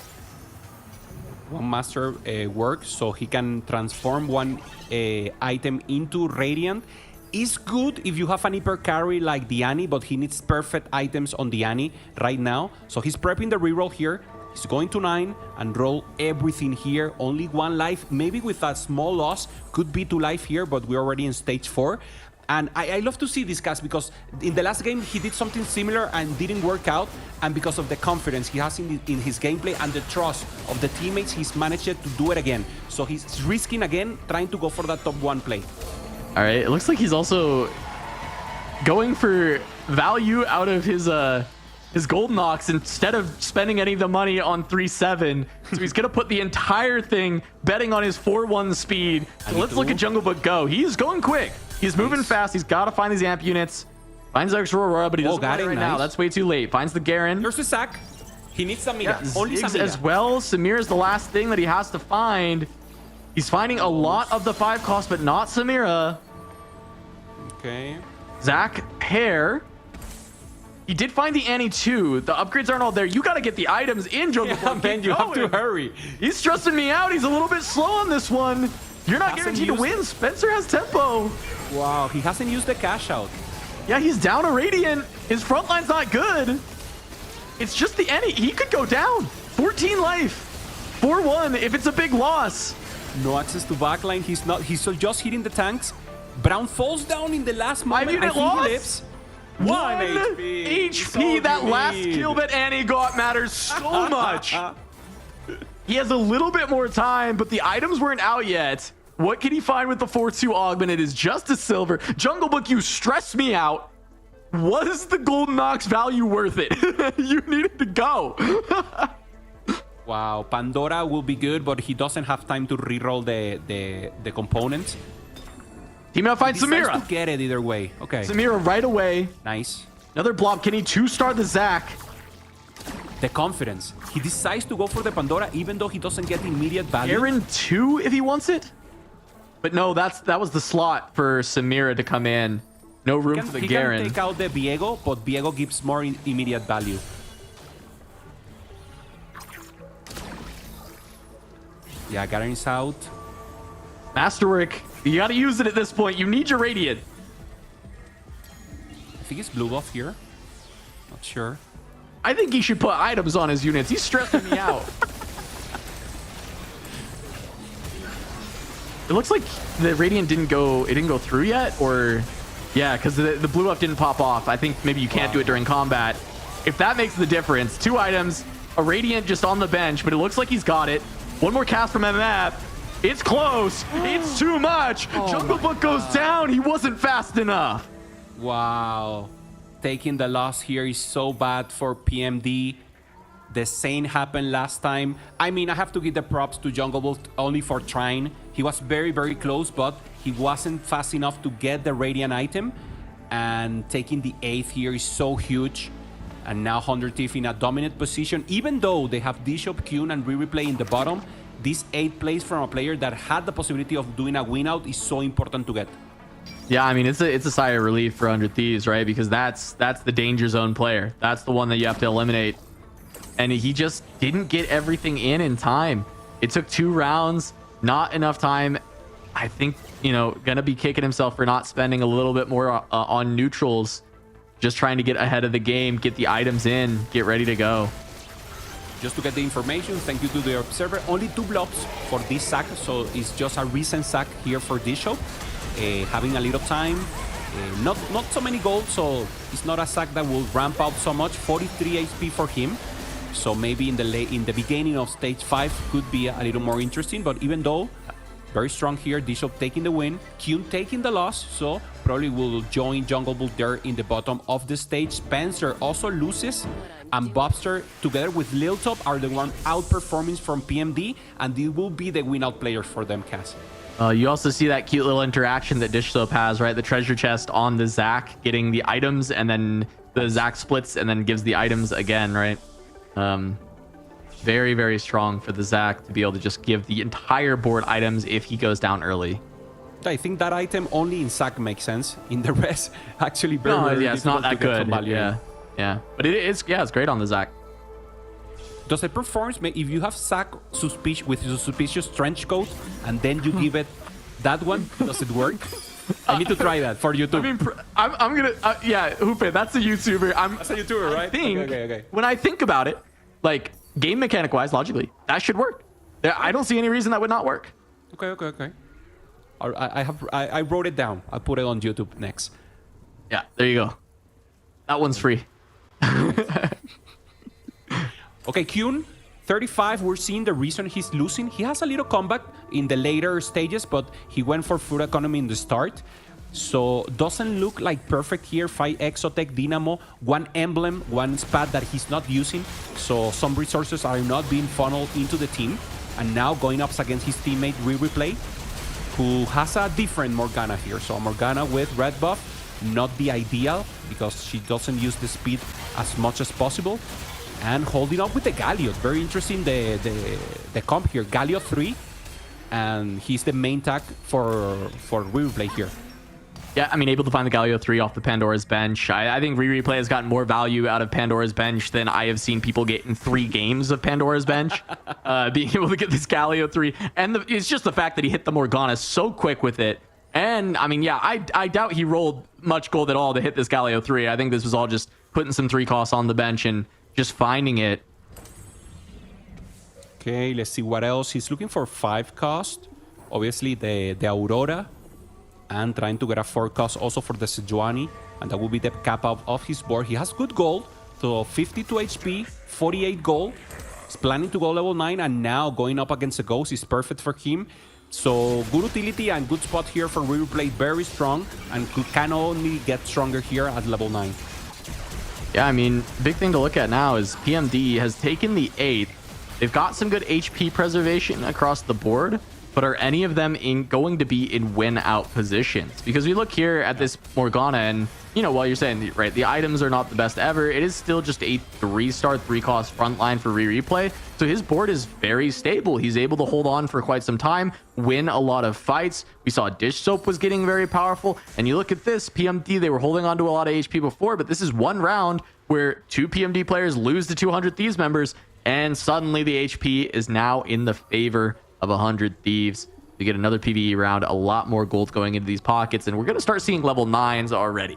1 master works, so he can transform 1 item into Radiant. Is good if you have an hyper carry like the Annie, but he needs perfect items on the Annie right now. So he's prepping the reroll here. He's going to 9 and roll everything here. Only 1 life, maybe with a small loss. Could be 2 life here, but we're already in stage 4. And I love to see this cast because in the last game he did something similar and didn't work out. And because of the confidence he has in his gameplay and the trust of the teammates, he's managed to do it again. So he's risking again, trying to go for that top 1 play. All right, it looks like he's also going for value out of his Golden Ox instead of spending any of the money on 3-7. So he's going to put the entire thing betting on his 4-1 speed. So let's look at Jungle Book go. He's going quick. He's moving fast. He's got to find these amp units. Finds Extra Aurora, but he doesn't got it right now. That's way too late. Finds the Garen. There's the sack. He needs Samira. Only Ziggs Samira. as well. Samira is the last thing that he has to find. He's finding a lot of the 5 cost, but not Samira. Okay. Zach, Hair. He did find the Annie too. The upgrades aren't all there. You got to get the items in, Jungle Book. Man, you have to hurry. He's stressing me out. He's a little bit slow on this one. You're not guaranteed to win. Spencer has tempo. Wow, he hasn't used the cash out. Yeah, he's down a Radiant. His front line's not good. It's just the Annie. He could go down. 14 life. 4-1 if it's a big loss. No access to backline. He's just hitting the tanks. Brown falls down in the last moment. 5-unit He loss? lives. 1 HP. HP. That last kill that Annie got matters so much. He has a little bit more time, but the items weren't out yet. What can he find with the 4-2 augment? It is just a silver. Jungle Book, you stress me out. Was the Golden Ox value worth it? You needed to go. Wow, Pandora will be good, but he doesn't have time to reroll the components. Team out finds Decides Samira. to get it either way. Okay. Samira right away. Nice. Another blob. Can he 2-star the Zac? The confidence. He decides to go for the Pandora even though he doesn't get immediate value. Garen 2 if he wants it. But no, that was the slot for Samira to come in. No room for the Garen. He can take out the Viego, but Viego gives more immediate value. Yeah, Garen is out. Masterwork. You got to use it at this point. You need your Radiant. I think it's blue buff here. Not sure. I think he should put items on his units. He's stressing me out. It looks like the Radiant didn't go through yet, or yeah, because the blue buff didn't pop off. I think maybe you can't do it during combat. If that makes the difference, 2 items, a Radiant just on the bench, but it looks like he's got it. One more cast from MF. It's close. It's too much. Jungle Book goes down. He wasn't fast enough. Wow. Taking the loss here is so bad for PMD. The same happened last time. I mean, I have to give the props to Jungle Book only for trying. He was very, very close, but he wasn't fast enough to get the Radiant item. And taking the 8th here is so huge. And now 100 Thief in a dominant position. Even though they have Bishop, Kyun, and Re-Replay in the bottom, this 8 plays from a player that had the possibility of doing a win out is so important to get. Yeah, I mean, it's a sigh of relief for 100 Thieves, right? Because that's the danger zone player. That's the one that you have to eliminate. And he just didn't get everything in time. It took 2 rounds, not enough time. I think, you know, gonna be kicking himself for not spending a little bit more on neutrals. Just trying to get ahead of the game, get the items in, get ready to go. Just to get the information, thank you to the observer. Only 2 blocks for this sack, so it's just a recent sack here for this show. Having a little time, not so many gold, so it's not a sack that will ramp out so much. 43 HP for him, so maybe in the beginning of stage 5 could be a little more interesting. But even though very strong here, Bishop taking the win, Kyun taking the loss, so probably will join Jungle Bull there in the bottom of the stage. Spencer also loses, and Bobster together with Lil Top are the one outperforming from PMD, and they will be the win out players for them, Cass. You also see that cute little interaction that Dish Soap has, right? The treasure chest on the Zac, getting the items, and then the Zac splits and then gives the items again, right? Very, very strong for the Zac to be able to just give the entire board items if he goes down early. I think that item only in Zac makes sense. In the rest, actually, very it's not that good. Yeah. But it's great on the Zac. Does it perform if you have Zac with suspicious trench coat and then you give it that one? Does it work? I need to try that for YouTube. I mean, I'm gonna Hoope, that's a YouTuber. That's a YouTuber, right? I think Okay. when I think about it, like game mechanic wise, logically, that should work. I don't see any reason that would not work. Okay. I wrote it down. I'll put it on YouTube next. Yeah, there you go. That one's free. Okay, Kyun, 35. We're seeing the reason he's losing. He has a little comeback in the later stages, but he went for food economy in the start. So doesn't look like perfect here. 5 Exotech Dynamo, 1 emblem, 1 spat that he's not using. So some resources are not being funneled into the team. And now going up against his teammate Replay, who has a different Morgana here. So Morgana with red buff, not the ideal because she doesn't use the speed as much as possible. And holding up with the Galliot. Very interesting the comp here. Galliot 3. And he's the main tag for Replay here. Yeah, I mean, able to find the Galio 3 off the Pandora's bench. I think Replay has gotten more value out of Pandora's bench than I have seen people get in 3 games of Pandora's bench. Being able to get this Galio 3. And it's just the fact that he hit the Morgana so quick with it. And, I mean, yeah, I doubt he rolled much gold at all to hit this Galio 3. I think this was all just putting some 3 costs on the bench and just finding it. Okay, let's see what else. He's looking for 5 cost. Obviously, the Aurora. And trying to get a 4 cost also for the Sejuani. And that will be the cap out of his board. He has good gold. So 52 HP, 48 gold. He's planning to go level 9. And now going up against the Ghost is perfect for him. So good utility and good spot here for Replay. Very strong. And can only get stronger here at level 9. Yeah, I mean, big thing to look at now is PMD has taken the 8th. They've got some good HP preservation across the board. But are any of them going to be in win-out positions? Because we look here at this Morgana, and, you know, while you're saying, right, the items are not the best ever, it is still just a 3-star, 3-cost frontline for Replay. So his board is very stable. He's able to hold on for quite some time, win a lot of fights. We saw Dish Soap was getting very powerful. And you look at this, PMD, they were holding on to a lot of HP before, but this is one round where 2 PMD players lose to 200 Thieves members, and suddenly the HP is now in the favor of 100 Thieves. We get another PvE round, a lot more gold going into these pockets, and we're going to start seeing level 9s already.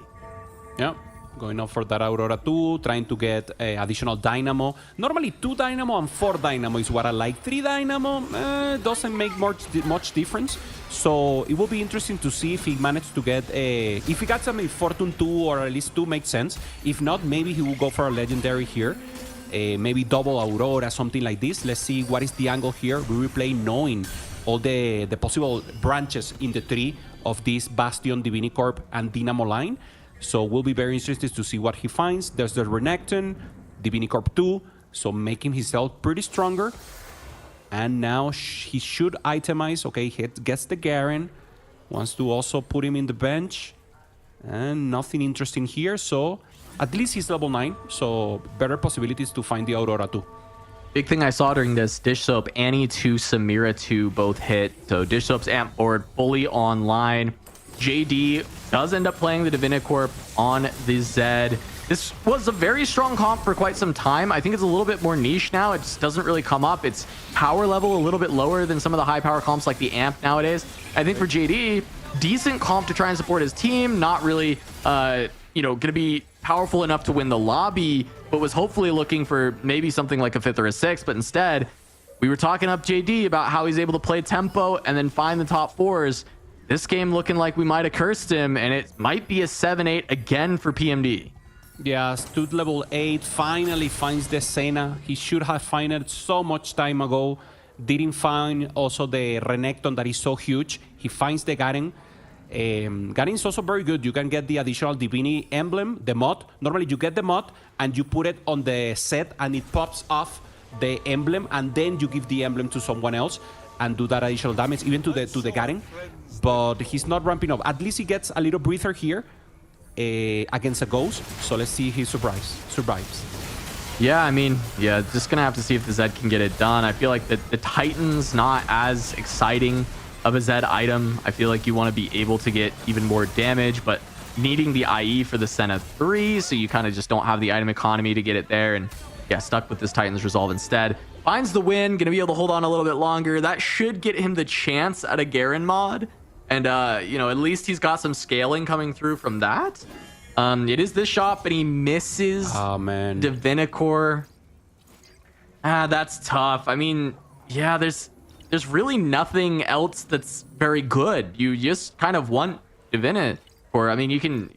Yeah, going up for that Aurora 2, trying to get additional Dynamo. Normally 2 Dynamo and 4 Dynamo is what I like. 3 Dynamo doesn't make much difference. So it will be interesting to see if he managed to get if he got some Fortune 2 or at least 2 makes sense. If not, maybe he will go for a Legendary here. Maybe double Aurora, something like this. Let's see what is the angle here. Replay knowing all the possible branches in the tree of this Bastion, Divinicorp, and Dynamo line. So we'll be very interested to see what he finds. There's the Renekton, Divinicorp 2, so making himself pretty stronger. And now he should itemize. Okay, he gets the Garen. Wants to also put him in the bench. And nothing interesting here, so at least he's level 9, so better possibilities to find the Aurora too. Big thing I saw during this, Dish Soap, Annie 2, Samira 2 both hit. So Dish Soap's amp board fully online. JD does end up playing the Divinicorp on the Zed. This was a very strong comp for quite some time. I think it's a little bit more niche now. It just doesn't really come up. It's power level a little bit lower than some of the high power comps like the amp nowadays. I think for JD, decent comp to try and support his team. Not really, going to be powerful enough to win the lobby, but was hopefully looking for maybe something like a 5th or a 6th. But instead, we were talking up JD about how he's able to play tempo and then find the top 4s. This game looking like we might have cursed him, and it might be a 7-8 again for PMD. Yeah, stood level 8, finally finds the Senna. He should have found it so much time ago. Didn't find also the Renekton that is so huge. He finds the Garen. Garen is also very good. You can get the additional Divini emblem, the mod. Normally you get the mod and you put it on the set and it pops off the emblem, and then you give the emblem to someone else and do that additional damage even to the Garen. But he's not ramping up. At least he gets a little breather here against a Ghost. So let's see if he survives. Yeah, I mean, just gonna have to see if the Zed can get it done. I feel like the Titan's not as exciting of a Zed item. I feel like you want to be able to get even more damage, but needing the IE for the Senna 3, so you kind of just don't have the item economy to get it there. And yeah, stuck with this Titan's Resolve instead. Finds the win, gonna be able to hold on a little bit longer. That should get him the chance at a Garen mod. And, at least he's got some scaling coming through from that. It is this shot, but he misses. Oh, man. Divinicorp. That's tough. I mean, yeah, there's there's really nothing else that's very good. You just kind of want to win it. Or I mean, you can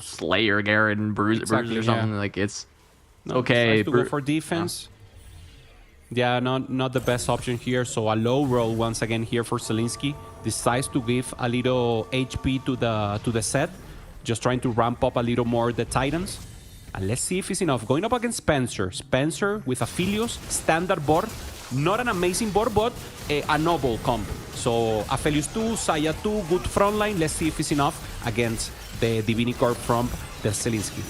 Slayer Garrett and Bruiser or something like it's okay. To go for defense. Yeah, not the best option here. So a low roll once again here for Zelinsky. Decides to give a little HP to the set, just trying to ramp up a little more the Titans. And let's see if it's enough. Going up against Spencer. Spencer with Aphelios, standard board. Not an amazing board, but a noble comp. So Aphelios 2, Saya 2, good front line. Let's see if it's enough against the Divinicorp from the Zelinsky.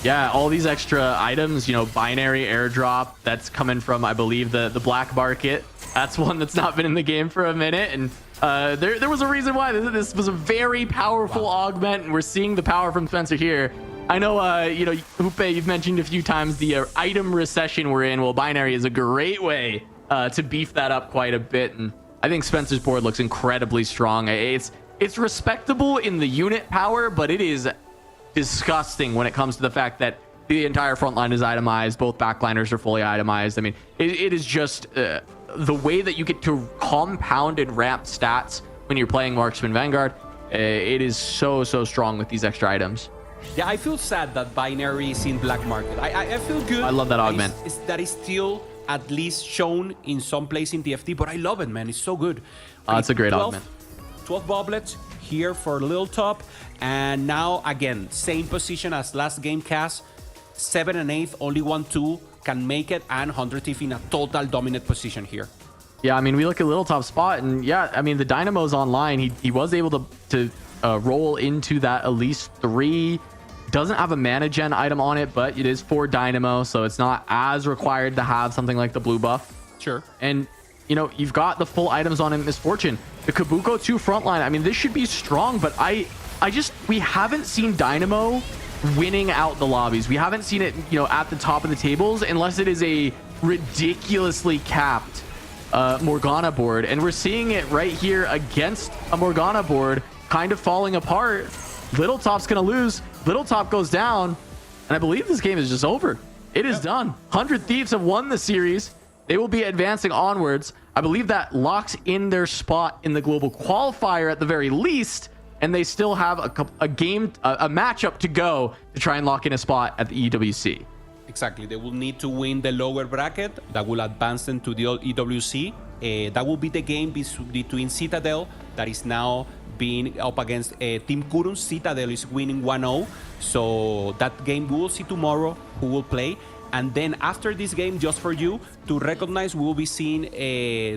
Yeah, all these extra items, binary airdrop that's coming from, I believe, the black market. That's one that's not been in the game for a minute. And there was a reason why. This was a very powerful augment, and we're seeing the power from Spencer here. I know, Hoope, you've mentioned a few times the item recession we're in. Well, binary is a great way to beef that up quite a bit. And I think Spencer's board looks incredibly strong. It's respectable in the unit power, but it is disgusting when it comes to the fact that the entire front line is itemized. Both backliners are fully itemized. I mean, it is just the way that you get to compound and ramp stats when you're playing Marksman Vanguard. It is so strong with these extra items. Yeah, I feel sad that binary is in black market. I feel good. I love that augment. That is still at least shown in some place in TFT, but I love it, man. It's so good. It's a great augment. 12 boblets here for Little Top. And now, again, same position as last game cast. 7 and 8, only 1-2 can make it, and 100 Thief in a total dominant position here. Yeah, I mean, we look at Little Top spot, and yeah, I mean, the Dynamo's online. He was able to roll into that Elise 3. Doesn't have a mana gen item on it, but it is for Dynamo, so it's not as required to have something like the blue buff. Sure. And, you've got the full items on in Misfortune. The Kabuko 2 frontline, I mean, this should be strong, but we haven't seen Dynamo winning out the lobbies. We haven't seen it, at the top of the tables unless it is a ridiculously capped Morgana board. And we're seeing it right here against a Morgana board kind of falling apart. Little Top's going to lose. Little Top goes down. And I believe this game is just over. It is done. 100 Thieves have won the series. They will be advancing onwards. I believe that locks in their spot in the global qualifier at the very least. And they still have a matchup to go to try and lock in a spot at the EWC. Exactly. They will need to win the lower bracket. That will advance them to the EWC. That will be the game between Citadel, that is now being up against Team Kurun. Citadel is winning 1-0. So that game we will see tomorrow who will play. And then after this game, just for you to recognize, we will be seeing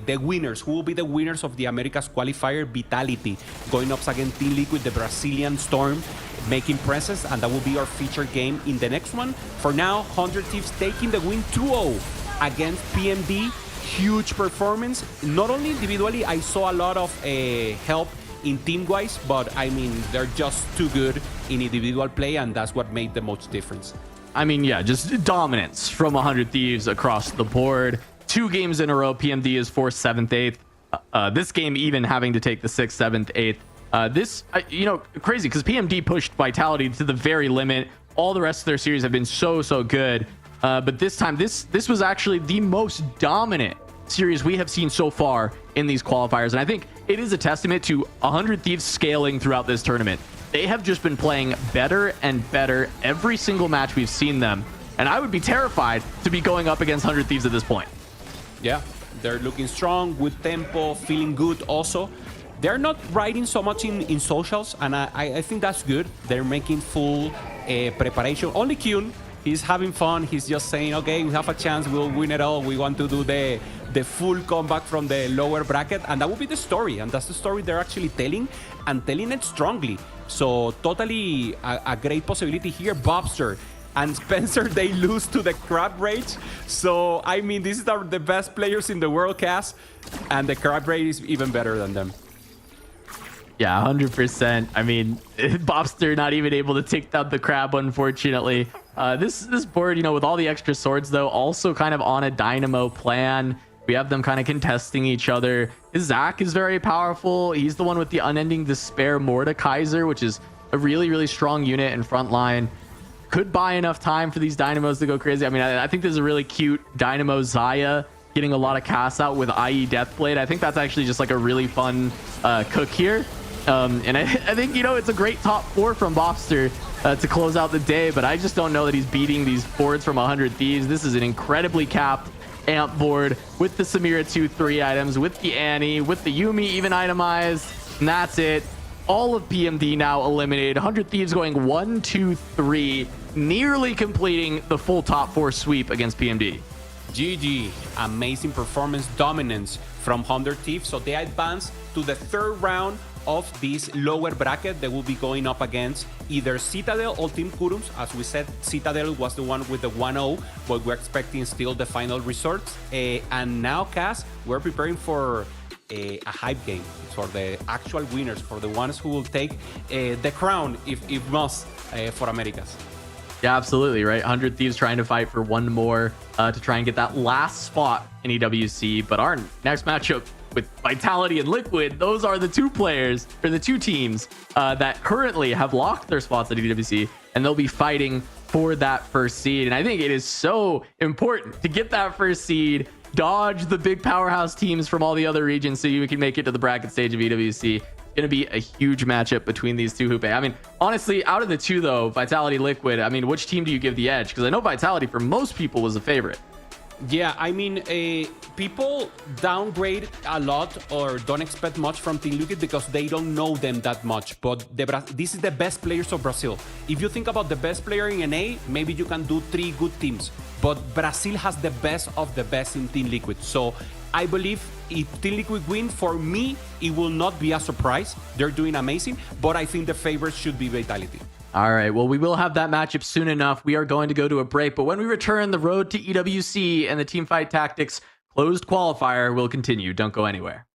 the winners. Who will be the winners of the Americas Qualifier? Vitality going up against Team Liquid, the Brazilian Storm, making presses. And that will be our featured game in the next one. For now, 100 Thieves taking the win 2-0 against PMD. Huge performance. Not only individually, I saw a lot of help in team-wise, but I mean, they're just too good in individual play, and that's what made the most difference. I mean, yeah, just dominance from 100 Thieves across the board. 2 games in a row, PMD is 4th, 7th, 8th. This game even having to take the 6th, 7th, 8th. Crazy, because PMD pushed Vitality to the very limit. All the rest of their series have been so good. But this time, this was actually the most dominant series we have seen so far in these qualifiers. And I think it is a testament to 100 Thieves scaling throughout this tournament. They have just been playing better and better every single match we've seen them. And I would be terrified to be going up against 100 Thieves at this point. Yeah, they're looking strong, good tempo, feeling good also. They're not riding so much in socials, and I think that's good. They're making full preparation. Only Kyun, he's having fun. He's just saying, okay, we have a chance. We'll win it all. We want to do the full comeback from the lower bracket. And that will be the story. And that's the story they're actually telling, and telling it strongly. So totally a great possibility here. Bobster and Spencer, they lose to the Crab Rage. So, I mean, these are the best players in the world cast. And the Crab Rage is even better than them. Yeah, 100%. I mean, Bobster not even able to take down the crab, unfortunately. This board, with all the extra swords, though, also kind of on a Dynamo plan. We have them kind of contesting each other. Zach is very powerful. He's the one with the Unending Despair Mordekaiser, which is a really strong unit in front line. Could buy enough time for these Dynamos to go crazy. I mean, I think there's a really cute Dynamo Zaya getting a lot of casts out with IE Deathblade. I think that's actually just like a really fun cook here. And I think, you know, it's a great top 4 from Bobster to close out the day, but I just don't know that he's beating these boards from 100 Thieves. This is an incredibly capped amp board with the Samira 2-3 items, with the Annie, with the Yumi even itemized, and that's it. All of PMD now eliminated. 100 Thieves going 1-2-3, nearly completing the full top 4 sweep against PMD. GG, amazing performance, dominance from 100 Thieves. So they advance to the 3rd round of this lower bracket. They will be going up against either Citadel or Team Kurums. As we said, Citadel was the one with the 1-0, but we're expecting still the final results. And now, Cass, we're preparing for a hype game for the actual winners, for the ones who will take the crown, if must, for Americas. Yeah, absolutely, right? 100 Thieves trying to fight for one more to try and get that last spot in EWC. But our next matchup with Vitality and Liquid, those are the 2 players, or the 2 teams that currently have locked their spots at EWC, and they'll be fighting for that first seed. And I think it is so important to get that first seed, dodge the big powerhouse teams from all the other regions so you can make it to the bracket stage of EWC. Going to be a huge matchup between these 2, Hoope. I mean, honestly, out of the 2 though, Vitality, Liquid, I mean, which team do you give the edge? Because I know Vitality for most people was a favorite. Yeah, I mean, people downgrade a lot or don't expect much from Team Liquid because they don't know them that much. But this is the best players of Brazil. If you think about the best player in NA, maybe you can do 3 good teams. But Brazil has the best of the best in Team Liquid. So I believe if Team Liquid win, for me, it will not be a surprise. They're doing amazing. But I think the favorites should be Vitality. All right, well, we will have that matchup soon enough. We are going to go to a break, but when we return, the road to EWC and the Teamfight Tactics closed qualifier will continue. Don't go anywhere.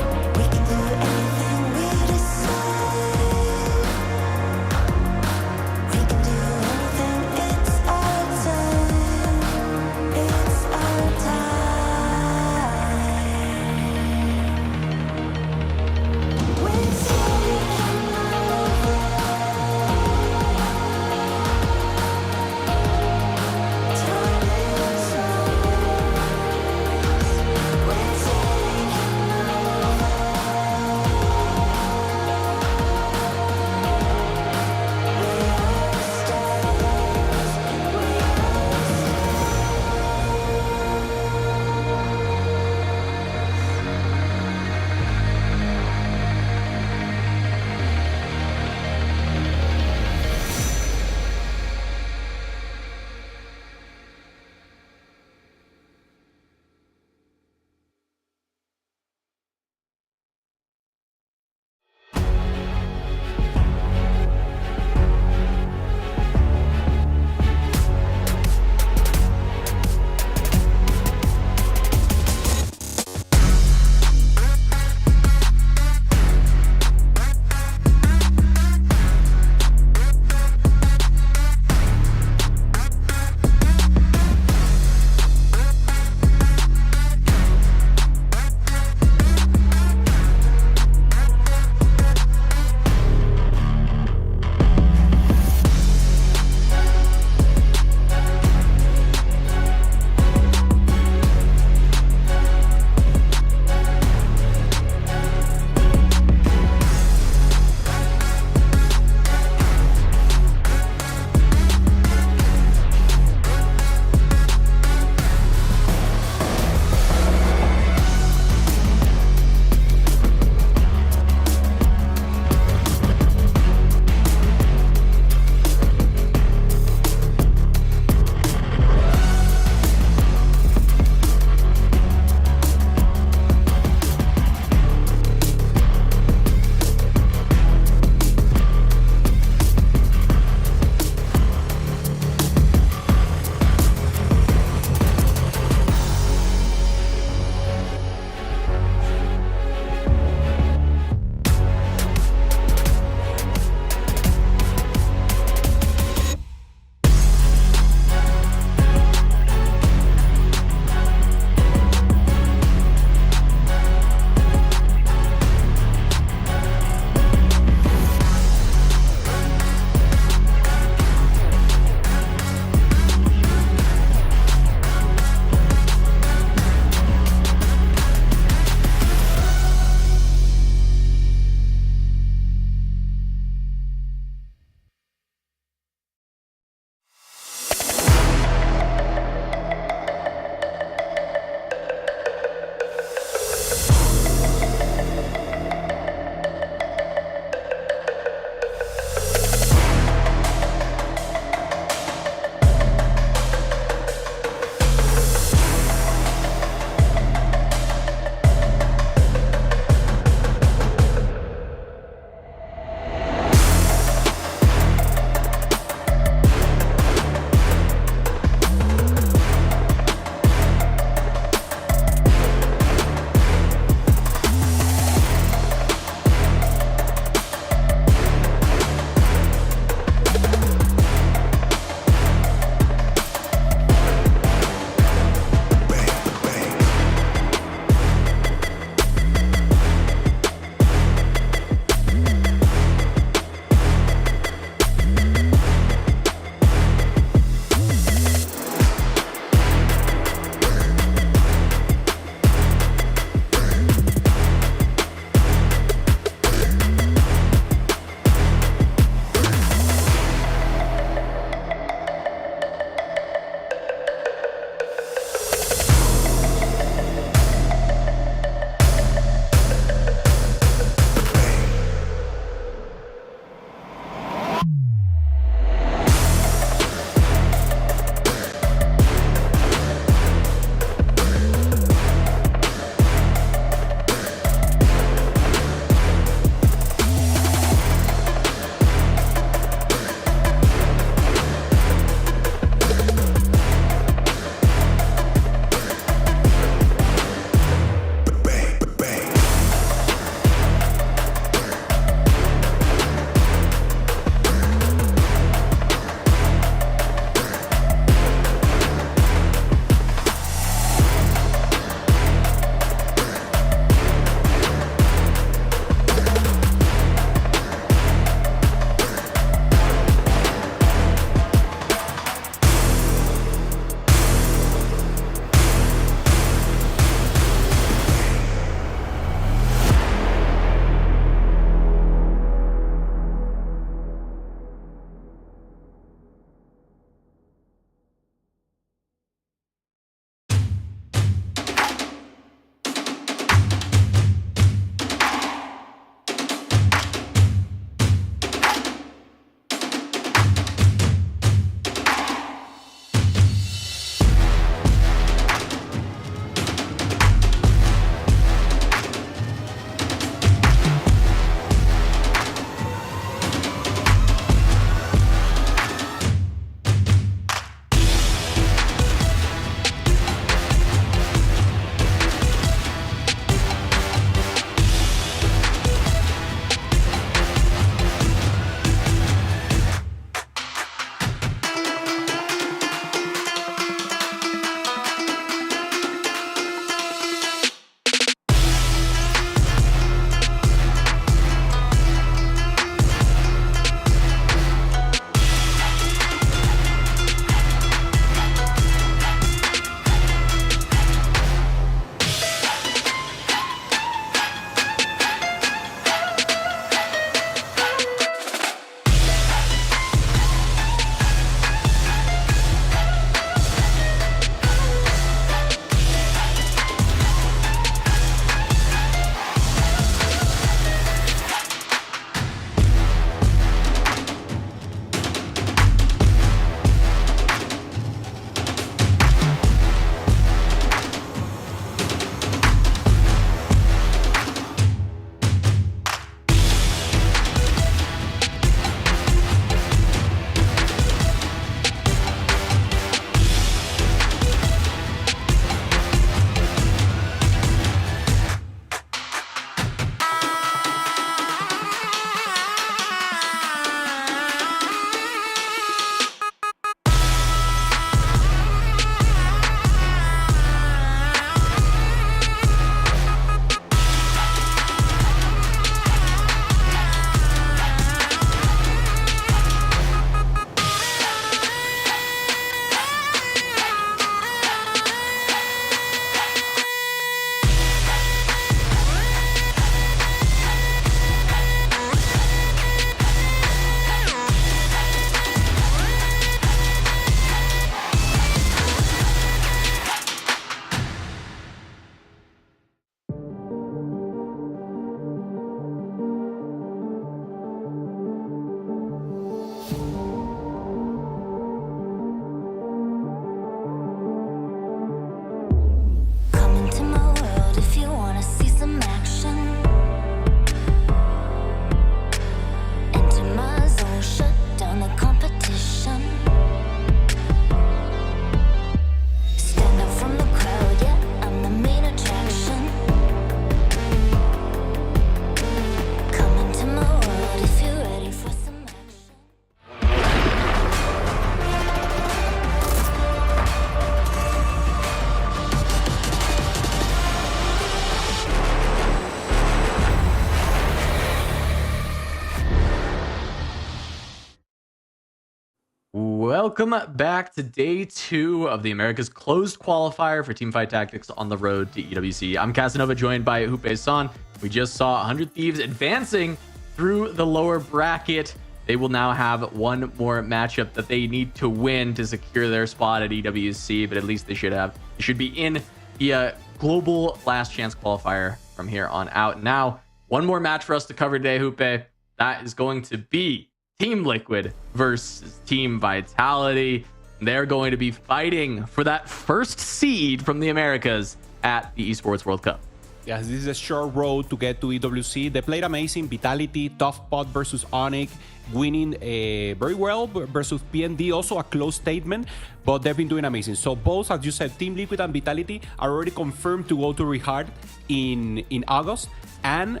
Welcome back to day 2 of the Americas closed qualifier for Teamfight Tactics on the road to EWC. I'm Casanova, joined by Hupe-san. We just saw 100 Thieves advancing through the lower bracket. They will now have one more matchup that they need to win to secure their spot at EWC, but at least they should be in the global last chance qualifier from here on out. Now, one more match for us to cover today, Hupe. That is going to be Team Liquid versus Team Vitality. They're going to be fighting for that first seed from the Americas at the Esports World Cup. Yes, this is a short road to get to EWC. They played amazing. Vitality, tough pot versus Onyx, winning very well versus PND. Also a close statement, but they've been doing amazing. So both, as you said, Team Liquid and Vitality are already confirmed to go to Riyadh in August. And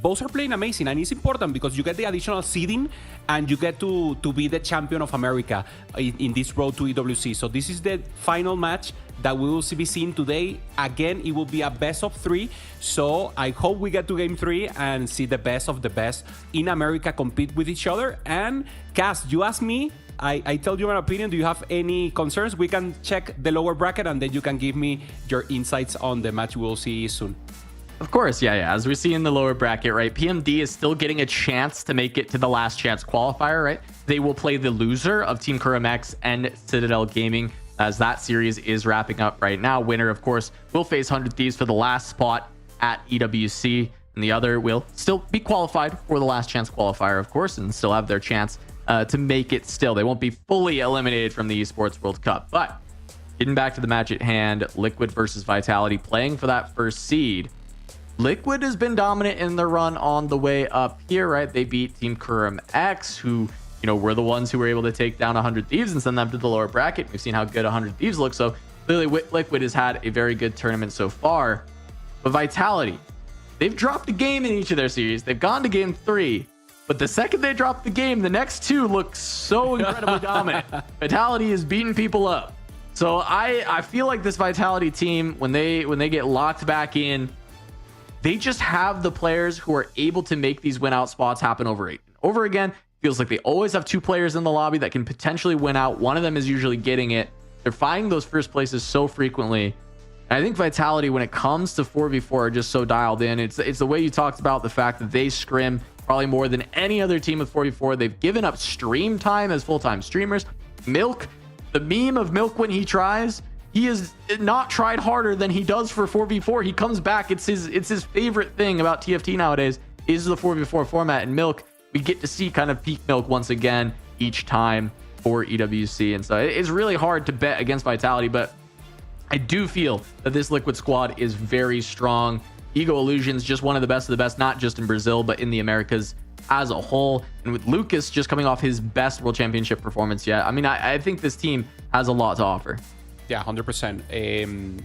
both are playing amazing. And it's important because you get the additional seeding and you get to be the champion of America in this road to EWC. So this is the final match that we will be seeing today. Again, it will be a best of 3. So I hope we get to game 3 and see the best of the best in America compete with each other. And Cass, you asked me, I tell you my opinion. Do you have any concerns? We can check the lower bracket and then you can give me your insights on the match we'll see soon. Of course, yeah. As we see in the lower bracket, right, PMD is still getting a chance to make it to the last chance qualifier, right? They will play the loser of Team Climax and Citadel Gaming as that series is wrapping up right now. Winner, of course, will face 100 Thieves for the last spot at EWC, and the other will still be qualified for the last chance qualifier, of course, and still have their chance to make it still. They won't be fully eliminated from the Esports World Cup, but getting back to the match at hand, Liquid versus Vitality playing for that first seed. Liquid has been dominant in the run on the way up here, right? They beat Team Kurum X, who, were the ones who were able to take down 100 Thieves and send them to the lower bracket. We've seen how good 100 Thieves look. So clearly Liquid has had a very good tournament so far. But Vitality, they've dropped a game in each of their series. They've gone to game 3. But the second they drop the game, the next 2 look so incredibly dominant. Vitality is beating people up. So I feel like this Vitality team, when they get locked back in, they just have the players who are able to make these win out spots happen over again. Feels like they always have 2 players in the lobby that can potentially win out. One of them is usually getting it. They're finding those first places so frequently. And I think Vitality, when it comes to 4v4, are just so dialed in. It's the way you talked about the fact that they scrim probably more than any other team with 4v4. They've given up stream time as full-time streamers. Milk, the meme of Milk when he tries, he has not tried harder than he does for 4v4. He comes back. It's his favorite thing about TFT nowadays is the 4v4 format. And Milk, we get to see kind of peak Milk once again each time for EWC. And so it's really hard to bet against Vitality, but I do feel that this Liquid squad is very strong. Ego Illusion's just one of the best, not just in Brazil, but in the Americas as a whole. And with Lucas just coming off his best World Championship performance yet, I mean, I think this team has a lot to offer. Yeah, 100%.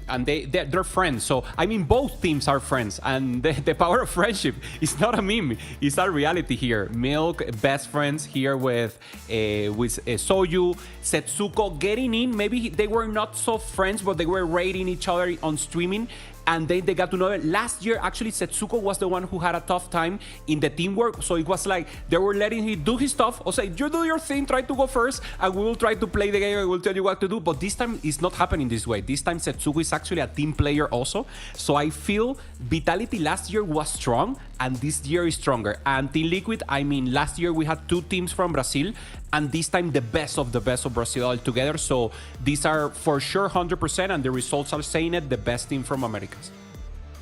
And they're friends. So, I mean, both teams are friends. And the power of friendship is not a meme. It's a reality here. Milk, best friends here with Soyu, Setsuko getting in. Maybe they were not so friends, but they were rating each other on streaming. And then they got to know it. Last year, actually, Setsuko was the one who had a tough time in the teamwork. So it was like they were letting him do his stuff. Or say, you do your thing, try to go first, and we will try to play the game. I will tell you what to do. But this time, it's not happening this way. This time, Setsuko is actually a team player also. So I feel Vitality last year was strong, and this year is stronger. And Team Liquid, I mean, last year we had 2 teams from Brazil, and this time the best of Brazil all together. So these are for sure 100%, and the results are saying it, the best team from Americas.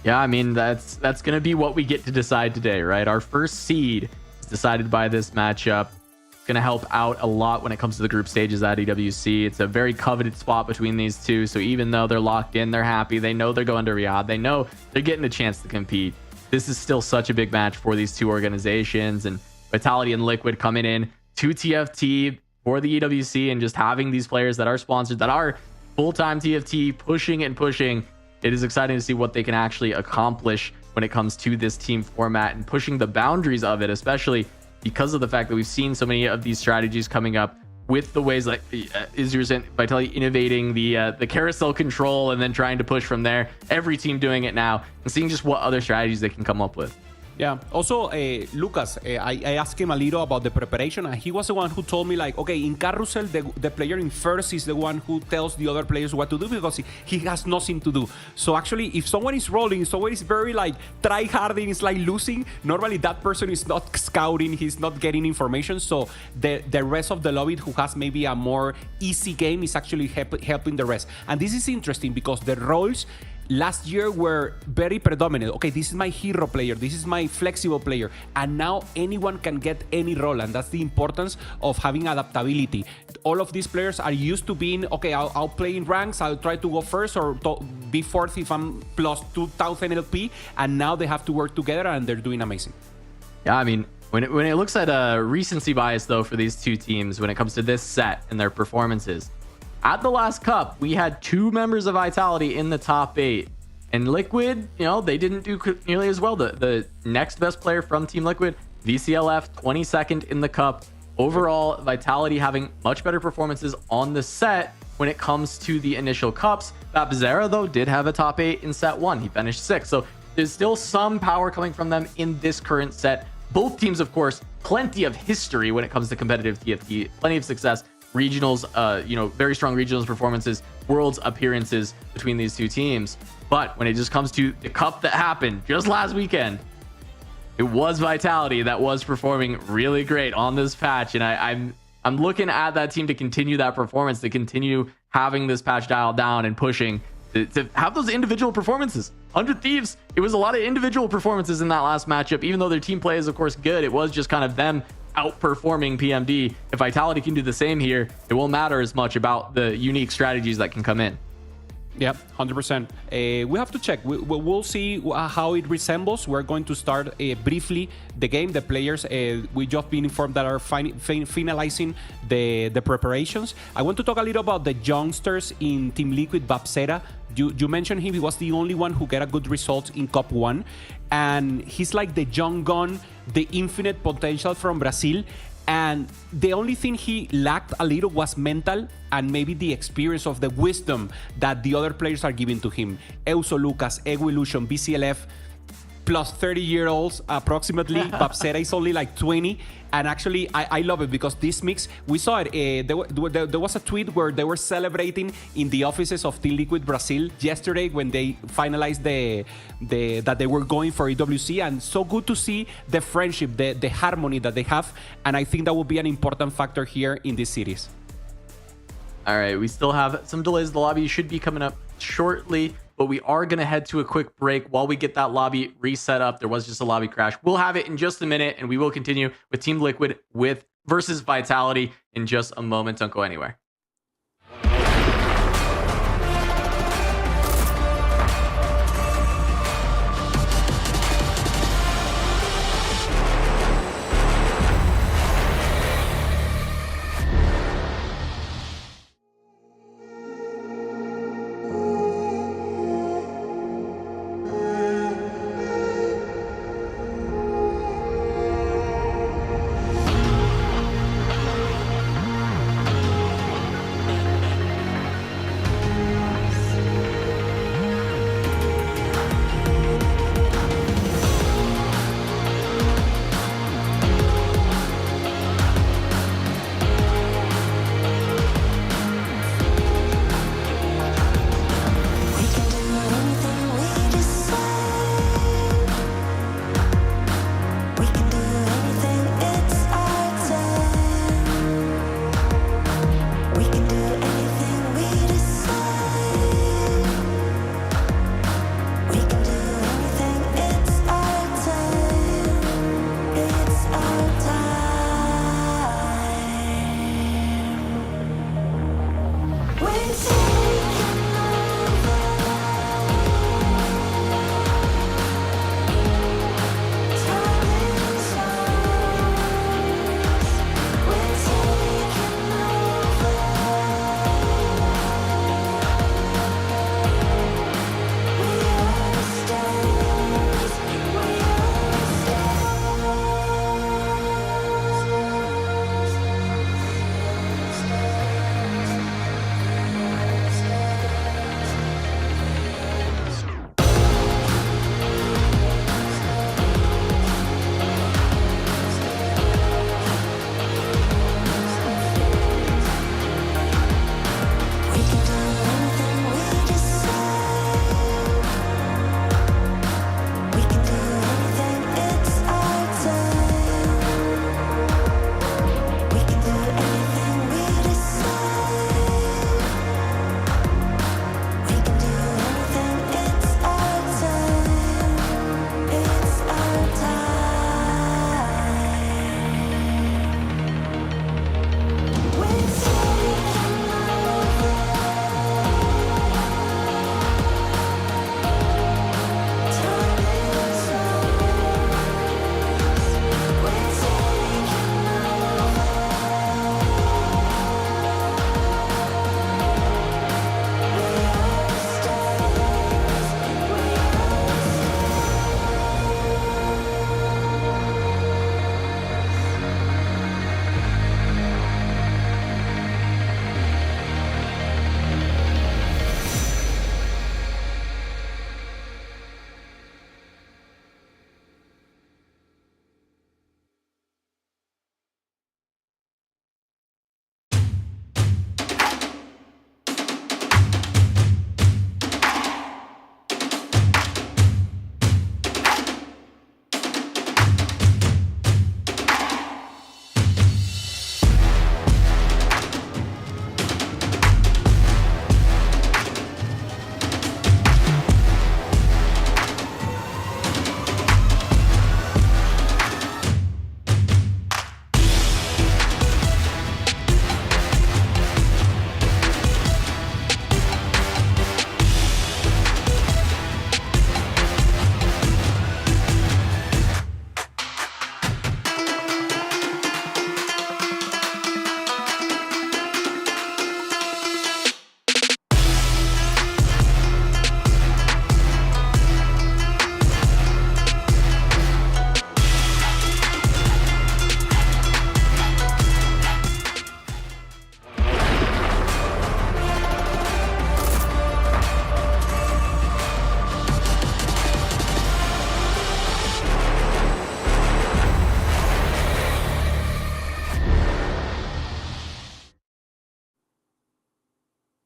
Yeah, I mean, that's going to be what we get to decide today, right? Our first seed is decided by this matchup. It's going to help out a lot when it comes to the group stages at EWC. It's a very coveted spot between these two. So even though they're locked in, they're happy. They know they're going to Riyadh. They know they're getting a chance to compete. This is still such a big match for these two organizations, and Vitality and Liquid coming in to TFT for the EWC and just having these players that are sponsored, that are full-time TFT, pushing and pushing. It is exciting to see what they can actually accomplish when it comes to this team format and pushing the boundaries of it, especially because of the fact that we've seen so many of these strategies coming up with the ways like Vitality innovating the carousel control and then trying to push from there. Every team doing it now and seeing just what other strategies they can come up with. Yeah. Also, Lucas, I asked him a little about the preparation, and he was the one who told me, like, okay, in Carousel, the player in first is the one who tells the other players what to do because he has nothing to do. So actually, if someone is rolling, someone is very like try-harding, it's like losing, normally that person is not scouting, he's not getting information. So the rest of the lobby who has maybe a more easy game is actually helping the rest. And this is interesting because the roles last year were very predominant. Okay, this is my hero player, this is my flexible player, and now anyone can get any role, and that's the importance of having adaptability. All of these players are used to being, okay, I'll play in ranks, I'll try to go first or be fourth if I'm plus 2000 LP, and now they have to work together and they're doing amazing. Yeah, I mean, when it looks at recency bias, though, for these two teams, when it comes to this set and their performances, at the last cup, we had 2 members of Vitality in the top 8. And Liquid, they didn't do nearly as well. The next best player from Team Liquid, VCLF, 22nd in the cup. Overall, Vitality having much better performances on the set when it comes to the initial cups. Babzera, though, did have a top 8 in set 1. He finished 6th. So there's still some power coming from them in this current set. Both teams, of course, plenty of history when it comes to competitive TFT, plenty of success. Regionals, very strong regionals performances, worlds appearances between these two teams. But when it just comes to the cup that happened just last weekend, it was Vitality that was performing really great on this patch. And I'm looking at that team to continue that performance, to continue having this patch dialed down and pushing to have those individual performances. 100 Thieves, it was a lot of individual performances in that last matchup. Even though their team play is, of course, good, it was just kind of them outperforming PMD. If Vitality can do the same here, it won't matter as much about the unique strategies that can come in. Yeah, 100%. We have to check. We'll see how it resembles. We're going to start briefly the game. The players, we just been informed that are finalizing the preparations. I want to talk a little about the youngsters in Team Liquid. Babzera, you mentioned him. He was the only one who got a good result in Cup 1. And he's like the young gun, the infinite potential from Brazil. And the only thing he lacked a little was mental and maybe the experience of the wisdom that the other players are giving to him. Euso, Lucas, Ego Illusion, BCLF, plus 30-year-olds approximately. Babzera is only like 20. And actually, I love it because this mix, we saw it. There was a tweet where they were celebrating in the offices of Team Liquid Brazil yesterday when they finalized that they were going for EWC. And so good to see the friendship, the harmony that they have. And I think that will be an important factor here in this series. All right, we still have some delays. The lobby should be coming up shortly, but we are going to head to a quick break while we get that lobby reset up. There was just a lobby crash. We'll have it in just a minute, and we will continue with Team Liquid versus Vitality in just a moment. Don't go anywhere.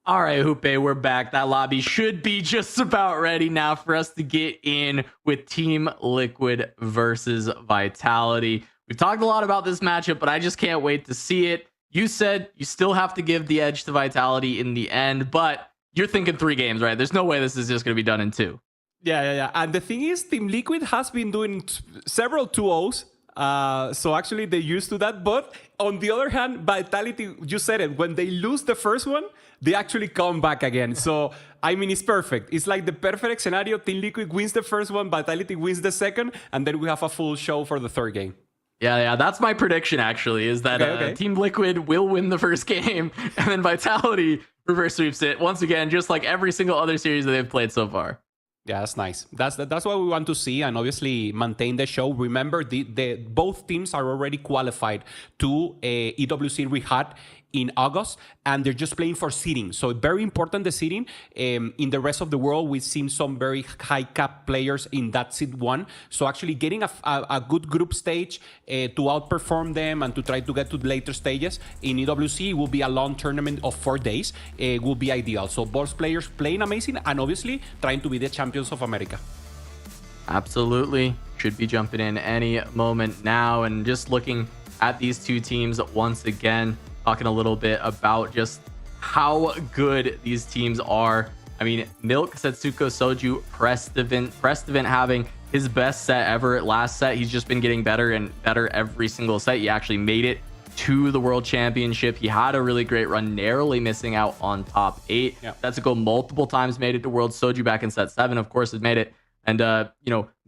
All right, Hoope, we're back. That lobby should be just about ready now for us to get in with Team Liquid versus Vitality. We've talked a lot about this matchup, but I just can't wait to see it. You said you still have to give the edge to Vitality in the end, but you're thinking 3 games, right? There's no way this is just going to be done in 2. Yeah. And the thing is, Team Liquid has been doing several 2-0s. So actually they're used to that. But on the other hand, Vitality, you said it, when they lose the first one, they actually come back again. So, I mean, it's perfect. It's like the perfect scenario. Team Liquid wins the first one, Vitality wins the second, and then we have a full show for the third game. Yeah, that's my prediction, actually, is that Okay. Team Liquid will win the first game, and then Vitality reverse sweeps it, once again, just like every single other series that they've played so far. Yeah, that's nice. That's what we want to see, and obviously maintain the show. Remember, both teams are already qualified to EWC Riyadh in August, and they're just playing for seeding. So very important, the seeding. In the rest of the world, we've seen some very high cap players in that seed 1. So actually getting a good group stage to outperform them and to try to get to the later stages in EWC will be a long tournament of 4 days. Will be ideal. So both players playing amazing and obviously trying to be the champions of America. Absolutely. Should be jumping in any moment now. And just looking at these 2 teams once again, talking a little bit about just how good these teams are. I mean, Milk, Setsuko, Soju, Prestivant having his best set ever. Last set, he's just been getting better and better every single set. He actually made it to the World Championship. He had a really great run, narrowly missing out on top 8. Yeah. Setsuko multiple times made it to World. Soju back in set 7, of course, has made it. And,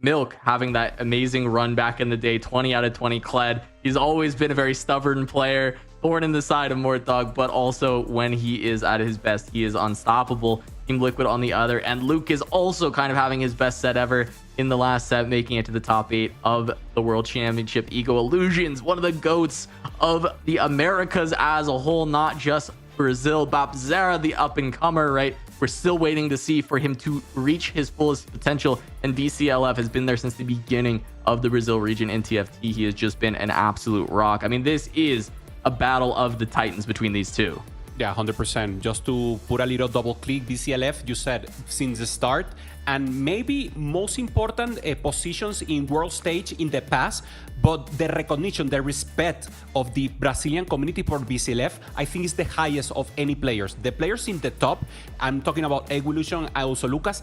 Milk having that amazing run back in the day, 20 out of 20 Kled. He's always been a very stubborn player, thorn in the side of Mortdog, but also when he is at his best, he is unstoppable. Team Liquid on the other, and Luke is also kind of having his best set ever in the last set, making it to the top 8 of the World Championship. Ego Illusions, one of the GOATs of the Americas as a whole, not just Brazil. Bapzera, the up-and-comer, right? We're still waiting to see for him to reach his fullest potential, and BCLF has been there since the beginning of the Brazil region in TFT. He has just been an absolute rock. I mean, this is a battle of the titans between these 2. Yeah, 100%. Just to put a little double click, BCLF, you said since the start, and maybe most important positions in world stage in the past, but the recognition, the respect of the Brazilian community for BCLF, I think is the highest of any players. The players in the top, I'm talking about Evolution and also Lucas,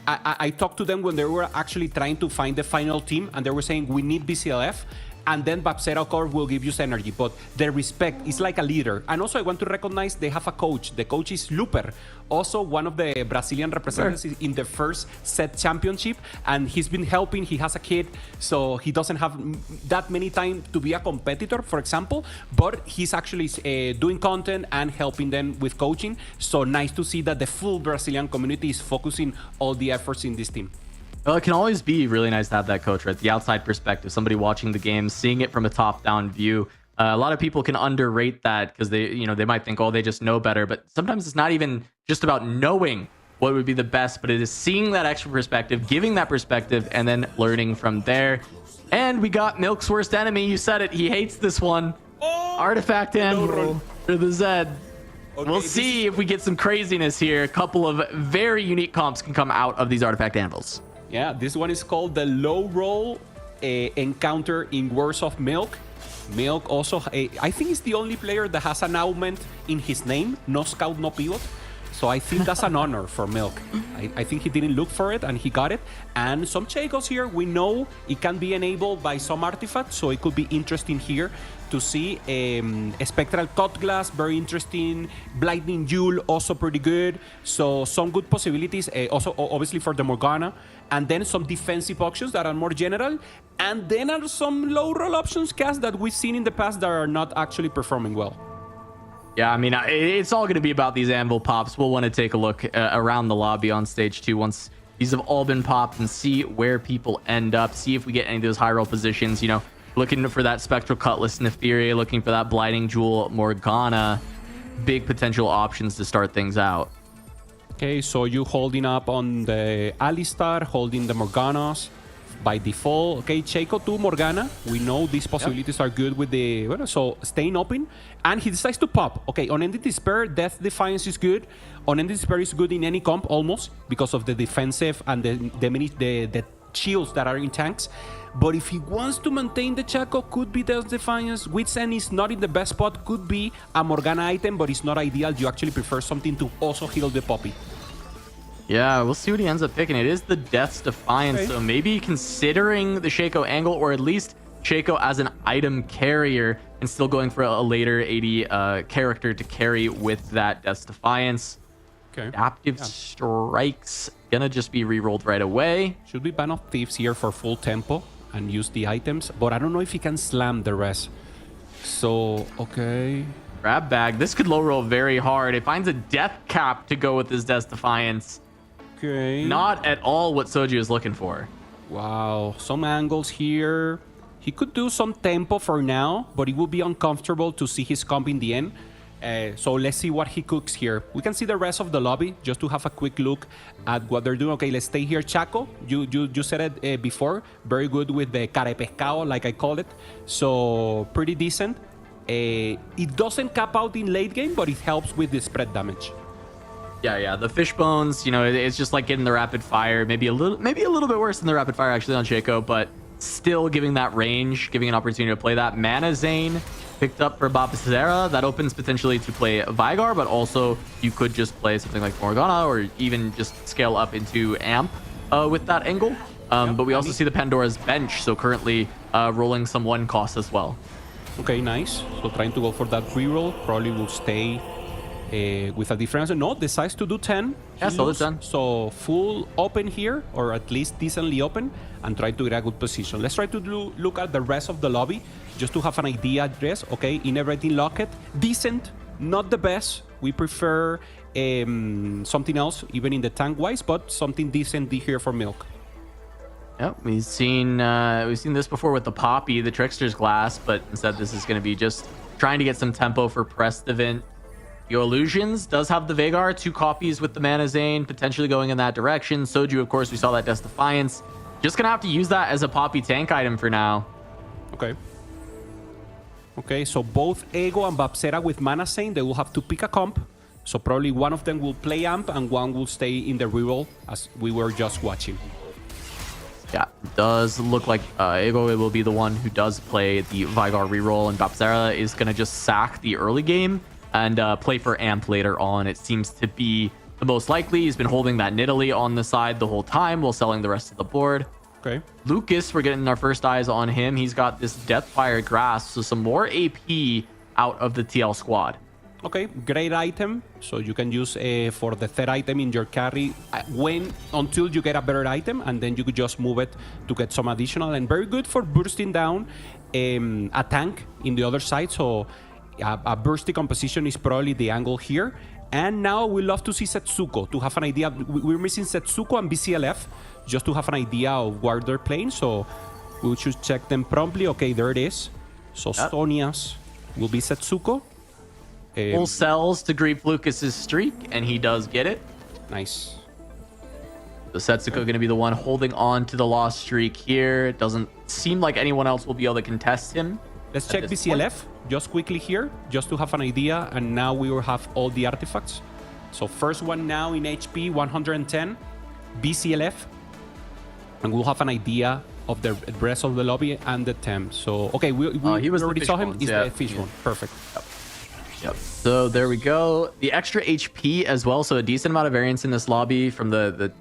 I talked to them when they were actually trying to find the final team, and they were saying, we need BCLF. And then Bapzera Core will give you energy, but the respect is like a leader. And also I want to recognize they have a coach. The coach is Luper, also one of the Brazilian representatives in the first set championship, and he's been helping. He has a kid, so he doesn't have that many time to be a competitor, for example, but he's actually doing content and helping them with coaching. So nice to see that the full Brazilian community is focusing all the efforts in this team. Well, it can always be really nice to have that coach, right? The outside perspective, somebody watching the game, seeing it from a top-down view. A lot of people can underrate that because they might think, oh, they just know better. But sometimes it's not even just about knowing what would be the best, but it is seeing that extra perspective, giving that perspective, and then learning from there. And we got Milk's worst enemy. You said it. He hates this one. Artifact Anvil for the Zed. Okay, we'll see if we get some craziness here. A couple of very unique comps can come out of these Artifact Anvils. Yeah, this one is called the low roll encounter in Words of Milk. Milk also, I think he's the only player that has an augment in his name, no scout, no pivot. So I think that's an honor for Milk. I think he didn't look for it and he got it. And some Chagos here, we know it can be enabled by some artifacts, so it could be interesting here to see a Spectral Cut Glass, very interesting. Lightning Jewel, also pretty good. So some good possibilities, also obviously for the Morgana. And then some defensive options that are more general. And then are some low roll options cast that we've seen in the past that are not actually performing well. Yeah, I mean, it's all going to be about these Anvil pops. We'll want to take a look around the lobby on stage 2 once these have all been popped and see where people end up. See if we get any of those high roll positions, looking for that Spectral Cutlass Neferia, looking for that Blighting Jewel Morgana. Big potential options to start things out. Okay, so you holding up on the Alistar, holding the Morganas. by default. Okay, Cheiko to Morgana. We know these possibilities are good with the... Well, so staying open. And he decides to pop. Okay, Unending Despair, Death Defiance is good. Unending Despair is good in any comp almost because of the defensive and the shields that are in tanks. But if he wants to maintain the Chaco, could be Death Defiance. Wits End is not in the best spot. Could be a Morgana item, but it's not ideal. You actually prefer something to also heal the Poppy. Yeah, we'll see what he ends up picking. It is the Death's Defiance, so maybe considering the Shaco angle, or at least Shaco as an item carrier, and still going for a later 80 character to carry with that Death's Defiance. Okay. Adaptive Strikes, gonna just be rerolled right away. Should be Ban of Thieves here for full tempo and use the items, but I don't know if he can slam the rest. So, okay. Grab bag. This could low roll very hard. It finds a death cap to go with this Death's Defiance. Okay. Not at all what Soju is looking for. Wow. Some angles here. He could do some tempo for now, but it will be uncomfortable to see his comp in the end. So let's see what he cooks here. We can see the rest of the lobby just to have a quick look at what they're doing. Okay, let's stay here. Chaco, you said it before. Very good with the care pescado, like I call it. So pretty decent. It doesn't cap out in late game, but it helps with the spread damage. Yeah, the fish bones, you know, it's just like getting the rapid fire, maybe a little bit worse than the rapid fire actually on Shaco, but still giving that range, giving an opportunity to play that. Mana Zane picked up for Bapsera. That opens potentially to play Vigar, but also you could just play something like Morgana or even just scale up into Amp with that angle. But we also see the Pandora's Bench, so currently rolling some 1 cost as well. Okay, nice. So trying to go for that reroll. Probably will stay with a difference. No, decides to do 10. Yeah, still 10. So full open here, or at least decently open, and try to get a good position. Let's try to look at the rest of the lobby, just to have an idea address. Okay, Inner-Rating Locket. Decent, not the best. We prefer something else, even in the tank-wise, but something decent here for Milk. Yep, we've seen this before with the Poppy, the Trickster's Glass, but instead this is going to be just trying to get some tempo for Prestivant. Yo Illusions does have the Vagar, 2 copies with the Mana Zane, potentially going in that direction. Soju, of course, we saw that Death Defiance. Just gonna have to use that as a Poppy tank item for now. Okay. Okay, so both Ego and Bapsera with Mana Zane, they will have to pick a comp. So probably one of them will play Amp and one will stay in the reroll, as we were just watching. Yeah, it does look like Ego will be the one who does play the Vigar reroll, and Bapsera is gonna just sack the early game and play for Amp later on. It seems to be the most likely. He's been holding that Nidalee on the side the whole time while selling the rest of the board. Okay. Lucas, we're getting our first eyes on him. He's got this Deathfire Grasp, so some more AP out of the TL squad. Okay, great item. So you can use for the third item in your carry until you get a better item, and then you could just move it to get some additional. And very good for bursting down a tank in the other side. So a bursty composition is probably the angle here. And now we love to see Setsuko to have an idea. We're missing Setsuko and BCLF just to have an idea of where they're playing. So we should check them promptly. Okay, there it is. So Stonias will be Setsuko. Full sells to grief Lucas's streak, and he does get it. Nice. So Setsuko going to be the one holding on to the lost streak here. It doesn't seem like anyone else will be able to contest him. Let's check BCLF just quickly here, just to have an idea. And now we will have all the artifacts. So first one now in HP, 110, BCLF. And we'll have an idea of the rest of the lobby and the temp. So, okay, we already saw him. He's the fish one. Perfect. Yep. So there we go. The extra HP as well. So a decent amount of variance in this lobby from the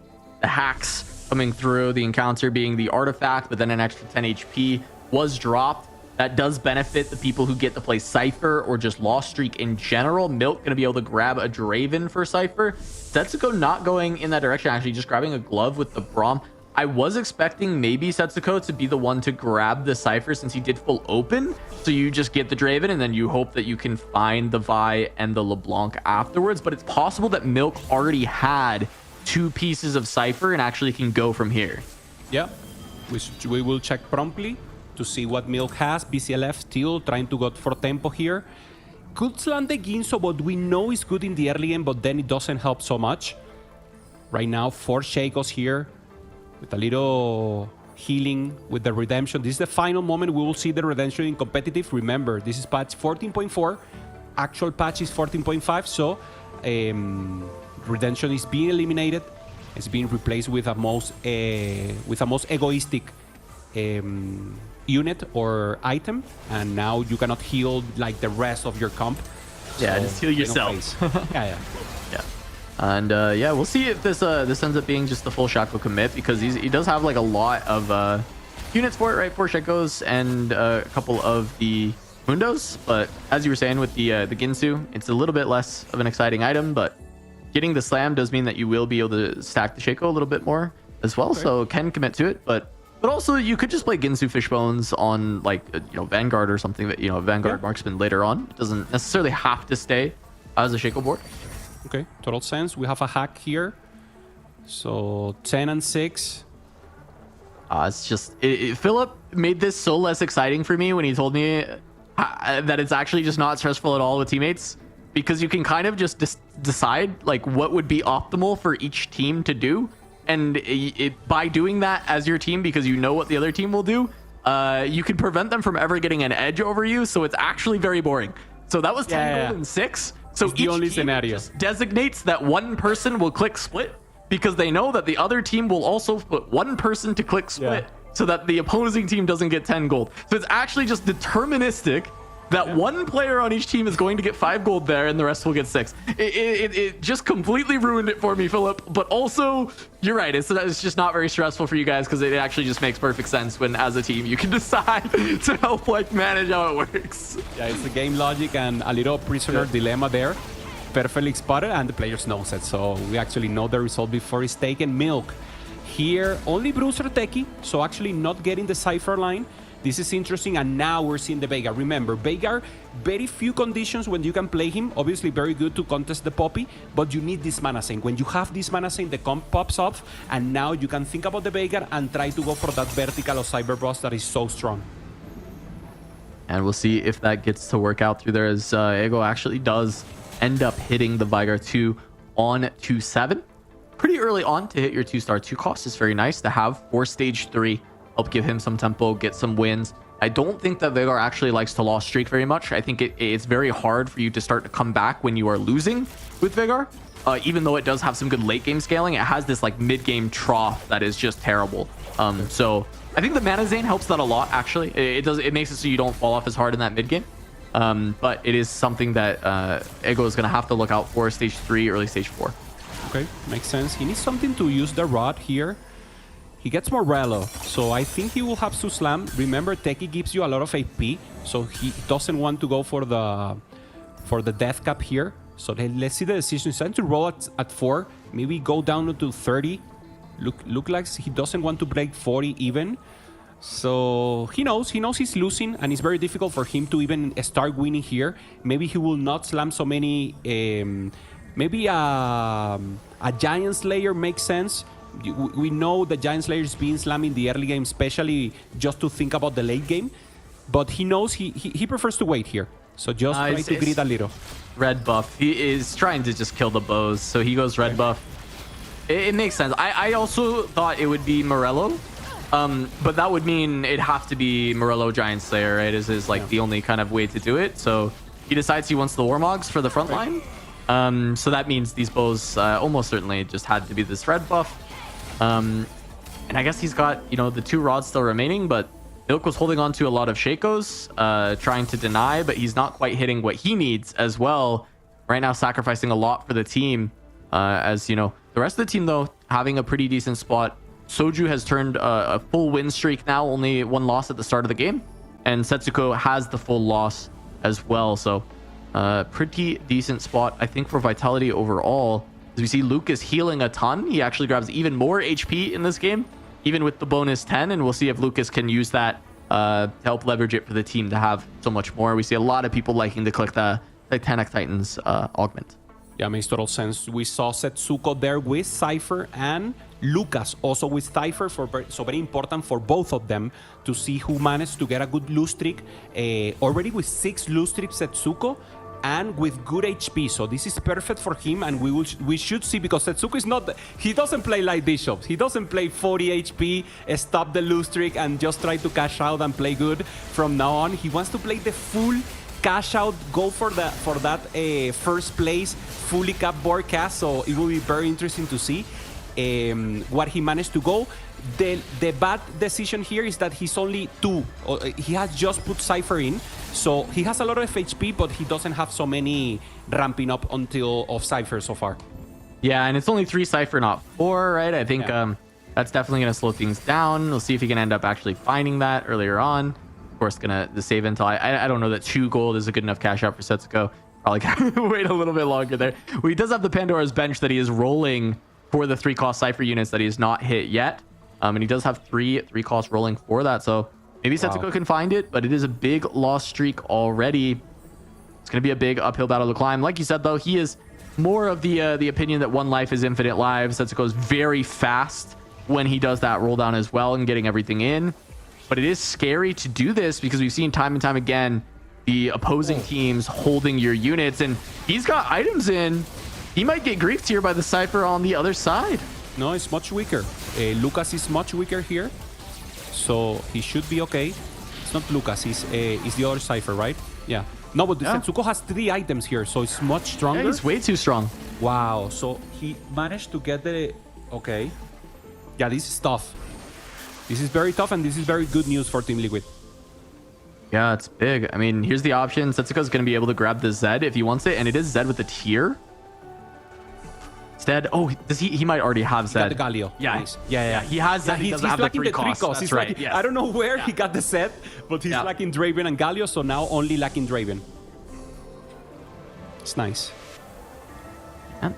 hacks coming through. The encounter being the artifact, but then an extra 10 HP was dropped. That does benefit the people who get to play Cypher or just Lost Streak in general. Milk going to be able to grab a Draven for Cypher. Setsuko not going in that direction, actually just grabbing a glove with the Braum. I was expecting maybe Setsuko to be the one to grab the Cypher since he did full open. So you just get the Draven and then you hope that you can find the Vi and the LeBlanc afterwards. But it's possible that Milk already had 2 pieces of Cypher and actually can go from here. Yeah, we will check promptly to see what Milk has. BCLF still trying to go for tempo here. Could slam the Ginso, but we know it's good in the early game, but then it doesn't help so much. Right now, 4 Shakos here with a little healing with the redemption. This is the final moment we will see the redemption in competitive. Remember, this is patch 14.4. Actual patch is 14.5. So redemption is being eliminated. It's being replaced with a most egoistic unit or item, and now you cannot heal like the rest of your comp. Yeah, So, just heal yourself. Yeah. And yeah, we'll see if this ends up being just the full Shaco commit, because he does have like a lot of units for it, right? 4 Shakos and a couple of the Mundos. But as you were saying with the Ginsu, it's a little bit less of an exciting item, but getting the slam does mean that you will be able to stack the Shaco a little bit more as well. Okay. So can commit to it, but also you could just play Ginsu Fishbones on like Vanguard or something that Vanguard Marksman later on. It doesn't necessarily have to stay as a Shaco board. Okay, total sense. We have a hack here. So 10 and 6. It's just Philip made this so less exciting for me when he told me that it's actually just not stressful at all with teammates, because you can kind of just decide like what would be optimal for each team to do, and by doing that as your team, because you know what the other team will do, you can prevent them from ever getting an edge over you. So it's actually very boring. So that was 10 gold and 6. So it's the only scenario just designates that one person will click split, because they know that the other team will also put one person to click split, so that the opposing team doesn't get 10 gold. So it's actually just deterministic that one player on each team is going to get 5 gold there and the rest will get 6. It just completely ruined it for me, Philip. But also, you're right, it's just not very stressful for you guys, because it actually just makes perfect sense when as a team you can decide to help like manage how it works. Yeah, it's the game logic and a little prisoner dilemma there. Perfectly spotted, and the players knows it, so we actually know the result before it's taken. Milk here, only Bruiser Techie, so actually not getting the Cypher line. This is interesting, and now we're seeing the Veigar. Remember, Veigar, very few conditions when you can play him. Obviously, very good to contest the Poppy, but you need this mana sync. When you have this mana sync, the comp pops off, and now you can think about the Veigar and try to go for that vertical or cyber boss that is so strong. And we'll see if that gets to work out through there, as Ego actually does end up hitting the Veigar 2 on 2-7. Pretty early on to hit your 2-star 2 cost is very nice to have for stage 3. Help give him some tempo, get some wins. I don't think that Veigar actually likes to loss streak very much. I think it's very hard for you to start to come back when you are losing with Veigar. Even though it does have some good late game scaling, it has this like mid game trough that is just terrible. So I think the Mana Zane helps that a lot. Actually, it makes it so you don't fall off as hard in that mid game. But it is something that Ego is going to have to look out for stage 3, early stage 4. Okay, makes sense. He needs something to use the rod here. He gets Morello, so I think he will have to slam. Remember, Techie gives you a lot of AP, so he doesn't want to go for the death cap here. So let's see the decision. He's trying to roll at 4, maybe go down to 30. Look like he doesn't want to break 40 even. So he knows he's losing, and it's very difficult for him to even start winning here. Maybe he will not slam so many. Maybe a Giant Slayer makes sense. We know the Giant Slayer is being slammed in the early game, especially just to think about the late game. But he knows he prefers to wait here. So just try to greed a little. Red buff. He is trying to just kill the bows, so he goes red buff. It makes sense. I also thought it would be Morello. But that would mean it'd have to be Morello Giant Slayer, right? Is like the only kind of way to do it. So he decides he wants the Warmogs for the front line. So that means these bows almost certainly just had to be this red buff. And I guess he's got, the 2 rods still remaining, but Milk was holding on to a lot of Shakos, trying to deny, but he's not quite hitting what he needs as well. Right now, sacrificing a lot for the team. As the rest of the team, though, having a pretty decent spot. Soju has turned a full win streak now, only 1 loss at the start of the game. And Setsuko has the full loss as well. So pretty decent spot, I think, for Vitality overall. As we see, Luke is healing a ton. He actually grabs even more HP in this game, even with the bonus 10. And we'll see if Lucas can use that to help leverage it for the team to have so much more. We see a lot of people liking to click the Titanic Titans augment. Yeah, makes total sense. We saw Setsuko there with Cypher and Lucas also with Cypher, so very important for both of them to see who managed to get a good lose streak. Already with 6 lose streaks, Setsuko, and with good HP. So this is perfect for him, and we should see, because Setsuko is not, he doesn't play like Bishops. He doesn't play 40 HP, stop the lose streak, and just try to cash out and play good from now on. He wants to play the full cash out, go for that first place, fully capped board cast. So it will be very interesting to see what he managed to go. The bad decision here is that he's only 2. He has just put Cypher in, so he has a lot of HP, but he doesn't have so many ramping up until of Cypher so far. Yeah, and it's only 3 Cypher, not 4, right? I think that's definitely going to slow things down. We'll see if he can end up actually finding that earlier on. Of course, gonna the save until I don't know that 2 gold is a good enough cash out for Setsuko. Probably gotta wait a little bit longer there. Well, he does have the Pandora's Bench that he is rolling for the 3-cost Cypher units that he has not hit yet. And he does have 3 costs rolling for that. So maybe Setsuko can find it, but it is a big loss streak already. It's going to be a big uphill battle to climb. Like you said, though, he is more of the opinion that 1 life is infinite lives. Setsuko is very fast when he does that roll down as well and getting everything in. But it is scary to do this because we've seen time and time again the opposing teams holding your units. And he's got items in. He might get griefed here by the Cypher on the other side. No, it's much weaker. Lucas is much weaker here, so he should be okay. It's not Lucas, it's the other Cypher, right? Yeah. No, but Setsuko has 3 items here, so it's much stronger. Yeah, he's way too strong. Wow, so he managed to get the... Okay. Yeah, this is tough. This is very tough, and this is very good news for Team Liquid. Yeah, it's big. I mean, here's the option. Setsuko's going to be able to grab the Zed if he wants it, and it is Zed with a tier. Instead, does he might already have Zed. He got the Galio. Yeah, nice. yeah, he has Zed. He doesn't have the 3 costs. That's he's right. Lacking, Yes. I don't know where he got the set, but he's lacking Draven and Galio, so now only lacking Draven. It's nice.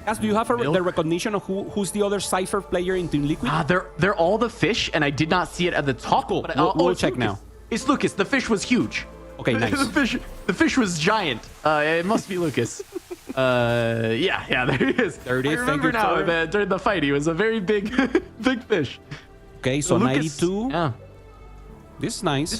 As do you have the recognition of who's the other Cypher player in Team Liquid? They're all the fish, and I did not see it at the top. Cool. But We'll check now. It's Lucas. The fish was huge. Okay, nice. the fish was giant. It must be Lucas. Yeah, there he is. There it is. I remember now that during the fight, he was a very big, big fish. Okay, so Lucas, 92. Yeah. This is nice.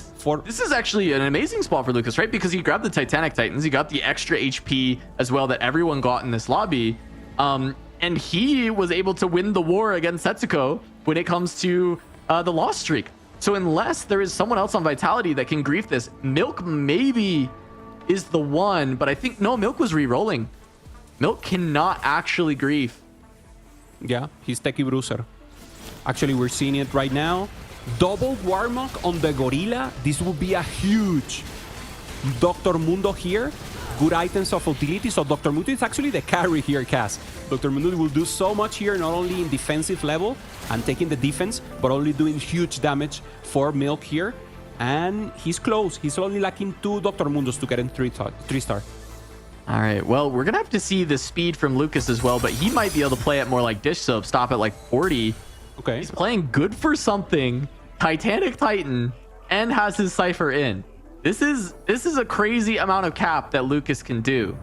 This is actually an amazing spot for Lucas, right? Because he grabbed the Titanic Titans. He got the extra HP as well that everyone got in this lobby. And he was able to win the war against Setsuko when it comes to the loss streak. So unless there is someone else on Vitality that can grief this, Milk maybe is the one, but I think, no, Milk was re-rolling. Milk cannot actually grief. Yeah, he's Techie Bruiser. Actually, we're seeing it right now. Double Warmog on the Gorilla. This would be a huge Dr. Mundo here. Good items of utility. So Dr. Mundo is actually the carry here, Cass. Dr. Mundo will do so much here, not only in defensive level and taking the defense, but only doing huge damage for Milk here. And he's close. He's only lacking 2 Dr. Mundos to get in 3-star. All right, well, we're going to have to see the speed from Lucas as well, but he might be able to play it more like Dish Soap, stop at like 40. Okay. He's playing good for something, Titanic Titan, and has his Cypher in. This is a crazy amount of cap that Lucas can do.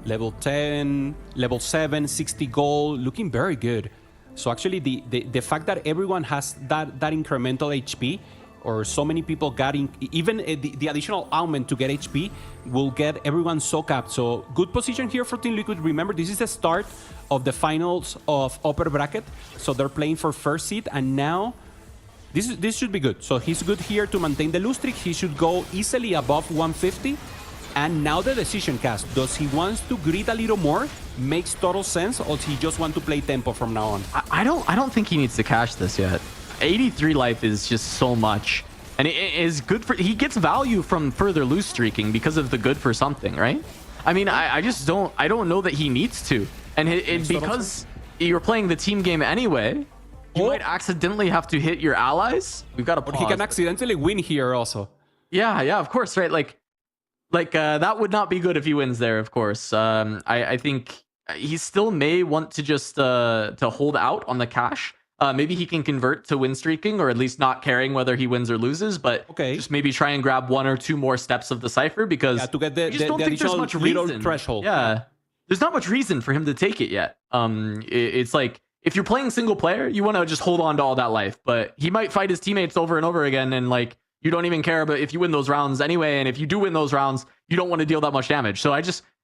Level 10, level 7, 60 gold, looking very good. So actually the fact that everyone has that incremental HP, or so many people getting even the additional augment to get HP, will get everyone so capped. So good position here for Team Liquid. Remember, this is the start of the finals of upper bracket. So they're playing for first seed, and now this should be good. So he's good here to maintain the lose streak. He should go easily above 150. And now the decision, Cast. Does he wants to grid a little more? Makes total sense, or does he just want to play tempo from now on? I don't think he needs to cash this yet. 83 life is just so much, and it is good for, he gets value from further lose streaking because of the good for something, right? I mean, I don't know that he needs to, and because you're playing the team game anyway, you might accidentally have to hit your allies. We've got to pause. But he can accidentally win here also. Yeah, of course, right? Like that would not be good if he wins there, of course. I think he still may want to just to hold out on the cash. Maybe he can convert to win streaking, or at least not caring whether he wins or loses, but just maybe try and grab 1 or 2 more steps of the Cypher, because to get the there's much reason. Threshold. Yeah, there's not much reason for him to take it yet. It's like, if you're playing single player, you want to just hold on to all that life, but he might fight his teammates over and over again, and like, you don't even care about if you win those rounds anyway, and if you do win those rounds, you don't want to deal that much damage. So I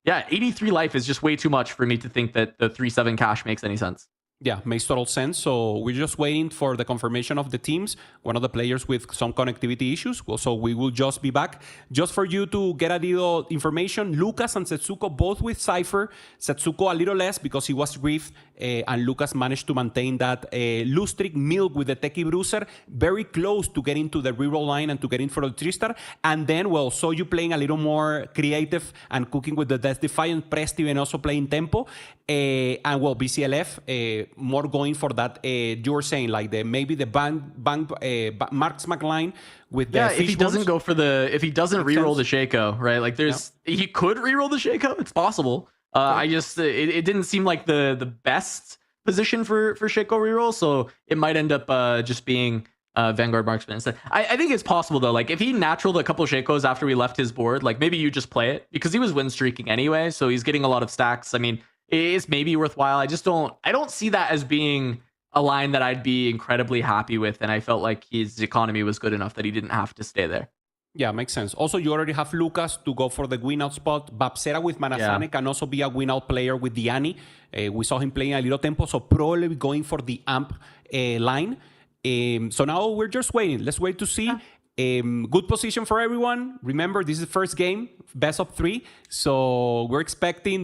Yeah, 83 life is just way too much for me to think that the 3-7 cash makes any sense. Yeah, makes total sense. So we're just waiting for the confirmation of the teams. One of the players with some connectivity issues. So we will just be back. Just for you to get a little information, Lucas and Setsuko both with Cypher. Setsuko a little less because he was Rift. And Lucas managed to maintain that lose streak. Milk with the Techie Bruiser. Very close to getting to the reroll line and to getting for the 3-star. And then, well, so you playing a little more creative and cooking with the Death Defiant, Prestive, and also playing tempo. And well, BCLF more going for that. You were saying like maybe the marksman line with the if he doesn't go for if he doesn't reroll the Shaco, right? Like he could reroll the Shaco. It's possible. It didn't seem like the best position for Shaco reroll, so it might end up just being Vanguard Marksman instead. I think it's possible though. Like if he naturaled a couple Shacos after we left his board, like maybe you just play it because he was win streaking anyway, so he's getting a lot of stacks. I mean, it's maybe worthwhile. I don't see that as being a line that I'd be incredibly happy with, and I felt like his economy was good enough that he didn't have to stay there. Yeah, makes sense. Also, you already have Lucas to go for the win out spot. Babsera with Manazane can also be a win out player with the Annie. We saw him playing a little tempo, so probably going for the amp line. So now we're just waiting. Let's wait to see. Good position for everyone. Remember, this is the first game, best of 3. So we're expecting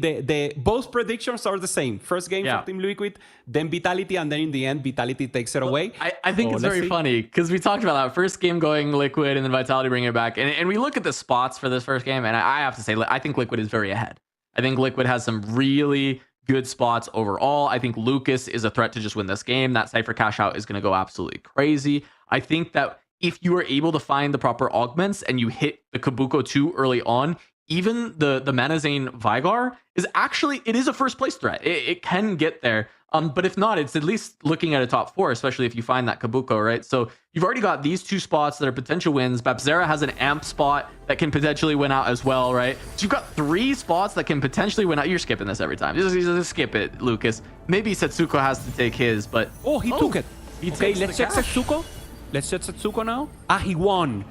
both predictions are the same. First game for Team Liquid, then Vitality, and then in the end, Vitality takes it away. I think it's very funny because we talked about that first game going Liquid and then Vitality bringing it back. And we look at the spots for this first game, and I have to say, I think Liquid is very ahead. I think Liquid has some really good spots overall. I think Lucas is a threat to just win this game. That Cypher cash out is going to go absolutely crazy. I think that if you are able to find the proper augments and you hit the Kabuko 2 early on, even the Manazane Vigar it is a first place threat. It can get there. But if not, it's at least looking at a top 4, especially if you find that Kabuko, right? So you've already got these 2 spots that are potential wins. Babzera has an amp spot that can potentially win out as well, right? So you've got 3 spots that can potentially win out. You're skipping this every time. Just skip it, Lucas. Maybe Setsuko has to take his, but... Oh, he took it. Okay, let's check Setsuko. Let's check Setsuko now. He won.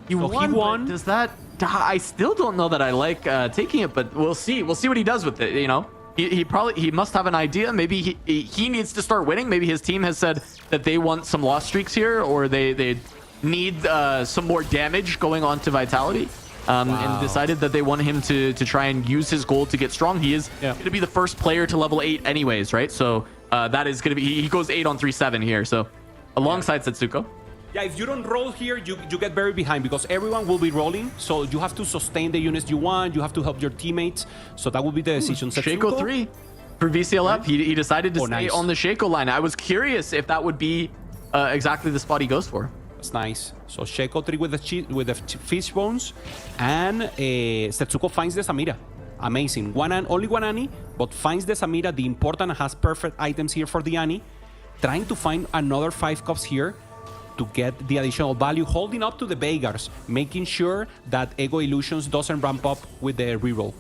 He won. Does that... I still don't know that I like taking it, but we'll see. We'll see what he does with it, you know? He must have an idea. Maybe he needs to start winning. Maybe his team has said that they want some loss streaks here, or they need some more damage going on to Vitality. And decided that they want him to try and use his gold to get strong. He is going to be the first player to level 8 anyways, right? So that is going to be... He goes 8 on 3-7 here, so alongside Setsuko. Yeah, if you don't roll here, you get very behind because everyone will be rolling. So you have to sustain the units you want. You have to help your teammates. So that will be the decision. Shaco 3 for VCLF. He decided to stay on the Shaco line. I was curious if that would be exactly the spot he goes for. That's nice. So Shaco 3 with the fish bones. And Setsuko finds the Samira. Amazing. Only one Annie, but finds the Samira, the important, and has perfect items here for the Annie. Trying to find another 5 cups here to get the additional value, holding up to the Vegars, making sure that Ego Illusions doesn't ramp up with the reroll.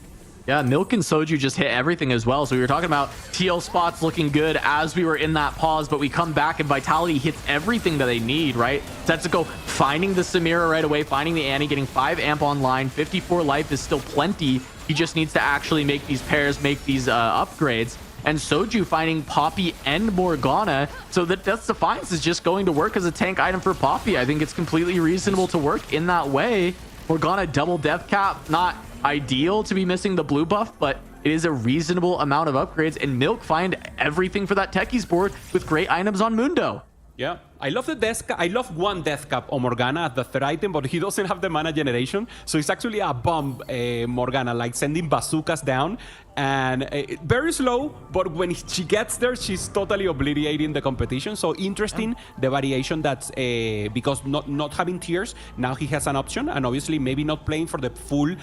Yeah, Milk and Soju just hit everything as well. So we were talking about TL spots looking good as we were in that pause, but we come back and Vitality hits everything that they need, right? Setsuko finding the Samira right away, finding the Annie, getting 5 amp online, 54 life is still plenty. He just needs to actually make these pairs, make these upgrades. And Soju finding Poppy and Morgana, so that Death's Defiance is just going to work as a tank item for Poppy. I think it's completely reasonable to work in that way. Morgana double death cap, not ideal to be missing the blue buff, but it is a reasonable amount of upgrades. And Milk find everything for that Techies board with great items on Mundo. Yeah, I love the death cap. I love one death cap on Morgana as the 3rd item, but he doesn't have the mana generation. So it's actually a bomb Morgana, like sending bazookas down. And very slow, but when she gets there, she's totally obliterating the competition. So interesting, the variation that's because not having tiers, now he has an option. And obviously maybe not playing for the full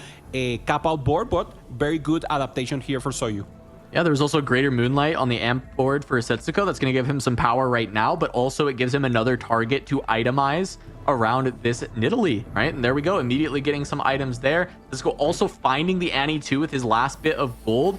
cap out board, but very good adaptation here for Soyu. Yeah, there's also Greater Moonlight on the amp board for Setsuko. That's going to give him some power right now, but also it gives him another target to itemize around this Nidalee, right? And there we go, immediately getting some items there. Setsuko also finding the Annie 2 with his last bit of gold,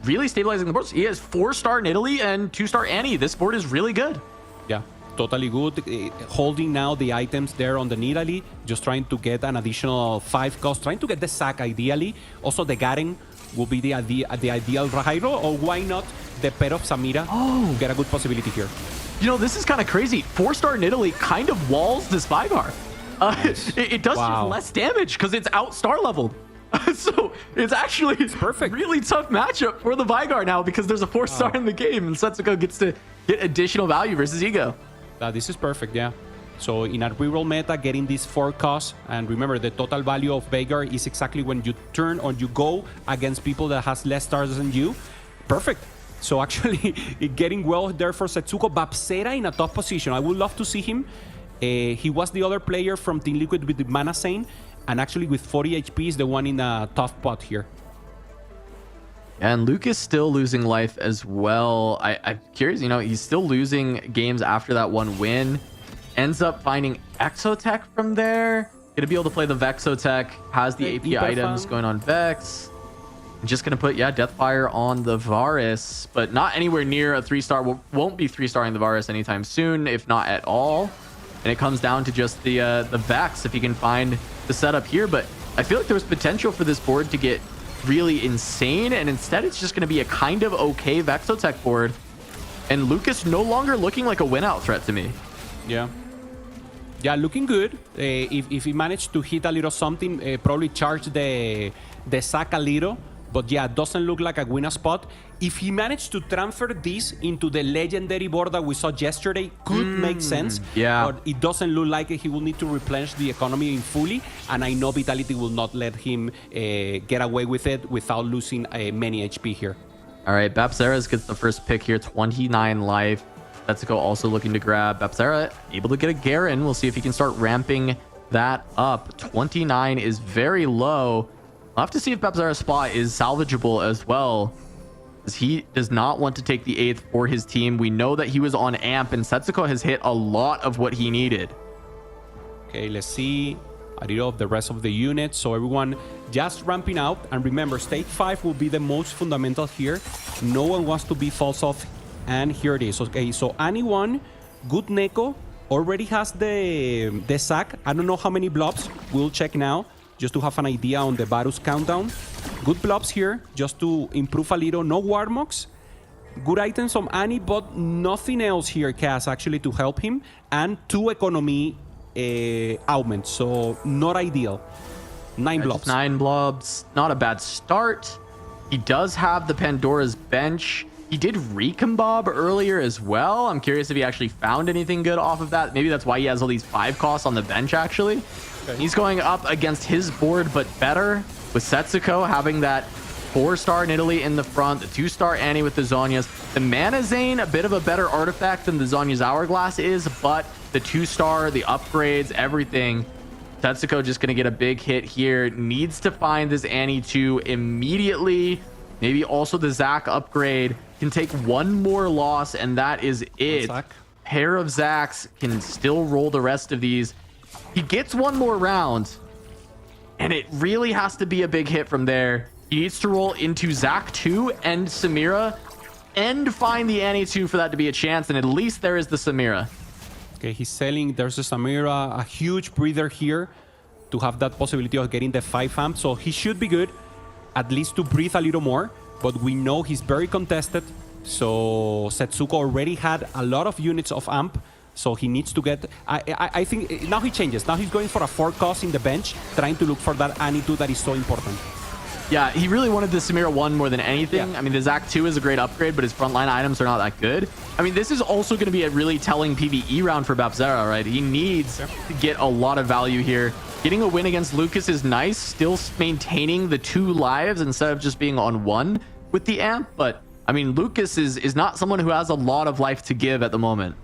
really stabilizing the board. So he has 4-star Nidalee and 2-star Annie. This board is really good. Yeah, totally good. Holding now the items there on the Nidalee, just trying to get an additional 5 cost, trying to get the sack ideally. Also the Garen will be the ideal Rahairo, or why not the pet of Samira? Oh. Get a good possibility here. You know, this is kind of crazy. 4-star in Italy kind of walls this Vigar. It does just less damage because it's out star leveled. So it's actually perfect. Really tough matchup for the Vigar now because there's a 4-star in the game and Setsuko gets to get additional value versus Ego. This is perfect, yeah. So in a reroll meta, getting this 4 cost, and remember the total value of Vigar is exactly when you turn or you go against people that has less stars than you. Perfect. So actually getting well there for Setsuko. Babsera in a tough position. I would love to see him. He was the other player from Team Liquid with the Mana Sane, and actually with 40 HP is the one in a tough pot here. And Luke is still losing life as well. I'm curious, you know, he's still losing games after that one win. Ends up finding Exotech from there. Gonna be able to play the Vexotech. Has the AP items going on Vex. Just gonna put, Deathfire on the Varus, but not anywhere near a 3-star. Won't be 3-starring the Varus anytime soon, if not at all. And it comes down to just the Vex, if he can find the setup here. But I feel like there's potential for this board to get really insane, and instead it's just going to be a kind of okay Vexotech board, and Lucas no longer looking like a win-out threat to me. Yeah, looking good. If he managed to hit a little something, probably charge the sack a little, but yeah, doesn't look like a winner spot. If he managed to transfer this into the legendary board that we saw yesterday, could make sense. Yeah. But it doesn't look like he will need to replenish the economy in fully, and I know Vitality will not let him get away with it without losing many HP here. All right, Babseras gets the first pick here, 29 life. Setsuko also looking to grab. Babsera able to get a Garen. We'll see if he can start ramping that up. 29 is very low. I'll have to see if Babsera's spot is salvageable as well, because he does not want to take the 8th for his team. We know that he was on AMP, and Setsuko has hit a lot of what he needed. Okay, let's see a little of the rest of the units. So everyone just ramping out. And remember, stage 5 will be the most fundamental here. No one wants to be false off. And here it is. Okay, so anyone, good Neko, already has the sack. I don't know how many blobs. We'll check now, just to have an idea on the Varus countdown. Good blobs here, just to improve a little. No Warmogs. Good items from Annie, but nothing else here, Cass, actually, to help him. And 2 economy augments, so not ideal. 9 blobs. 9 blobs, not a bad start. He does have the Pandora's Bench. He did Recombob earlier as well. I'm curious if he actually found anything good off of that. Maybe that's why he has all these 5 costs on the bench, actually. Okay. He's going up against his board, but better, with Setsuko having that 4-star in Italy in the front, the 2-star Annie with the Zhonya's. The Mana Zane, a bit of a better artifact than the Zhonya's Hourglass is, but the 2-star, the upgrades, everything. Setsuko just going to get a big hit here. Needs to find this Annie 2 immediately. Maybe also the Zac upgrade. Can take 1 more loss, and that is it. Pair of Zacs can still roll the rest of these. He gets 1 more round, and it really has to be a big hit from there. He needs to roll into Zac 2 and Samira, and find the Annie 2 for that to be a chance, and at least there is the Samira. Okay, he's selling. There's a Samira, a huge breather here to have that possibility of getting the 5 amp, so he should be good, at least to breathe a little more. But we know he's very contested, so Setsuko already had a lot of units of amp, so he needs to get... I think now he changes. Now he's going for a 4 cost in the bench, trying to look for that Annie 2 that is so important. Yeah, he really wanted the Samira 1 more than anything. Yeah. I mean, the Zac 2 is a great upgrade, but his frontline items are not that good. I mean, this is also going to be a really telling PvE round for Babsera, right? He needs to get a lot of value here. Getting a win against Lucas is nice, still maintaining the 2 lives instead of just being on 1 with the amp. But, I mean, Lucas is not someone who has a lot of life to give at the moment.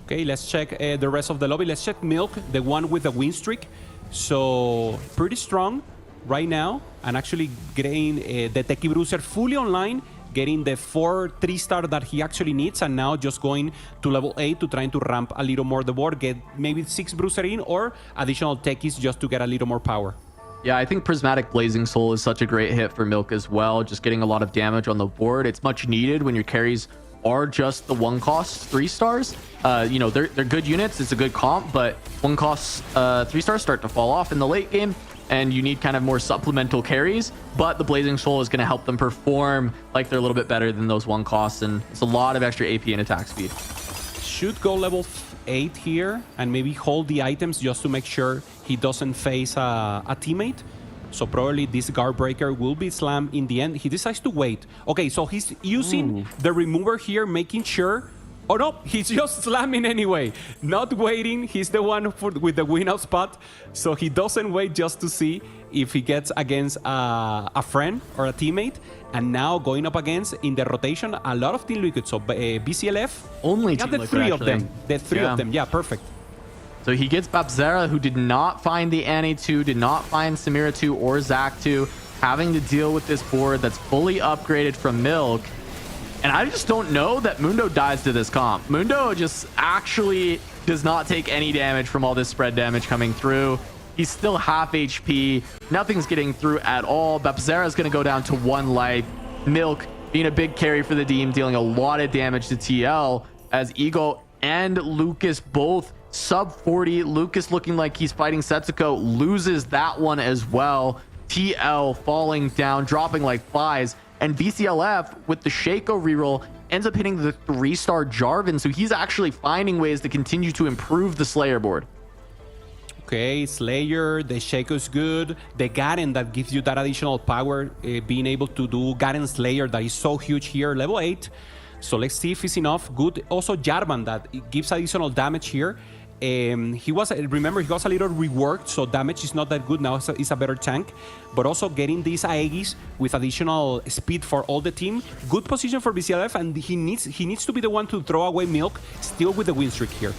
Okay, let's check the rest of the lobby. Let's check Milk, the one with the win streak. So, pretty strong right now. And actually getting the Techie Bruiser fully online, getting the 4 3-star that he actually needs, and now just going to level 8 to trying to ramp a little more the board, get maybe 6 Bruiser in or additional Techies just to get a little more power. Yeah, I think Prismatic Blazing Soul is such a great hit for Milk as well, just getting a lot of damage on the board. It's much needed when your carries are just the 1 cost 3 stars. You know, they're good units, it's a good comp, but 1 cost 3 stars start to fall off in the late game. and you need kind of more supplemental carries, but the Blazing Soul is going to help them perform like they're a little bit better than those 1 costs, and it's a lot of extra AP and attack speed. Should go level 8 here and maybe hold the items just to make sure he doesn't face a teammate. So probably this guard breaker will be slammed in the end. He decides to wait. Okay, so he's using the remover here, making sure. Oh no, he's just slamming anyway. Not waiting. He's the one with the win out spot. So he doesn't wait just to see if he gets against a friend or a teammate. And now going up against, in the rotation, a lot of Team Liquid. So BCLF, only got Team the Liquid, three actually. of them. The three of them. Yeah, perfect. So he gets Babzera, who did not find the Annie 2, did not find Samira 2 or Zach 2, having to deal with this board that's fully upgraded from Milk. And I just don't know that Mundo dies to this comp. Mundo just actually does not take any damage from all this spread damage coming through. He's still half HP. Nothing's getting through at all. Babzera is going to go down to 1 life. Milk being a big carry for the team, dealing a lot of damage to TL, as Ego and Lucas both sub 40. Lucas looking like he's fighting Setsuko, loses that one as well. TL falling down, dropping like flies. And BCLF with the Shaco reroll ends up hitting the 3-star Jarvan. So he's actually finding ways to continue to improve the Slayer board. Okay, Slayer, the Shaco is good. The Garen that gives you that additional power, being able to do Garen Slayer that is so huge here, level 8. So let's see if it's enough. Good. Also Jarvan that gives additional damage here. Remember, he was a little reworked, so damage is not that good now. It's a better tank, but also getting these Aegis with additional speed for all the team. Good position for BCLF, and he needs to be the one to throw away Milk, still with the win streak here.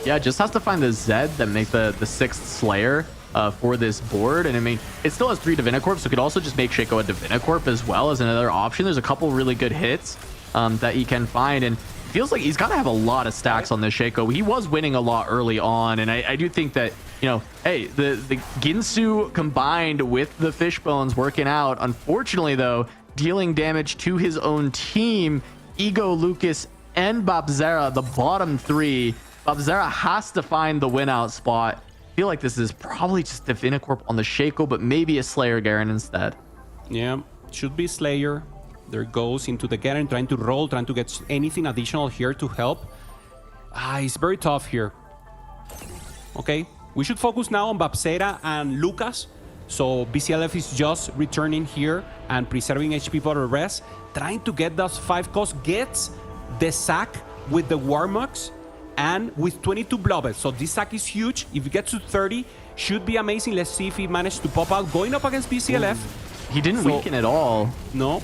Yeah, just has to find the Zed that make the 6th Slayer for this board. And I mean, it still has 3 Divinicorps, so it could also just make Shaco a Divinicorp as well as another option. There's a couple really good hits that he can find, and feels like he's got to have a lot of stacks on this Shaco. He was winning a lot early on, and I do think that, you know, hey, the Ginsu combined with the Fishbones working out. Unfortunately, though, dealing damage to his own team, Ego, Lucas, and Babzera, the bottom 3. Babzera has to find the win out spot. I feel like this is probably just Divinicorp on the Shaco, but maybe a Slayer Garen instead. Yeah, should be Slayer. There goes into the Garen, trying to roll, trying to get anything additional here to help. It's very tough here. Okay, we should focus now on Babzera and Lucas. So BCLF is just returning here and preserving HP for the rest. Trying to get those 5 costs, gets the sack with the Warmugs and with 22 Blobbles. So this sack is huge. If it gets to 30, should be amazing. Let's see if he managed to pop out. Going up against BCLF. He didn't weaken at all. No.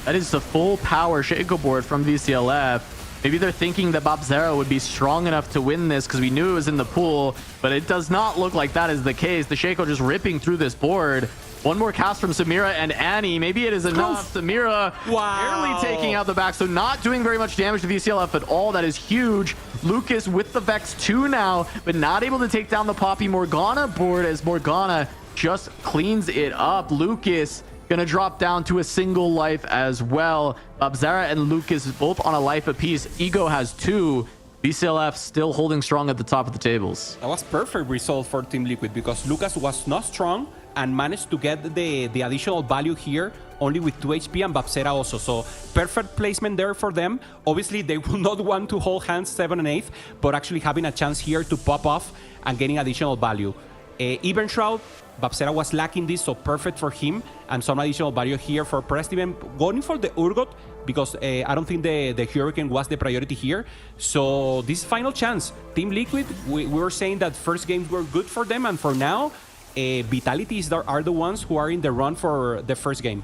That is the full power Shaco board from VCLF. Maybe they're thinking that Babzera would be strong enough to win this because we knew it was in the pool, but it does not look like that is the case. The Shaco just ripping through this board. One more cast from Samira and Annie. Maybe it is enough. Samira barely taking out the back, so not doing very much damage to VCLF at all. That is huge. Lucas with the Vex 2 now, but not able to take down the Poppy Morgana board as Morgana just cleans it up. Lucas gonna drop down to a single life as well. Babzera and Lucas both on a life apiece. Ego has 2. BCLF still holding strong at the top of the tables. That was perfect result for Team Liquid because Lucas was not strong and managed to get the additional value here only with 2 HP and Babzera also. So perfect placement there for them. Obviously, they will not want to hold hands 7 and 8, but actually having a chance here to pop off and getting additional value. Even Shroud, Babzera was lacking this, so perfect for him. And some additional value here for Prestiven. Going for the Urgot, because I don't think the Hurricane was the priority here. So this final chance. Team Liquid, we were saying that first games were good for them, and for now, Vitality are the ones who are in the run for the first game.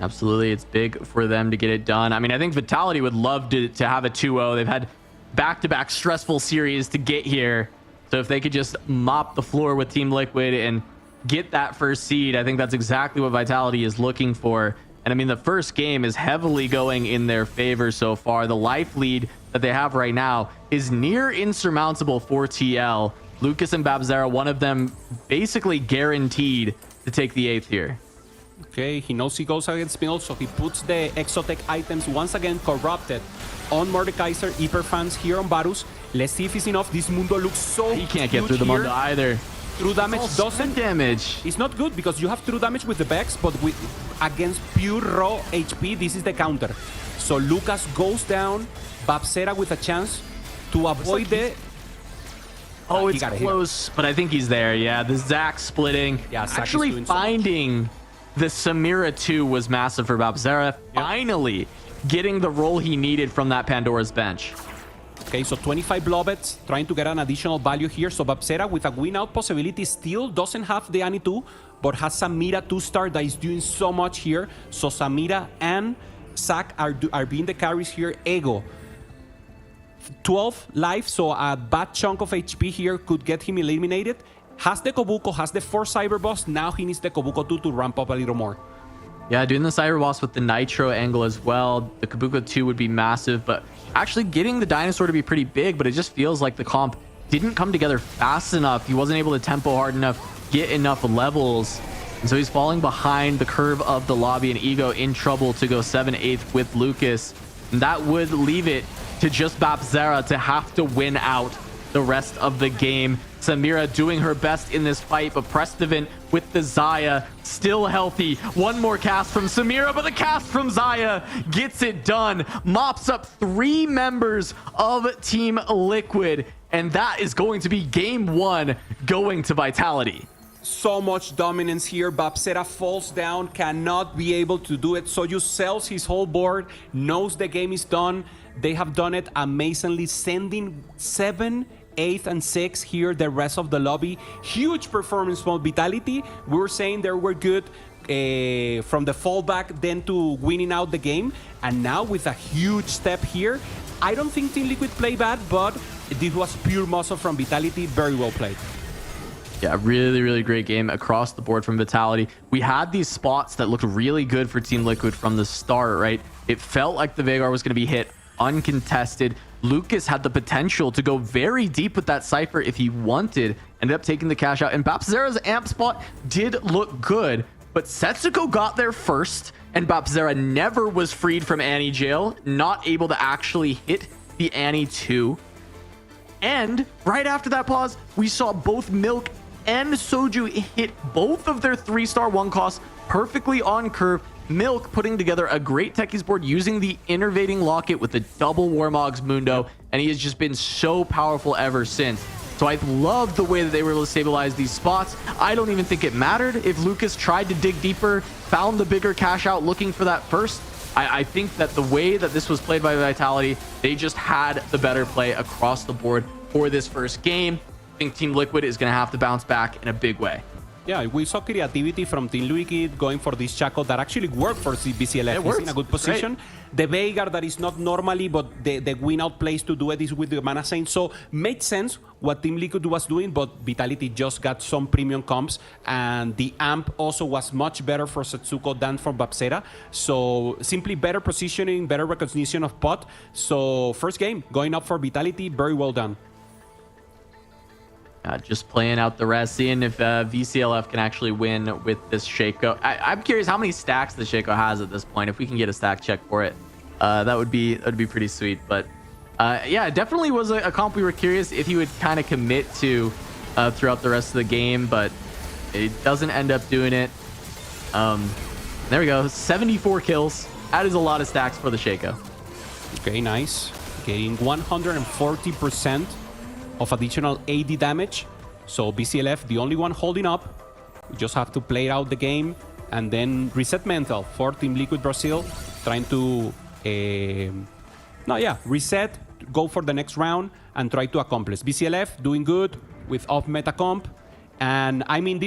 Absolutely, it's big for them to get it done. I mean, I think Vitality would love to have a 2-0. They've had back-to-back stressful series to get here. So if they could just mop the floor with Team Liquid and get that first seed, I think that's exactly what Vitality is looking for. And I mean, the first game is heavily going in their favor so far. The life lead that they have right now is near insurmountable for TL. Lucas and Babzera, one of them basically guaranteed to take the 8th here. Okay, he knows he goes against Milk, so he puts the Exotech items once again corrupted on Mordekaiser, Hyper fans here on Varus. Let's see if it's enough. This Mundo looks so He can't get huge through the here. Mundo either. true damage doesn't... damage. It's not good because you have true damage with the Vex, but against pure raw HP, this is the counter. So Lucas goes down, Babsera with a chance to avoid the... Oh, it's close, but I think he's there. Yeah, the Zac splitting. Yeah, Zac actually finding the Samira 2 was massive for Babsera. Yep. Finally getting the role he needed from that Pandora's bench. Okay, so 25 Blobets, trying to get an additional value here. So Babsera with a win-out possibility still doesn't have the Annie 2, but has Samira 2-star that is doing so much here. So Samira and Zac are being the carries here. Ego, 12 life, so a bad chunk of HP here could get him eliminated. Has the Kobuko, has the 4 Cyber Boss. Now he needs the Kobuko 2 to ramp up a little more. Yeah, doing the Cyber Boss with the Nitro angle as well. The Kabuko 2 would be massive, but actually getting the Dinosaur to be pretty big, but it just feels like the comp didn't come together fast enough. He wasn't able to tempo hard enough, get enough levels. And so he's falling behind the curve of the lobby, and Ego in trouble to go 7/8 with Lucas. And that would leave it to just Babsera to have to win out the rest of the game. Samira doing her best in this fight, but Prestivan with the Zaya still healthy. One more cast from Samira, but the cast from Zaya gets it done. Mops up 3 members of Team Liquid, and that is going to be game 1 going to Vitality. So much dominance here. Babsera falls down, cannot be able to do it. Soju sells his whole board, knows the game is done. They have done it amazingly, sending 7, 8, and 6 here, the rest of the lobby. Huge performance from Vitality. We were saying they were good from the fallback, then to winning out the game. And now with a huge step here, I don't think Team Liquid played bad, but this was pure muscle from Vitality. Very well played. Yeah, really, really great game across the board from Vitality. We had these spots that looked really good for Team Liquid from the start, right? It felt like the Veigar was going to be hit uncontested. Lucas had the potential to go very deep with that Cypher if he wanted. Ended up taking the cash out. And Babsera's amp spot did look good, but Setsuko got there first, and Babsera never was freed from Annie jail, not able to actually hit the Annie 2. And right after that pause, we saw both Milk and Soju hit both of their 3-star 1 costs perfectly on curve. Milk putting together a great techies board using the innervating locket with the double Warmog's Mundo, and he has just been so powerful ever since. So I love the way that they were able to stabilize these spots. I don't even think it mattered if Lucas tried to dig deeper, found the bigger cash out looking for that first. I think that the way that this was played by Vitality, they just had the better play across the board for this first game. I think Team Liquid is going to have to bounce back in a big way. Yeah, we saw creativity from Team Liquid going for this Chaco that actually worked for BCLF. He's in a good position. The Veigar that is not normally, but the win-out place to do it is with the Mana Saint. So made sense what Team Liquid was doing, but Vitality just got some premium comps, and the amp also was much better for Setsuko than for Babsera. So simply better positioning, better recognition of pot. So first game, going up for Vitality, very well done. Just playing out the rest, seeing if VCLF can actually win with this Shaco. I'm curious how many stacks the Shaco has at this point. If we can get a stack check for it, that would be pretty sweet. But yeah, it definitely was a comp we were curious if he would kind of commit to throughout the rest of the game, but it doesn't end up doing it. There we go, 74 kills. That is a lot of stacks for the Shaco. Okay, nice. Getting 140% of additional AD damage. So BCLF, the only one holding up. We just have to play out the game and then reset mental for Team Liquid Brazil, trying to reset, go for the next round and try to accomplish. BCLF doing good with off meta comp. And I mean,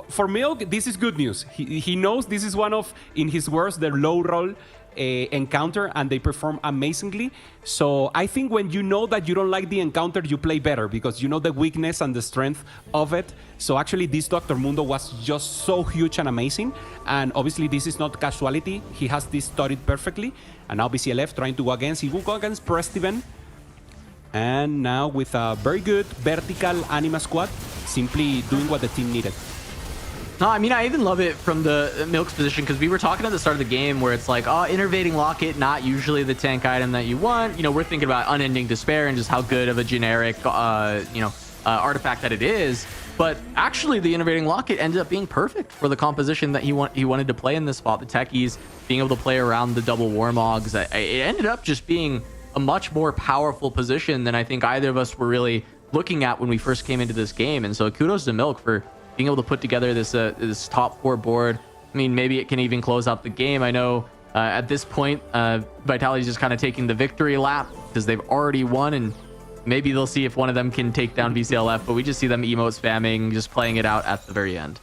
for Milk, this is good news. He knows this is one of, in his words, the low roll encounter, and they perform amazingly. So I think when you know that you don't like the encounter, you play better because you know the weakness and the strength of it. So actually this Dr. Mundo was just so huge and amazing, and obviously this is not casualty. He has this studied perfectly, and now BCLF trying to go against, he will go against Prestiven, and now with a very good vertical Anima squad, simply doing what the team needed. No, I mean, I even love it from the Milk's position, because we were talking at the start of the game where it's like, oh, innervating locket, not usually the tank item that you want. You know, we're thinking about unending despair and just how good of a generic, artifact that it is. But actually, the Innovating Locket ended up being perfect for the composition that he wanted to play in this spot. The techies being able to play around the double Warmogs. It ended up just being a much more powerful position than I think either of us were really looking at when we first came into this game. And so kudos to Milk for being able to put together this top 4 board. I mean, maybe it can even close out the game. I know at this point, Vitality's just kind of taking the victory lap because they've already won, and maybe they'll see if one of them can take down VCLF, but we just see them emote spamming, just playing it out at the very end.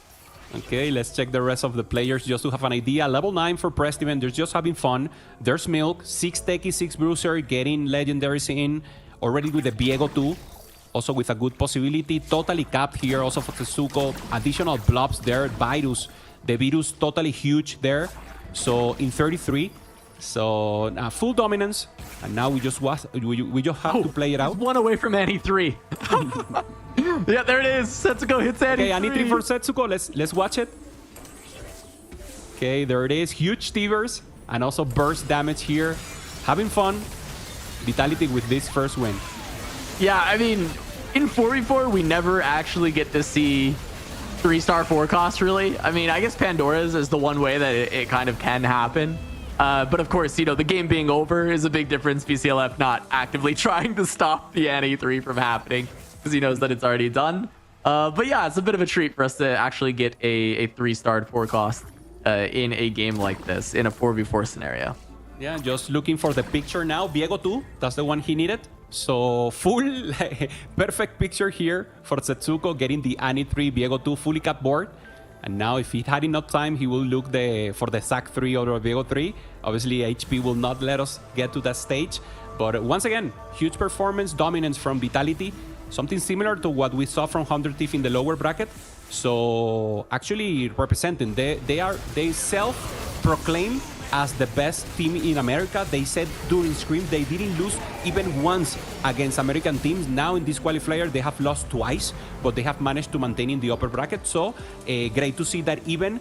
Okay, let's check the rest of the players just to have an idea. Level 9 for Prestiven, they're just having fun. There's Milk, 6 Techie, 6 Bruiser, getting legendaries in, already with the Viego 2, also with a good possibility. Totally capped here, also for Tetsuko. Additional blobs there, Virus. The Virus totally huge there. So in 33. So full dominance, and now we just have to play it out. One away from Annie 3. Yeah, there it is. Setsuko hits Annie 3. Okay, Annie 3 for Setsuko. Let's watch it. Okay, there it is. Huge T-verse and also burst damage here. Having fun. Vitality with this first win. Yeah, I mean, in 4v4, we never actually get to see 3-star forecast, really. I mean, I guess Pandora's is the one way that it kind of can happen. But of course, you know, the game being over is a big difference. VCLF not actively trying to stop the Annie 3 from happening because he knows that it's already done. But yeah, it's a bit of a treat for us to actually get a 3-starred forecast in a game like this, in a 4v4 scenario. Yeah, just looking for the picture now. Viego 2, that's the one he needed. So full, perfect picture here for Setsuko, getting the Annie 3, Viego 2 fully capped board. And now if he had enough time, he will look for the SAC 3 or the Viego 3. Obviously, HP will not let us get to that stage. But once again, huge performance, dominance from Vitality. Something similar to what we saw from 100 Thief in the lower bracket. So actually representing, they self-proclaim as the best team in America. They said during Scream they didn't lose even once against American teams. Now in this qualifier they have lost twice, but they have managed to maintain in the upper bracket. So great to see that even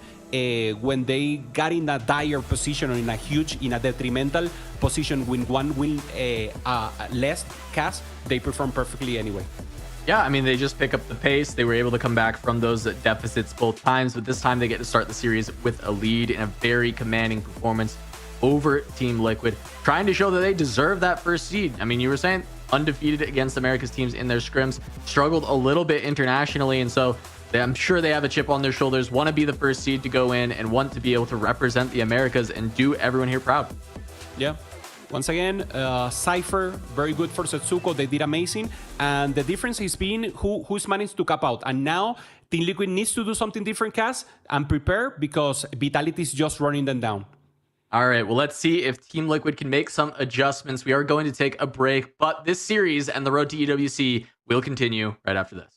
when they got in a dire position or in a detrimental position with one win less cast, they perform perfectly anyway. Yeah, I mean, they just pick up the pace. They were able to come back from those deficits both times, but this time they get to start the series with a lead in a very commanding performance over Team Liquid, trying to show that they deserve that first seed. I mean, you were saying undefeated against America's teams in their scrims, struggled a little bit internationally, and so I'm sure they have a chip on their shoulders, want to be the first seed to go in and want to be able to represent the Americas and do everyone here proud. Yeah. Once again, Cypher, very good for Setsuko. They did amazing. And the difference has been who's managed to cap out. And now Team Liquid needs to do something different, Cass, and prepare because Vitality is just running them down. All right, well, let's see if Team Liquid can make some adjustments. We are going to take a break, but this series and the road to EWC will continue right after this.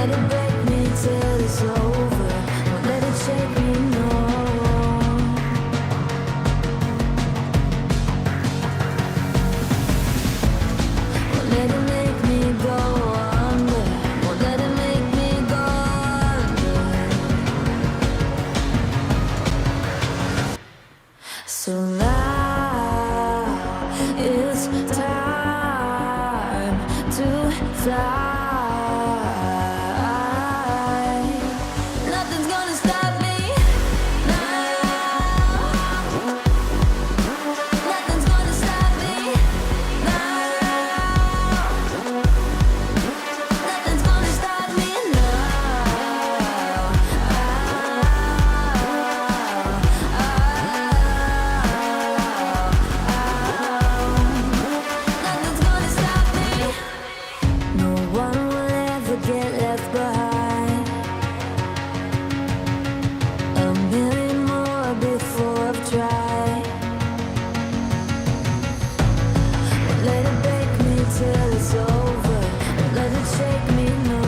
let it break me till it's over. Won't let it shake me, no. Won't let it make me go under. Won't let it make me go under. So now it's time to fly. Nothing's gonna stop me now. Nothing's gonna stop me now. Nothing's gonna stop me Nothing's gonna stop me. No one will ever get left behind. A million more before I've tried. Won't let it break me till it's over. Won't let it shake me, no.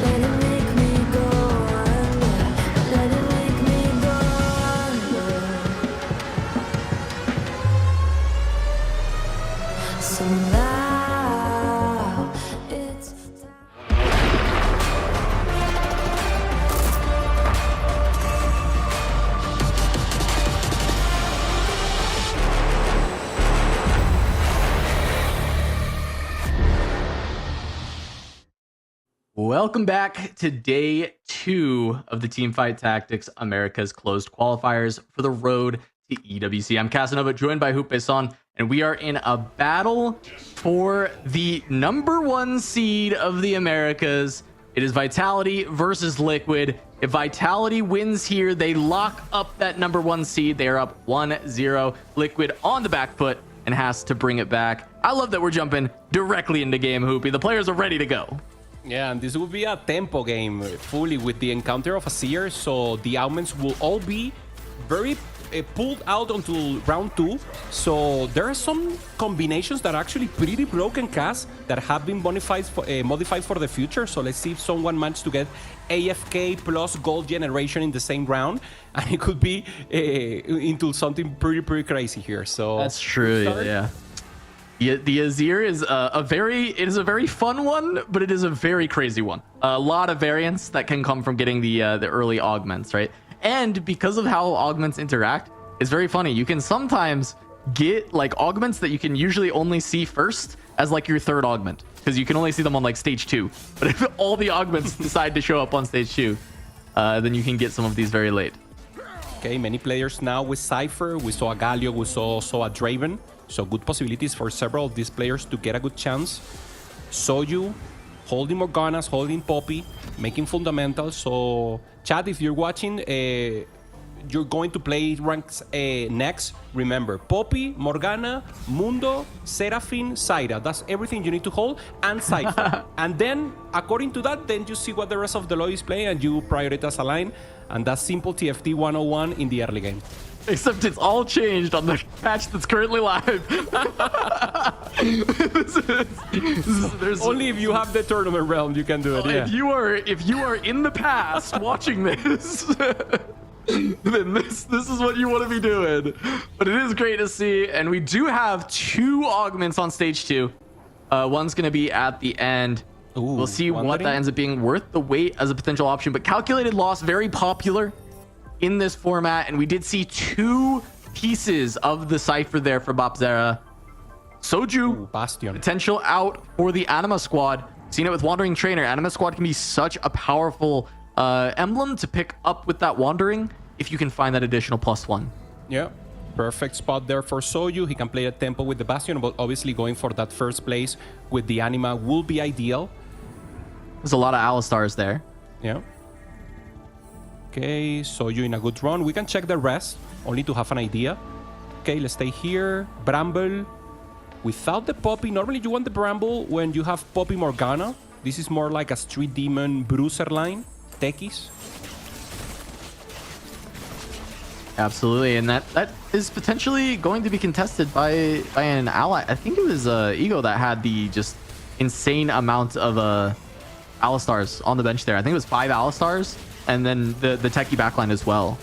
Let it make me go under. Let it make me go under. So now it's time. Welcome back to day 2 of the Teamfight Tactics America's closed qualifiers for the road to EWC. I'm Casanova, joined by Hupe-san, and we are in a battle for the #1 seed of the Americas. It is Vitality versus Liquid. If Vitality wins here, they lock up that #1 seed. They are up 1-0. Liquid on the back foot and has to bring it back. I love that we're jumping directly into game, Hoopy. The players are ready to go. Yeah, and this will be a tempo game fully with the encounter of a seer, so the augments will all be very pulled out until round 2. So there are some combinations that are actually pretty broken cast that have been modified for the future. So let's see if someone managed to get AFK plus gold generation in the same round, and it could be into something pretty crazy here. So That's true, yeah. The Azir is a very fun one, but it is a very crazy one. A lot of variants that can come from getting the early augments, right? And because of how augments interact, it's very funny. You can sometimes get like augments that you can usually only see first as like your third augment, because you can only see them on like stage 2. But if all the augments decide to show up on stage 2, then you can get some of these very late. Okay, many players now with Cypher. We saw a Galio, we saw a Draven. So good possibilities for several of these players to get a good chance. Soju, holding Morganas, holding Poppy, making fundamentals. So, chat, if you're watching, you're going to play ranks next. Remember, Poppy, Morgana, Mundo, Seraphine, Zaira. That's everything you need to hold, and Cypher. And then, according to that, then you see what the rest of the lobby is playing, and you prioritize a line. And that's simple TFT 101 in the early game. Except it's all changed on the patch that's currently live. There's Only if you have the tournament realm you can do it. Yeah. If you are in the past watching this, then this is what you want to be doing. But it is great to see, and we do have 2 augments on stage 2. One's going to be at the end. Ooh, we'll see what that ends up being, worth the wait as a potential option. But calculated loss, very popular in this format, and we did see 2 pieces of the Cypher there for Bapzera. Soju, Bastion. potential out for the Anima squad. Seen it with Wandering Trainer. Anima squad can be such a powerful emblem to pick up with that Wandering if you can find that additional +1. Yeah, perfect spot there for Soju. He can play a tempo with the Bastion, but obviously going for that first place with the Anima will be ideal. There's a lot of Alistars there. Yeah. Okay, Soju in a good run. We can check the rest, only to have an idea. Okay, let's stay here. Bramble. Without the Poppy, normally you want the Bramble when you have Poppy Morgana. This is more like a Street Demon Bruiser line. Techies. Absolutely, and that is potentially going to be contested by an ally. I think it was Ego that had the just insane amount of Alistars on the bench there. I think it was 5 Alistars, and then the techie backline as well.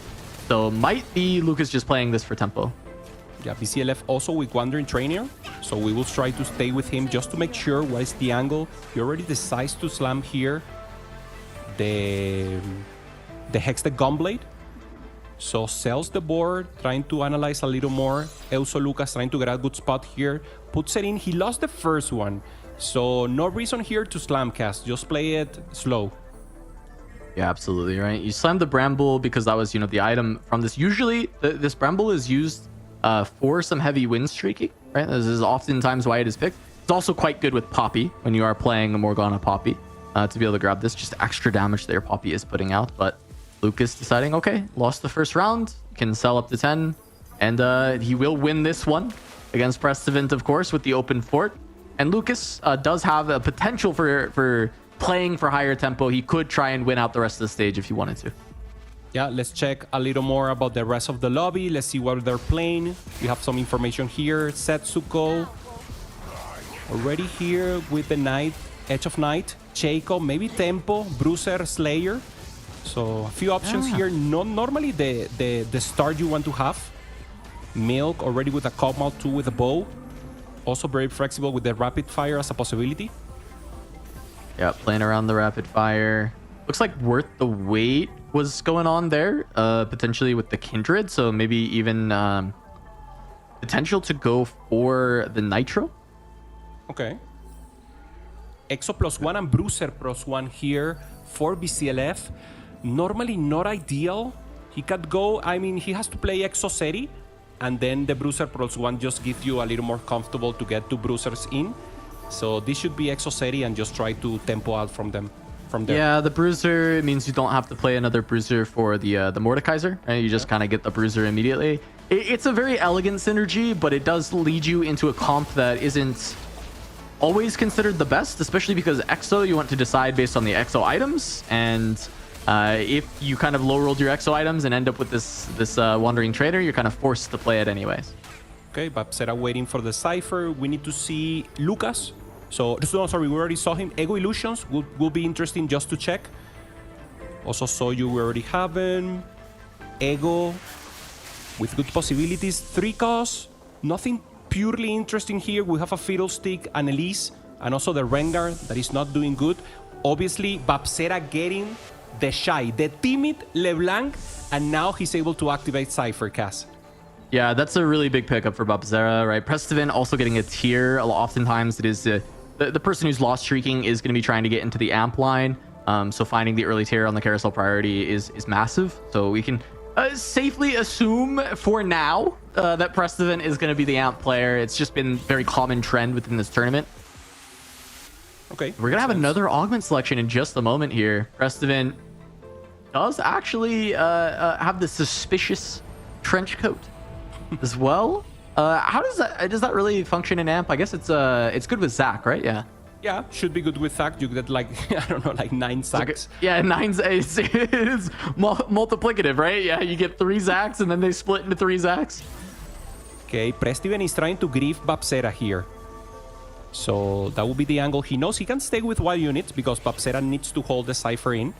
So might be Lucas just playing this for tempo. Yeah, BCLF also with Wandering Trainer, so we will try to stay with him just to make sure what is the angle. He already decides to slam here the Hex the Gunblade. So sells the board, trying to analyze a little more. Also Lucas trying to get a good spot here. Puts it in. He lost the first one. So no reason here to slam cast. Just play it slow. Yeah, absolutely, right? You slammed the Bramble because that was, the item from this. Usually, this Bramble is used for some heavy win streaking, right? This is oftentimes why it is picked. It's also quite good with Poppy when you are playing a Morgana Poppy to be able to grab this. Just extra damage that your Poppy is putting out, but Lucas deciding, okay, lost the first round, can sell up to 10, and he will win this one against Prestivent, of course, with the open fort. And Lucas does have a potential for playing for higher tempo. He could try and win out the rest of the stage if he wanted to. Yeah, let's check a little more about the rest of the lobby. Let's see what they're playing. We have some information here. Setsuko already here with the Knight, Edge of Night, Cheiko, maybe Tempo, Bruiser, Slayer. So a few options here. Not normally the start you want to have. Milk already with a Cogmal 2 with a bow. Also very flexible with the rapid fire as a possibility. Yeah, playing around the rapid fire. Looks like Worth the Wait was going on there, potentially with the Kindred. So maybe even potential to go for the Nitro. Okay. Exo +1 and Bruiser +1 here for BCLF. Normally not ideal. He could go, he has to play Exo Seri, and then the Bruiser +1 just gives you a little more comfortable to get 2 Bruisers in. So this should be Exo Seri and just try to tempo out from there. Yeah, the Bruiser means you don't have to play another Bruiser for the Mordekaiser, right? You just kind of get the Bruiser immediately. It's a very elegant synergy, but it does lead you into a comp that isn't always considered the best, especially because Exo, you want to decide based on the Exo items, and if you kind of low rolled your Exo items and end up with this Wandering Trader, you're kind of forced to play it anyways. Okay, Babsera waiting for the Cypher. We need to see Lucas. So, sorry, we already saw him. Ego Illusions will be interesting just to check. Also saw you, we already have him. Ego with good possibilities. 3 costs, nothing purely interesting here. We have a Fiddlestick and Elise, and also the Rengar that is not doing good. Obviously, Babsera getting the shy, the timid LeBlanc, and now he's able to activate Cypher cast. Yeah, that's a really big pickup for Babsera, right? Prestivent also getting a tier. Oftentimes it is the person who's lost streaking is going to be trying to get into the amp line. So finding the early tier on the carousel priority is massive. So we can safely assume for now that Prestivent is going to be the amp player. It's just been very common trend within this tournament. Okay. We're going to have another augment selection in just a moment here. Prestivent does actually have the suspicious trench coat as well. How does that really function in amp? I guess it's good with Zac, right? Yeah, should be good with Zac. You get like I don't know, like 9 Zacs. Yeah, 9 it's multiplicative, right? Yeah, you get 3 Zacs and then they split into 3 Zacs. Okay, Prestiven is trying to grief Babsera here. So that will be the angle. He knows he can stay with wild units because Babsera needs to hold the Cypher in.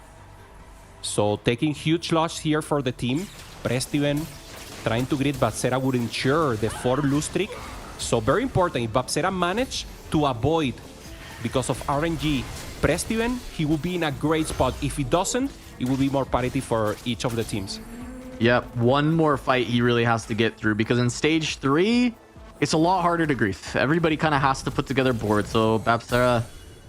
So taking huge loss here for the team. Prestiven trying to grid Babsera would ensure the 4 lose streak. So very important, if Babsera managed to avoid because of RNG Prestiven, he will be in a great spot. If he doesn't, it will be more parity for each of the teams. Yep, one more fight he really has to get through because in stage 3, it's a lot harder to grief. Everybody kind of has to put together boards. So Babsera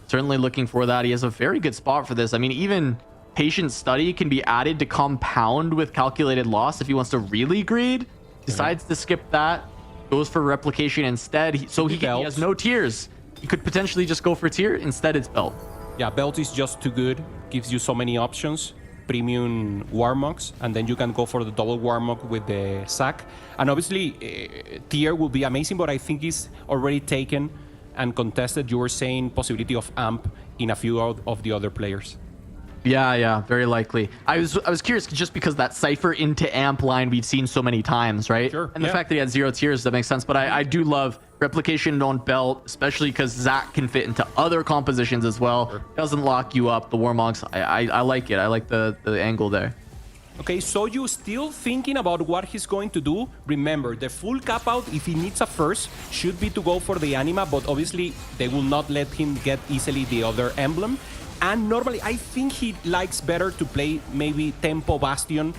certainly looking for that. He has a very good spot for this. I mean, even Patient Study can be added to compound with Calculated Loss if he wants to really greed. Decides to skip that. Goes for Replication instead. He has no tiers. He could potentially just go for tier. Instead, it's Belt. Yeah, Belt is just too good. Gives you so many options. Premium Warmogs, and then you can go for the double Warmog with the Sack. And obviously, tier will be amazing, but I think it's already taken and contested. You were saying possibility of amp in a few of the other players. Yeah, very likely. I was curious just because that Cypher into Amp line we've seen so many times, right? Sure, And the fact that he had 0 tiers, that makes sense. But I do love replication on belt, especially because Zach can fit into other compositions as well. Sure. Doesn't lock you up. The Warmogs, I like it. I like the angle there. Okay, so you still thinking about what he's going to do? Remember, the full cap out, if he needs a first, should be to go for the anima, but obviously they will not let him get easily the other emblem. And normally, I think he likes better to play maybe Tempo Bastion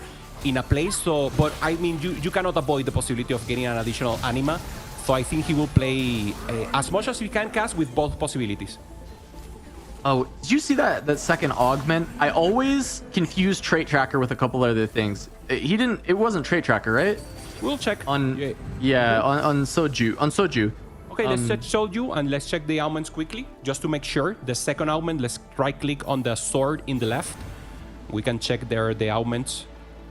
in a place. So, but I mean, you cannot avoid the possibility of getting an additional anima. So I think he will play as much as he can cast with both possibilities. Oh, did you see that second augment? I always confuse Trait Tracker with a couple other things. It wasn't Trait Tracker, right? We'll check. On Soju. Okay, let's check Soju and let's check the augments quickly, just to make sure. The second augment, let's right-click on the sword in the left. We can check there the augments.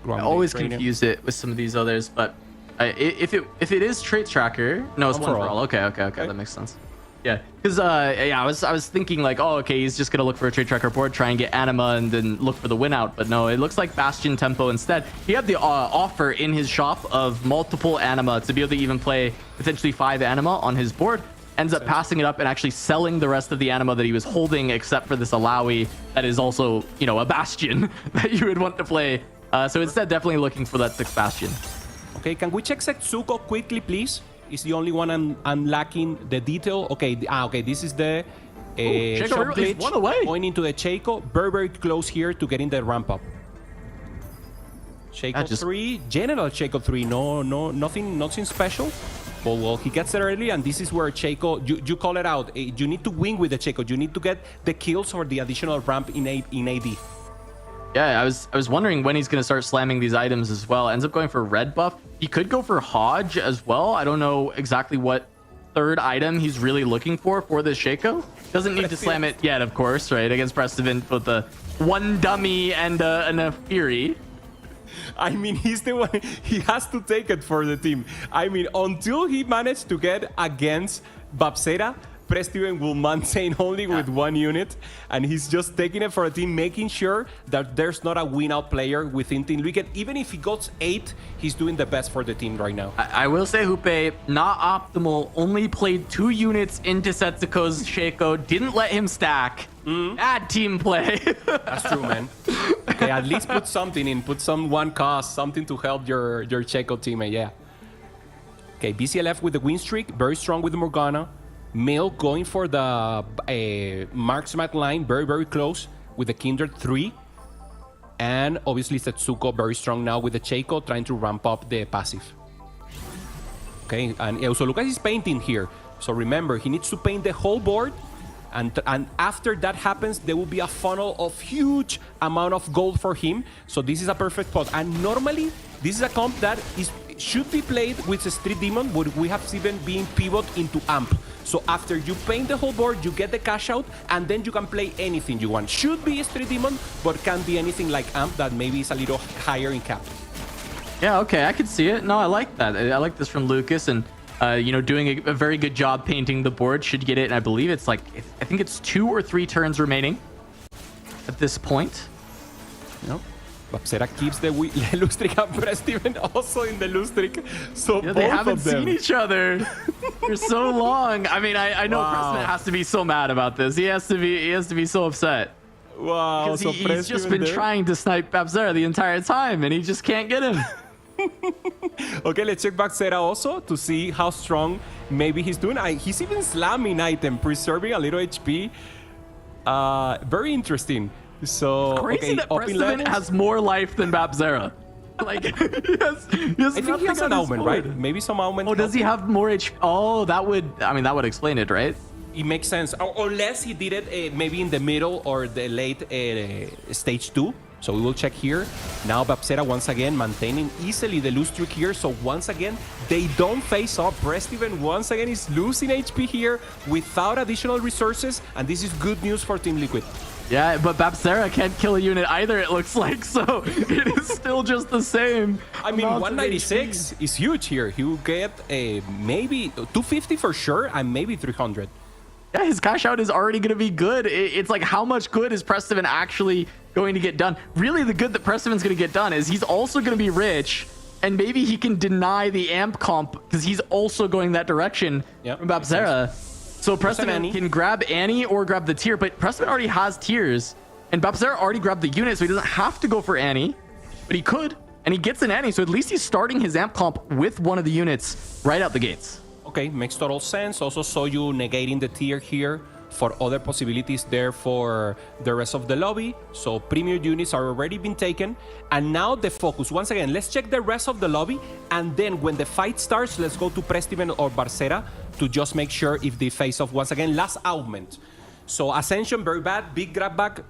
I always confuse it with some of these others, but if it is Trait Tracker, no, it's one for all. Okay, that makes sense. Yeah, because I was thinking like, oh, okay, he's just gonna look for a Trait Tracker board, try and get anima, and then look for the win out. But no, it looks like Bastion Tempo instead. He had the offer in his shop of multiple anima to be able to even play potentially 5 anima on his board. Ends up passing it up and actually selling the rest of the anima that he was holding, except for this Alawi that is also, you know, a Bastion that you would want to play. So instead, definitely looking for that 6th Bastion. Okay, can we check Setsuko quickly, please? Is the only one I'm lacking the detail. Okay, okay, this is the shop glitch one away. Pointing to the Cheiko. Very close here to getting the ramp up. Cheiko 3, General Cheiko 3. No, nothing special. But well, he gets there early, and this is where Cheiko, you call it out. You need to win with the Cheiko. You need to get the kills or the additional ramp in AD. Yeah, I was wondering when he's going to start slamming these items as well. Ends up going for red buff. He could go for Hodge as well. I don't know exactly what 3rd item he's really looking for this Shaco. Doesn't need to slam it yet, of course, right? Against Prestivin with the 1 dummy and a Fury. I mean, he's the one. He has to take it for the team. I mean, until he managed to get against Babsera, Prestivin will maintain only with 1 unit, and he's just taking it for a team, making sure that there's not a win-out player within Team Liquid. Even if he got 8, he's doing the best for the team right now. I will say, Hoope, not optimal. Only played 2 units into Setsuko's Shaco. Didn't let him stack. Bad team play. That's true, man. Okay, at least put something in. Put some 1 cost, something to help your Shaco teammate, yeah. Okay, BCLF with the win streak. Very strong with the Morgana. Milk going for the marksman line, very close with the Kindred 3. And obviously Setsuko very strong now with the Cheiko, trying to ramp up the passive. Okay, and also Lucas is painting here. So remember, he needs to paint the whole board. And after that happens, there will be a funnel of huge amount of gold for him. So this is a perfect spot. And normally, this is a comp that should be played with a Street Demon, but we have even been pivot into Amp. So after you paint the whole board, you get the cash out, and then you can play anything you want. Should be a Street Demon, but can be anything like Amp that maybe is a little higher in cap. Yeah, okay, I can see it. No, I like that. I like this from Lucas, and you know, doing a very good job painting the board. Should get it, and I believe it's like, I think it's 2 or 3 turns remaining at this point. Nope. Babsera keeps the loose streak and Prestivin also in the loose streak. So yeah, they haven't seen each other for so long. I mean, I know Prestivin has to be so mad about this. He has to be so upset. Wow. Because he's just been trying to snipe Babsera the entire time, and he just can't get him. Okay, let's check Babsera also to see how strong maybe he's doing. He's even slamming item, preserving a little HP. Very interesting. So crazy that Prestivin has more life than Babsera. Like, he has I think he has an augment, right? Maybe some augment. Oh, does he have more HP? Oh, that would explain it, right? It makes sense. Unless he did it maybe in the middle or the late stage 2. So we will check here. Now Babsera once again maintaining easily the loose streak here. So once again, they don't face up. Prestivin once again is losing HP here without additional resources. And this is good news for Team Liquid. Yeah, but Babsera can't kill a unit either, it looks like. So it is still just the same. I mean, 196 is huge here. He will get maybe 250 for sure and maybe 300. Yeah, his cash out is already going to be good. It's like, how much good is Prestivan actually going to get done? Really, the good that Prestivan's going to get done is he's also going to be rich, and maybe he can deny the amp comp because he's also going that direction from Babzera. So Prestivan can grab Annie or grab the tier, but Prestivan already has tiers, and Babzera already grabbed the unit, so he doesn't have to go for Annie, but he could, and he gets an Annie, so at least he's starting his amp comp with one of the units right out the gates. Okay, makes total sense. Also saw you negating the tier here for other possibilities there for the rest of the lobby. So premium units are already been taken. And now the focus. Once again, let's check the rest of the lobby. And then when the fight starts, let's go to Prestivan or Barcera to just make sure if they face off once again. Last augment. So Ascension, very bad. Big grab back,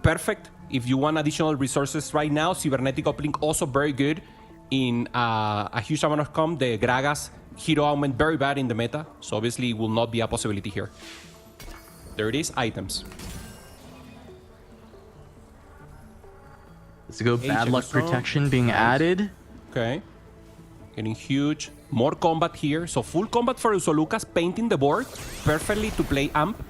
perfect. If you want additional resources right now, Cybernetic Uplink also very good in a huge amount of comp. The Gragas hero augment very bad in the meta, so obviously it will not be a possibility here. There it is, items. Let's go. Bad luck protection being added. Okay, getting huge. More combat here, so full combat for Usolucas, painting the board perfectly to play amp.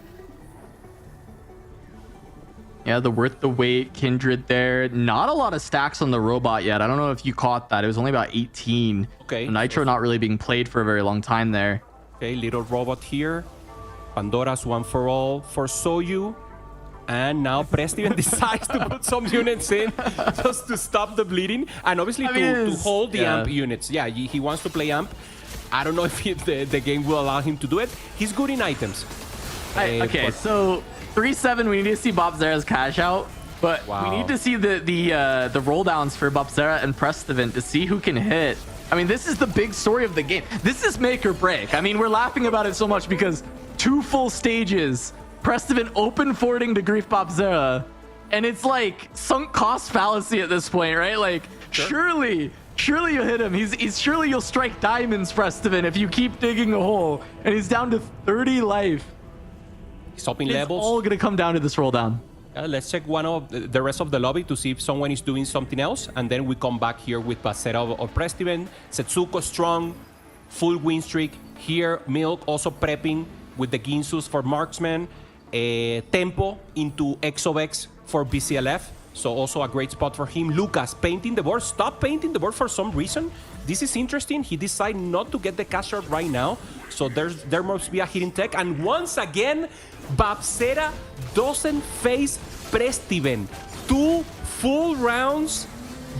Yeah, the worth the wait Kindred there. Not a lot of stacks on the robot yet. I don't know if you caught that. It was only about 18. Okay. Nitro not really being played for a very long time there. Okay, little robot here. Pandora's one for all for Soyu. And now Prestivan decides to put some units in just to stop the bleeding. And obviously to hold the amp units. Yeah, he wants to play amp. I don't know if the game will allow him to do it. He's good in items. Okay, so 3-7, we need to see Babzera's cash out, but we need to see the roll downs for Babzera and Prestivan to see who can hit. I mean, this is the big story of the game. This is make or break. I mean, we're laughing about it so much because 2 full stages, Prestivan open forwarding to grief Babzera, and it's like sunk cost fallacy at this point, right? Like, surely you'll hit him. He's surely you'll strike diamonds, Prestivan, if you keep digging a hole, and he's down to 30 life. Stopping It's levels. all gonna come down to this roll down. Let's check one of the rest of the lobby to see if someone is doing something else, and then we come back here with Bacera or Prestivan. Setsuko strong, full win streak. Here, Milk also prepping with the Ginsus for marksman. Tempo into XOX for BCLF, so also a great spot for him. Lucas painting the board. Stop painting the board for some reason. This is interesting. He decided not to get the cash out right now, so there must be a hidden tech. And once again, Babzera doesn't face Prestivan. 2 full rounds.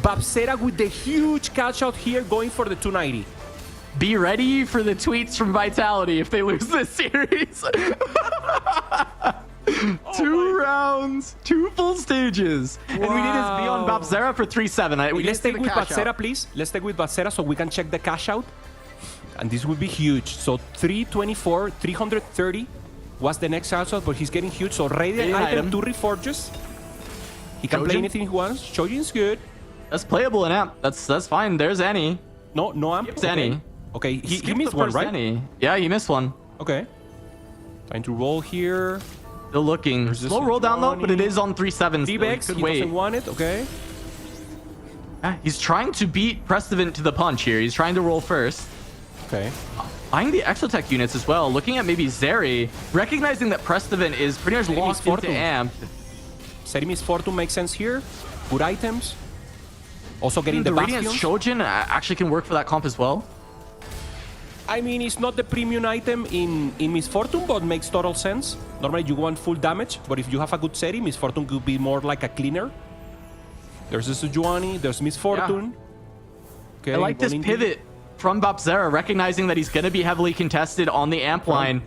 Babzera with the huge cash out here, going for the 290. Be ready for the tweets from Vitality if they lose this series. 2 rounds, 2 full stages. And we need to be on Babzera for 3-7. Let's take with Babzera, please. Let's take with Babzera so we can check the cash out. And this would be huge. So 324, 330 was the next cash out, but he's getting huge. So Radiant item, 2 Reforges. He can play anything he wants. Shojin's good. That's playable in amp. That's fine. There's Annie. No amp. It's Annie. Okay, he missed one, right? Annie. Yeah, he missed one. Okay. Trying to roll here. Still looking. Slow roll down though, but it is on 3-7. D-Bex, he doesn't want it. Okay. He's trying to beat Prestivan to the punch here. He's trying to roll first. Okay. Eyeing the Exotech units as well. Looking at maybe Zeri. Recognizing that Prestivan is pretty much locked into amp. Serimis Fortune makes sense here. Good items. Also getting the Radiant Bastions. Shojin actually can work for that comp as well. I mean, it's not the premium item in Miss Fortune, but makes total sense. Normally you want full damage, but if you have a good Seri, Miss Fortune could be more like a cleaner. There's a Sejuani, there's Miss Fortune. Yeah. Okay, I like this pivot from Babzera, recognizing that he's going to be heavily contested on the amp line,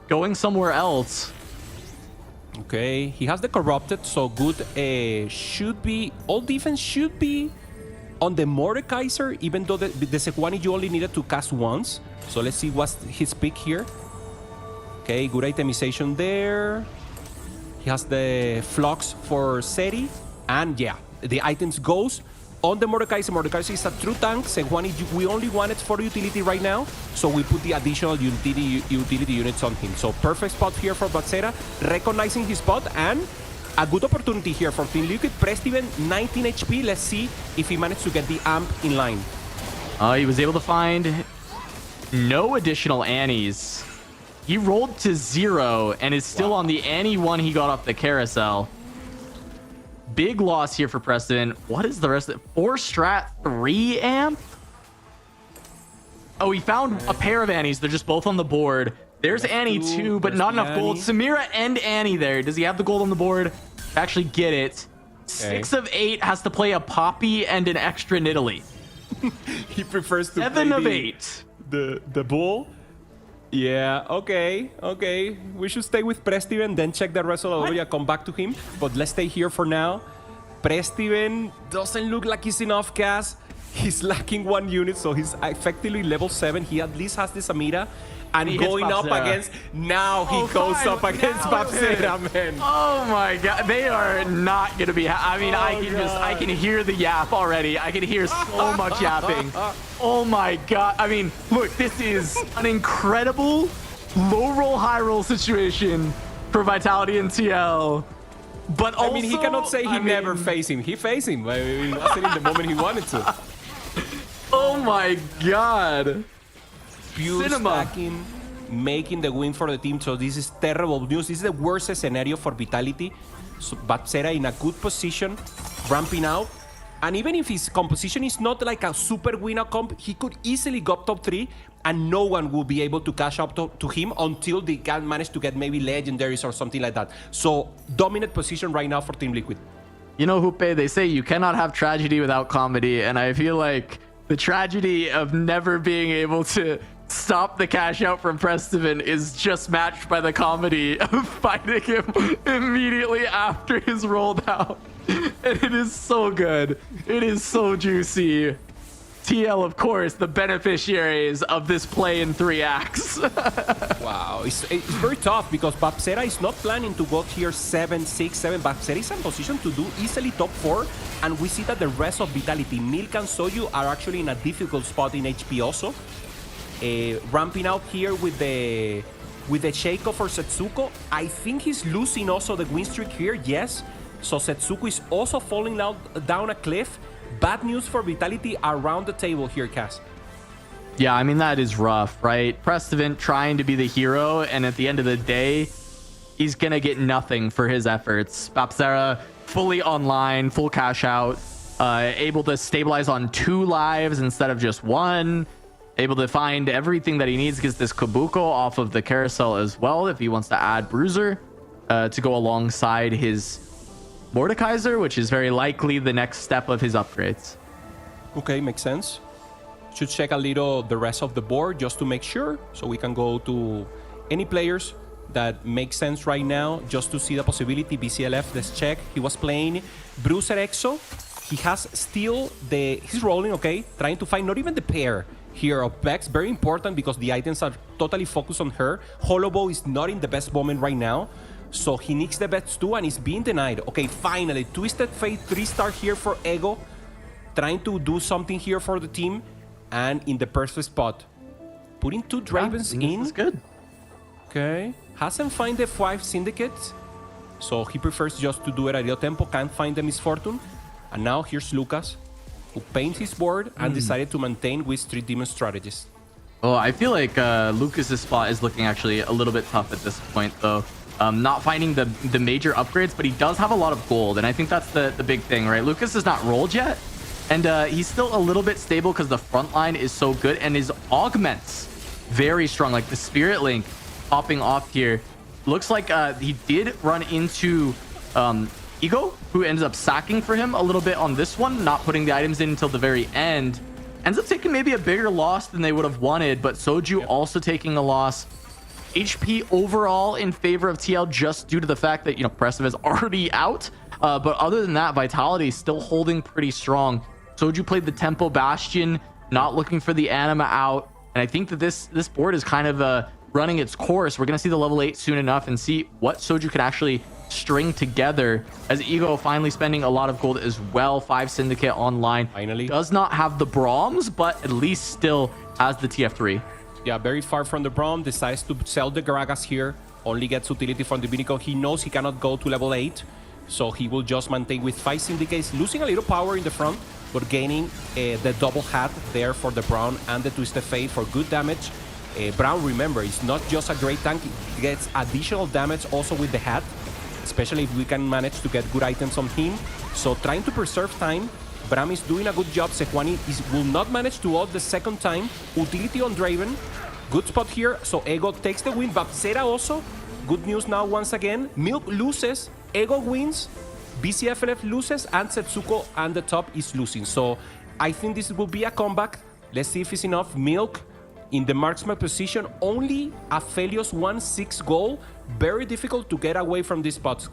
going somewhere else. Okay, he has the Corrupted, so good. Should be, all defense should be on the Mordekaiser, even though the Sejuani you only needed to cast once. So let's see what's his pick here. Okay, good itemization there. He has the Flux for Seri. And yeah, the items goes on the Mordekaiser. Mordekaiser is a true tank. Sejuani, we only want it for utility right now. So we put the additional utility units on him. So perfect spot here for Babzera, recognizing his spot, and a good opportunity here for Team Liquid. Prestivan, 19 HP. Let's see if he managed to get the amp in line. He was able to find no additional Annies. He rolled to 0 and is still on the Annie 1 he got off the carousel. Big loss here for Preston. What is the rest of it? 4 strat, 3 amp? Oh, he found a pair of Annies. They're just both on the board. There's Annie 2, but not enough gold. Samira and Annie there. Does he have the gold on the board to actually get it? 6 of 8 has to play a Poppy and an extra in Italy. He prefers to 7 play of 8. the bull. Yeah, okay. We should stay with Prestiven, then check the rest of the area, come back to him. But let's stay here for now. Prestiven doesn't look like he's enough gas. He's lacking 1 unit, so he's effectively level 7. He at least has the Samira. And going up against... Now he goes up against Babsera, man. Oh my god. They are not going to be... I mean, I can hear the yap already. I can hear so much yapping. Oh my god. I mean, look, this is an incredible low roll, high roll situation for Vitality and TL. But also, I mean, he cannot say he never faced him. He faced him. I mean, it wasn't in the moment he wanted to. Oh my god. Pure stacking, making the win for the team. So this is terrible news. This is the worst scenario for Vitality. So Babsera in a good position, ramping out. And even if his composition is not like a super winner comp, he could easily go up top 3 and no one will be able to catch up to him until they can manage to get maybe legendaries or something like that. So dominant position right now for Team Liquid. You know, Hoope, they say you cannot have tragedy without comedy. And I feel like the tragedy of never being able to stop the cash out from Prestiven is just matched by the comedy of fighting him immediately after his rolled out. And it is so good. It is so juicy. TL, of course, the beneficiaries of this play in 3 acts. Wow, it's very tough because Babsera is not planning to go here 7, 6, 7. Babsera is in position to do easily top 4. And we see that the rest of Vitality, Milk and Soyu, are actually in a difficult spot in HP also. Ramping out here with the Sheiko for Setsuko. I think he's losing also the win streak here, yes. So Setsuko is also falling down a cliff. Bad news for Vitality around the table here, Cass. Yeah, I mean, that is rough, right? Prestiven trying to be the hero, and at the end of the day, he's going to get nothing for his efforts. Babsera fully online, full cash out, able to stabilize on 2 lives instead of just 1. Able to find everything that he needs. Gets this Kabuko off of the carousel as well if he wants to add Bruiser to go alongside his Mordekaiser, which is very likely the next step of his upgrades. Okay, makes sense. Should check a little the rest of the board just to make sure. So we can go to any players that make sense right now just to see the possibility. BCLF, let's check. He was playing Bruiser Exo. He has still he's rolling, okay, trying to find not even the pair here of Vex. Very important because the items are totally focused on her. Holobo is not in the best moment right now, so he needs the bets too and is being denied. Okay, finally, Twisted Fate 3-star here for Ego, trying to do something here for the team and in the perfect spot. Putting 2 Dravens in. That's good. Okay, hasn't find the 5 syndicates, so he prefers just to do it at Rio Tempo. Can't find the Misfortune. And now here's Lucas, who paints his board and decided to maintain with Street Demon strategies. Oh, I feel like Lucas's spot is looking actually a little bit tough at this point, though. Not finding the major upgrades, but he does have a lot of gold, and I think that's the big thing, right? Lucas is not rolled yet, and he's still a little bit stable because the front line is so good, and his augments very strong. Like the Spirit Link popping off here. Looks like he did run into Ego, who ends up sacking for him a little bit on this one, not putting the items in until the very end. Ends up taking maybe a bigger loss than they would have wanted, but Soju also taking a loss. HP overall in favor of TL just due to the fact that, you know, Prestiven is already out. But other than that, Vitality is still holding pretty strong. Soju played the Tempo Bastion, not looking for the Anima out. And I think that this board is kind of running its course. We're going to see the level 8 soon enough and see what Soju could actually string together, as Ego finally spending a lot of gold as well. 5 Syndicate online. Finally. Does not have the Broms, but at least still has the TF3. Yeah, very far from the Brom. Decides to sell the Gragas here. Only gets utility from the Binico. He knows he cannot go to level 8. So he will just maintain with 5 Syndicates. Losing a little power in the front, but gaining the double hat there for the Brown and the Twisted Fate for good damage. Brown, remember, is not just a great tank, he gets additional damage also with the hat, especially if we can manage to get good items on him. So trying to preserve time, Bram is doing a good job. Sejuani will not manage to ult the second time. Utility on Draven, good spot here. So Ego takes the win. Babsera also, good news now once again. Milk loses, Ego wins, BCFLF loses, and Setsuko and the top is losing. So I think this will be a comeback. Let's see if it's enough. Milk in the marksman position, only Aphelios 1-6 goal. Very difficult to get away from these spots.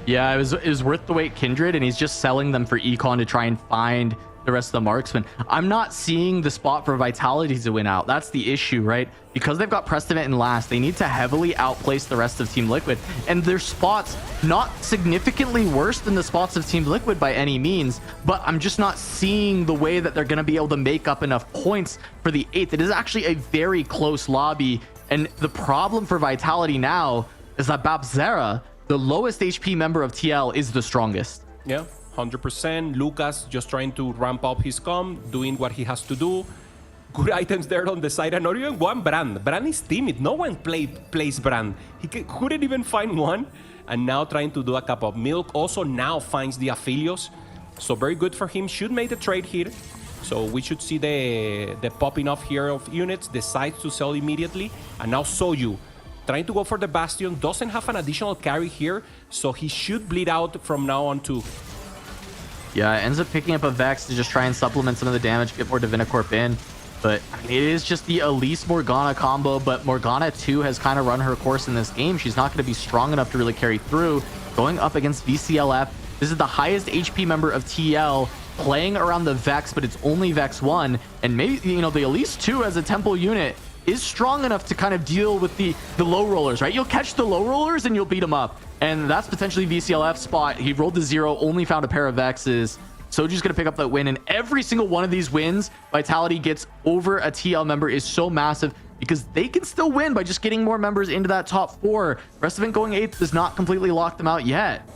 Yeah, it was worth the wait, Kindred, and he's just selling them for Econ to try and find the rest of the marksmen. I'm not seeing the spot for Vitality to win out. That's the issue, right? Because they've got Precedent in last, they need to heavily outplace the rest of Team Liquid. And their spots not significantly worse than the spots of Team Liquid by any means, but I'm just not seeing the way that they're going to be able to make up enough points for the 8th. It is actually a very close lobby. And the problem for Vitality now is that Babzera, the lowest HP member of TL, is the strongest. Yeah, 100%. Lucas just trying to ramp up his comp, doing what he has to do. Good items there on the side, and not even one Brand. Brand is timid. No one plays Brand. He couldn't even find one, and now trying to do a cup of milk. Also now finds the Aphelios, so very good for him. Should make the trade here. So we should see the popping off here of units, decides to sell immediately, and now Soyu trying to go for the Bastion, doesn't have an additional carry here, so he should bleed out from now on too. Yeah, ends up picking up a Vex to just try and supplement some of the damage, get more Divinicorp in. But I mean, it is just the Elise Morgana combo, but Morgana too has kind of run her course in this game. She's not going to be strong enough to really carry through. Going up against VCLF, this is the highest HP member of TL, playing around the Vex, but it's only Vex 1. And maybe, you know, the Elise 2 as a temple unit is strong enough to kind of deal with the low rollers, right? You'll catch the low rollers and you'll beat them up. And that's potentially VCLF's spot. He rolled the 0, only found a pair of Vexes. Soju's going to pick up that win. And every single one of these wins Vitality gets over a TL member is so massive because they can still win by just getting more members into that top 4. Rest going 8th does not completely lock them out yet.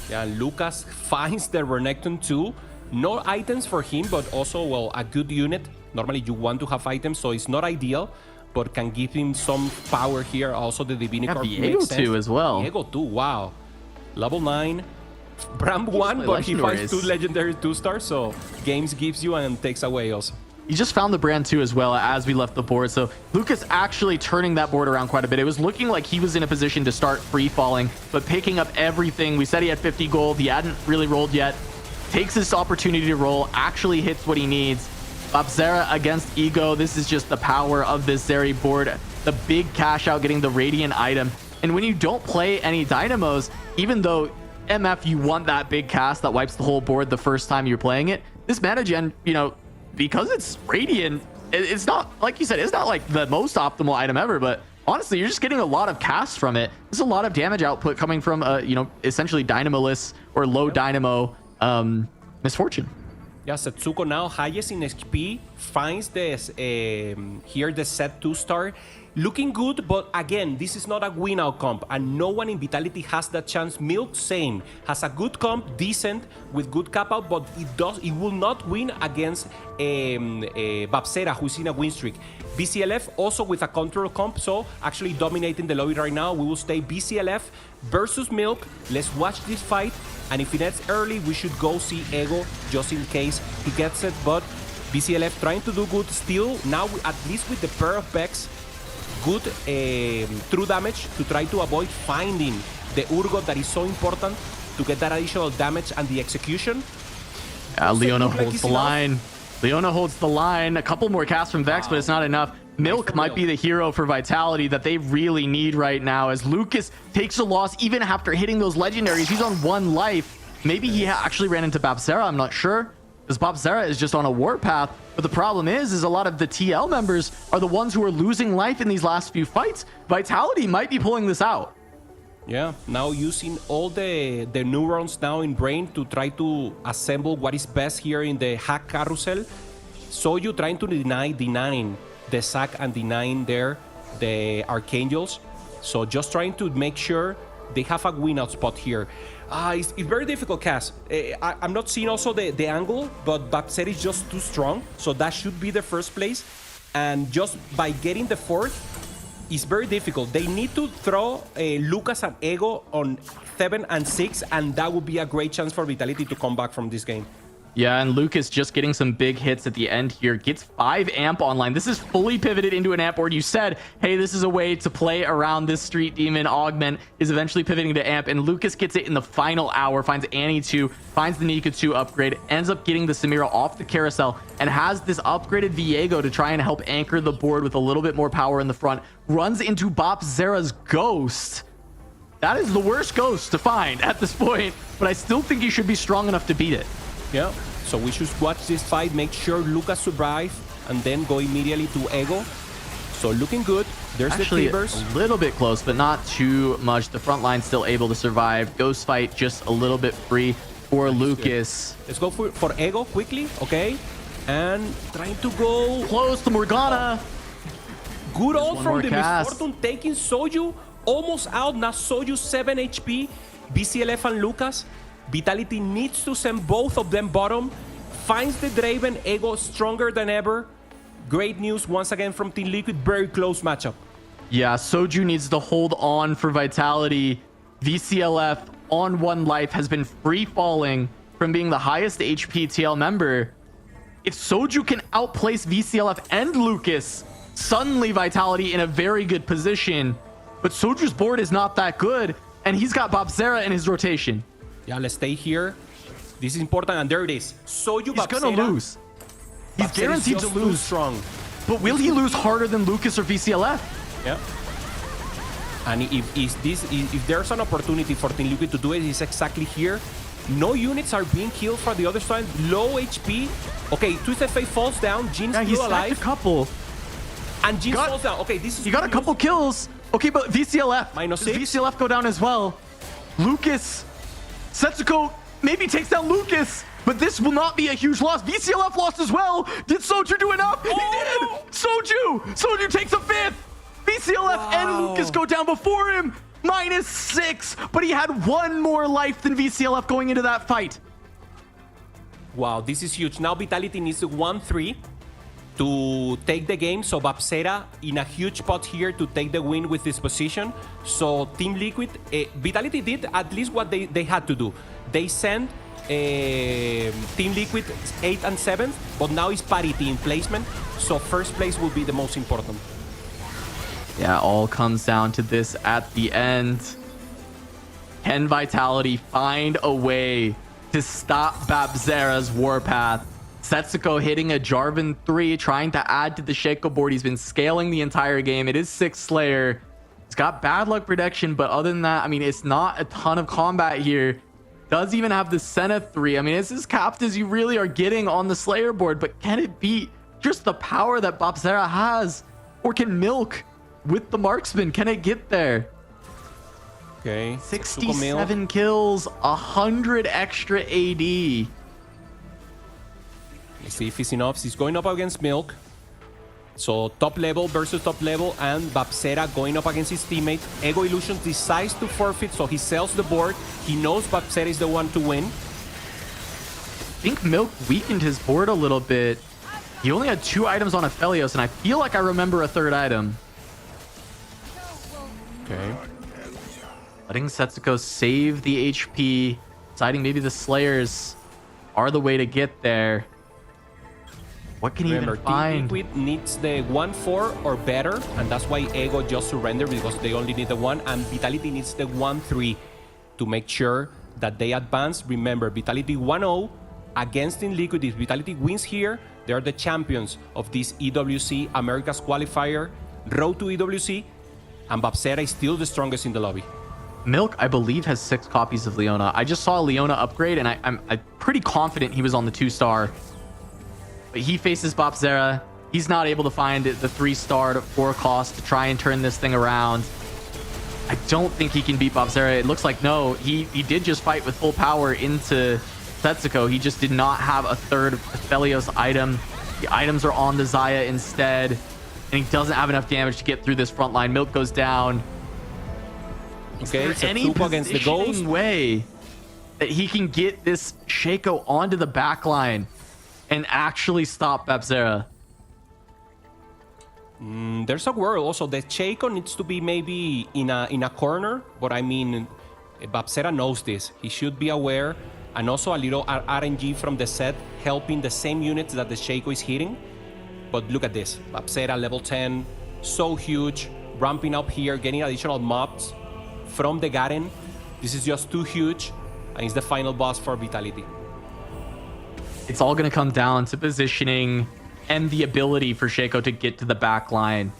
Yeah, Lucas finds the Renekton too. No items for him, but also, well, a good unit. Normally you want to have items, so it's not ideal, but can give him some power here. Also the Divinicorp Diego too as well. Diego too, wow. Level 9. Bram 1, but he finds 2 legendary 2-stars, so games gives you and takes away also. He just found the brand 2 as well as we left the board. So Lucas actually turning that board around quite a bit. It was looking like he was in a position to start free falling, but picking up everything. We said he had 50 gold. He hadn't really rolled yet. Takes this opportunity to roll, actually hits what he needs. Babzera against Ego. This is just the power of this Zeri board. The big cash out, getting the Radiant item. And when you don't play any Dynamos, even though MF, you want that big cast that wipes the whole board the first time you're playing it, this mana gen, you know, because it's Radiant, it's not, like you said, it's not like the most optimal item ever, but honestly, you're just getting a lot of casts from it. There's a lot of damage output coming from, you know, essentially Dynamo-less or low Dynamo Misfortune. Yeah, Setsuko now highest in XP, finds this here the set 2-star. Looking good, but again, this is not a win out comp, and no one in Vitality has that chance. Milk, same, has a good comp, decent, with good cap out, but it will not win against Babsera, who's in a win streak. BCLF also with a control comp, so actually dominating the lobby right now. We will stay BCLF versus Milk. Let's watch this fight, and if it ends early, we should go see Ego just in case he gets it, but BCLF trying to do good still, now at least with the pair of Vex. Good true damage to try to avoid finding the Urgot that is so important to get that additional damage and the execution. Leona holds the line. Leona holds the line. A couple more casts from Vex, but it's not enough. Milk might be the hero for Vitality that they really need right now, as Lucas takes a loss even after hitting those legendaries. He's on 1 life. Maybe he actually ran into Babsera, I'm not sure, because Babsera is just on a warpath. But the problem is a lot of the TL members are the ones who are losing life in these last few fights. Vitality might be pulling this out. Yeah, now using all the neurons now in brain to try to assemble what is best here in the hack carousel. Soyu trying to denying the sack and denying there the Archangels. So just trying to make sure they have a win out spot here. It's very difficult, Cass. I'm not seeing also the angle, but Babsera is just too strong. So that should be the first place. and just by getting the fourth is very difficult. They need to throw Lucas and Ego on 7 and 6, and that would be a great chance for Vitality to come back from this game. Yeah, and Lucas just getting some big hits at the end here. Gets 5 amp online. This is fully pivoted into an amp board. You said, hey, this is a way to play around this Street Demon. Augment is eventually pivoting to amp, and Lucas gets it in the final hour. Finds Annie 2, finds the Nika 2 upgrade, ends up getting the Samira off the carousel, and has this upgraded Viego to try and help anchor the board with a little bit more power in the front. Runs into Bop Zera's Ghost. That is the worst Ghost to find at this point, but I still think he should be strong enough to beat it. Yeah, so we should watch this fight, make sure Lucas survive, and then go immediately to Ego. So looking good. There's actually the Timbers. A little bit close, but not too much. The front line still able to survive. Ghost fight just a little bit free for Lucas. Good. Let's go for Ego quickly, okay? And trying to go close to Morgana. Good ult from the cast. Misfortune, taking Soju almost out. Now Soju 7 HP. BCLF and Lucas. Vitality needs to send both of them bottom. Finds the Draven. Ego stronger than ever. Great news once again from Team Liquid. Very close matchup. Yeah, Soju needs to hold on for Vitality. VCLF on 1 life has been free falling from being the highest HP TL member. If Soju can outplace VCLF and Lucas, suddenly Vitality in a very good position. But Soju's board is not that good, and he's got Bop Zera in his rotation. Yeah, let's stay here. This is important, and there it is. Soju He's gonna lose. He's guaranteed to lose. Strong. But will he lose harder than Lucas or VCLF? Yeah. And if there's an opportunity for Team Liquid to do it, it's exactly here. No units are being killed for the other side. Low HP. Okay, Twisted Fate falls down. Jin's still alive. A couple. And Jin falls down. Okay, this is. He got a couple kills. Okay, but VCLF. -6. Does VCLF go down as well? Lucas. Setsuko maybe takes down Lucas, but this will not be a huge loss. VCLF lost as well. Did Soju do enough? He did. Soju takes a 5th. VCLF and Lucas go down before him. -6, but he had 1 more life than VCLF going into that fight. Wow, this is huge. Now Vitality needs to 1-3 to take the game. So Bapsera in a huge spot here to take the win with this position. So Team Liquid, Vitality did at least what they had to do. They sent Team Liquid 8th and 7th, but now it's parity in placement. So first place will be the most important. Yeah, all comes down to this at the end. Can Vitality find a way to stop Babzera's warpath? Setsuko hitting a Jarvan 3, trying to add to the Shaco board. He's been scaling the entire game. It is 6 Slayer. It's got bad luck protection, but other than that, I mean, it's not a ton of combat here. Does even have the Senna 3. I mean, it's as capped as you really are getting on the Slayer board, but can it beat just the power that Babzera has? Or can Milk with the marksman, can it get there? Okay. 67 kills, 100 extra AD. Let's see if it's enough. He's going up against Milk. So top level versus top level, and Babsera going up against his teammate. Ego Illusion decides to forfeit, so he sells the board. He knows Babsera is the one to win. I think Milk weakened his board a little bit. He only had 2 items on Aphelios, and I feel like I remember a 3rd item. Okay. Letting Setsuko save the HP, deciding maybe the Slayers are the way to get there. What can he even find? Team Liquid needs the 1-4 or better, and that's why Ego just surrendered, because they only need the 1, and Vitality needs the 1-3 to make sure that they advance. Remember, Vitality 1-0 against Team Liquid. If Vitality wins here, they are the champions of this EWC Americas Qualifier, road to EWC, and Babsera is still the strongest in the lobby. Milk, I believe, has 6 copies of Leona. I just saw Leona upgrade, and I'm pretty confident he was on the 2-star. But he faces Babsera. He's not able to find the 3-star at 4 cost to try and turn this thing around. I don't think he can beat Babsera. It looks like no. He did just fight with full power into Setsuko. He just did not have a 3rd Aphelios item. The items are on the Xayah instead. And he doesn't have enough damage to get through this front line. Milk goes down. Okay, Is there any against the Ghost way that he can get this Shaco onto the back line and actually stop Babsera? There's a world also. The Shaco needs to be maybe in a corner, but I mean, Babsera knows this. He should be aware, and also a little RNG from the set helping the same units that the Shaco is hitting. But look at this. Babsera level 10, so huge, ramping up here, getting additional mobs from the Garen. This is just too huge, and it's the final boss for Vitality. It's all going to come down to positioning and the ability for Shaco to get to the back line.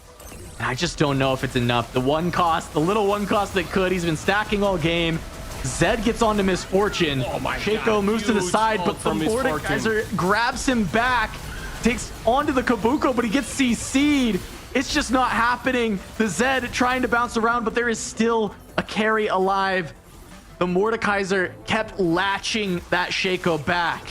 I just don't know if it's enough. The little one cost that could. He's been stacking all game. Zed gets onto Misfortune. Oh my Shaco God, moves to the huge side, ult but the from Misfortune. Mordekaiser grabs him back, takes onto the Kabuko, but he gets CC'd. It's just not happening. The Zed trying to bounce around, but there is still a carry alive. The Mordekaiser kept latching that Shaco back.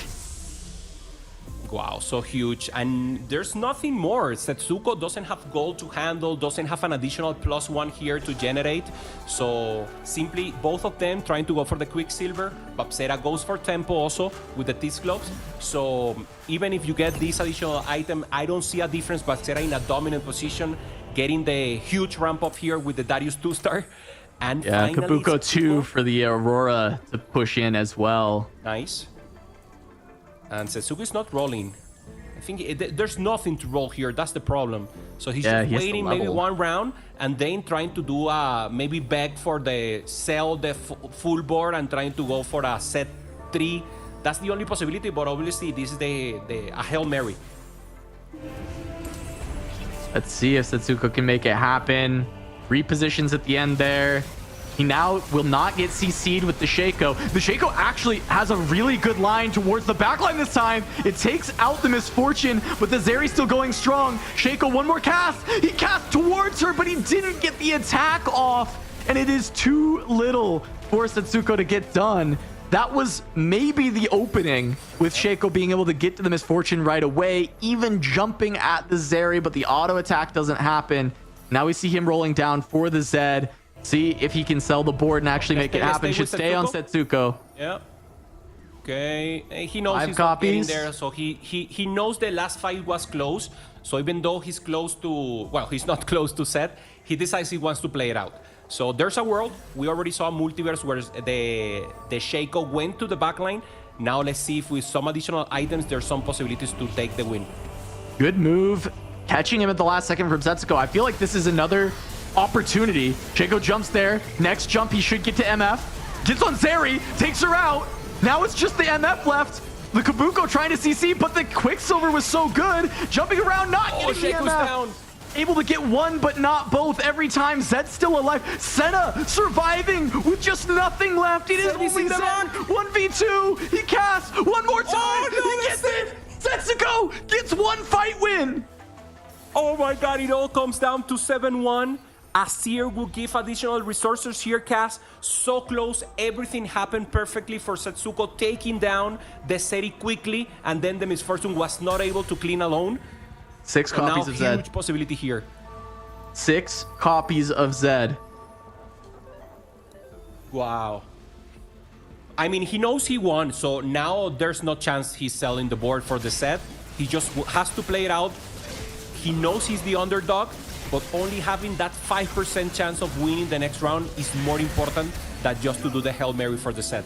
Wow, so huge. And there's nothing more. Setsuko doesn't have gold to handle, doesn't have an additional +1 here to generate. So simply both of them trying to go for the Quicksilver. Babsera goes for Tempo also with the Tiz Gloves. So even if you get this additional item, I don't see a difference. Babsera in a dominant position, getting the huge ramp up here with the Darius 2-star. And Yeah, finally, Kabuko 2 for the Aurora to push in as well. Nice. And Setsuko is not rolling. I think there's nothing to roll here. That's the problem. So he's just waiting maybe one round and then trying to do maybe beg for the sell the full board and trying to go for a set 3. That's the only possibility, but obviously this is a Hail Mary. Let's see if Setsuko can make it happen. Repositions at the end there. He now will not get CC'd with the Shaco. The Shaco actually has a really good line towards the backline this time. It takes out the Misfortune, but the Zeri still going strong. Shaco, one more cast. He cast towards her, but he didn't get the attack off. And it is too little for Setsuko to get done. That was maybe the opening with Shaco being able to get to the Misfortune right away, even jumping at the Zeri, but the auto attack doesn't happen. Now we see him rolling down for the Zed. See if he can sell the board and actually make it happen. Should stay on Setsuko. Yeah. Okay. He knows 5 he's not getting copies. there, so he knows the last fight was close. So even though he's close to, well, he's not close to set, he decides he wants to play it out. So there's a world. We already saw Multiverse where the Shaco went to the backline. Now let's see if with some additional items, there's some possibilities to take the win. Good move. Catching him at the last second from Setsuko. I feel like this is another opportunity. Shaco jumps there. Next jump, he should get to MF. Gets on Zeri, takes her out. Now it's just the MF left. The Kabuko trying to CC, but the Quicksilver was so good. Jumping around, not getting the Shaco's MF. down. Able to get one, but not both every time. Zed's still alive. Senna surviving with just nothing left. It is only Zed. 1v2. He casts one more time. Oh, no, he gets it. Setsuko gets one fight win. Oh my God, it all comes down to 7-1. Asir will give additional resources here, Cass. So close. Everything happened perfectly for Setsuko, taking down the Seri quickly, and then the Misfortune was not able to clean alone. 6 copies now, of Zed. huge possibility here. 6 copies of Zed. Wow. I mean, he knows he won, so now there's no chance he's selling the board for the set. He just has to play it out. He knows he's the underdog, but only having that 5% chance of winning the next round is more important than just to do the Hail Mary for the set.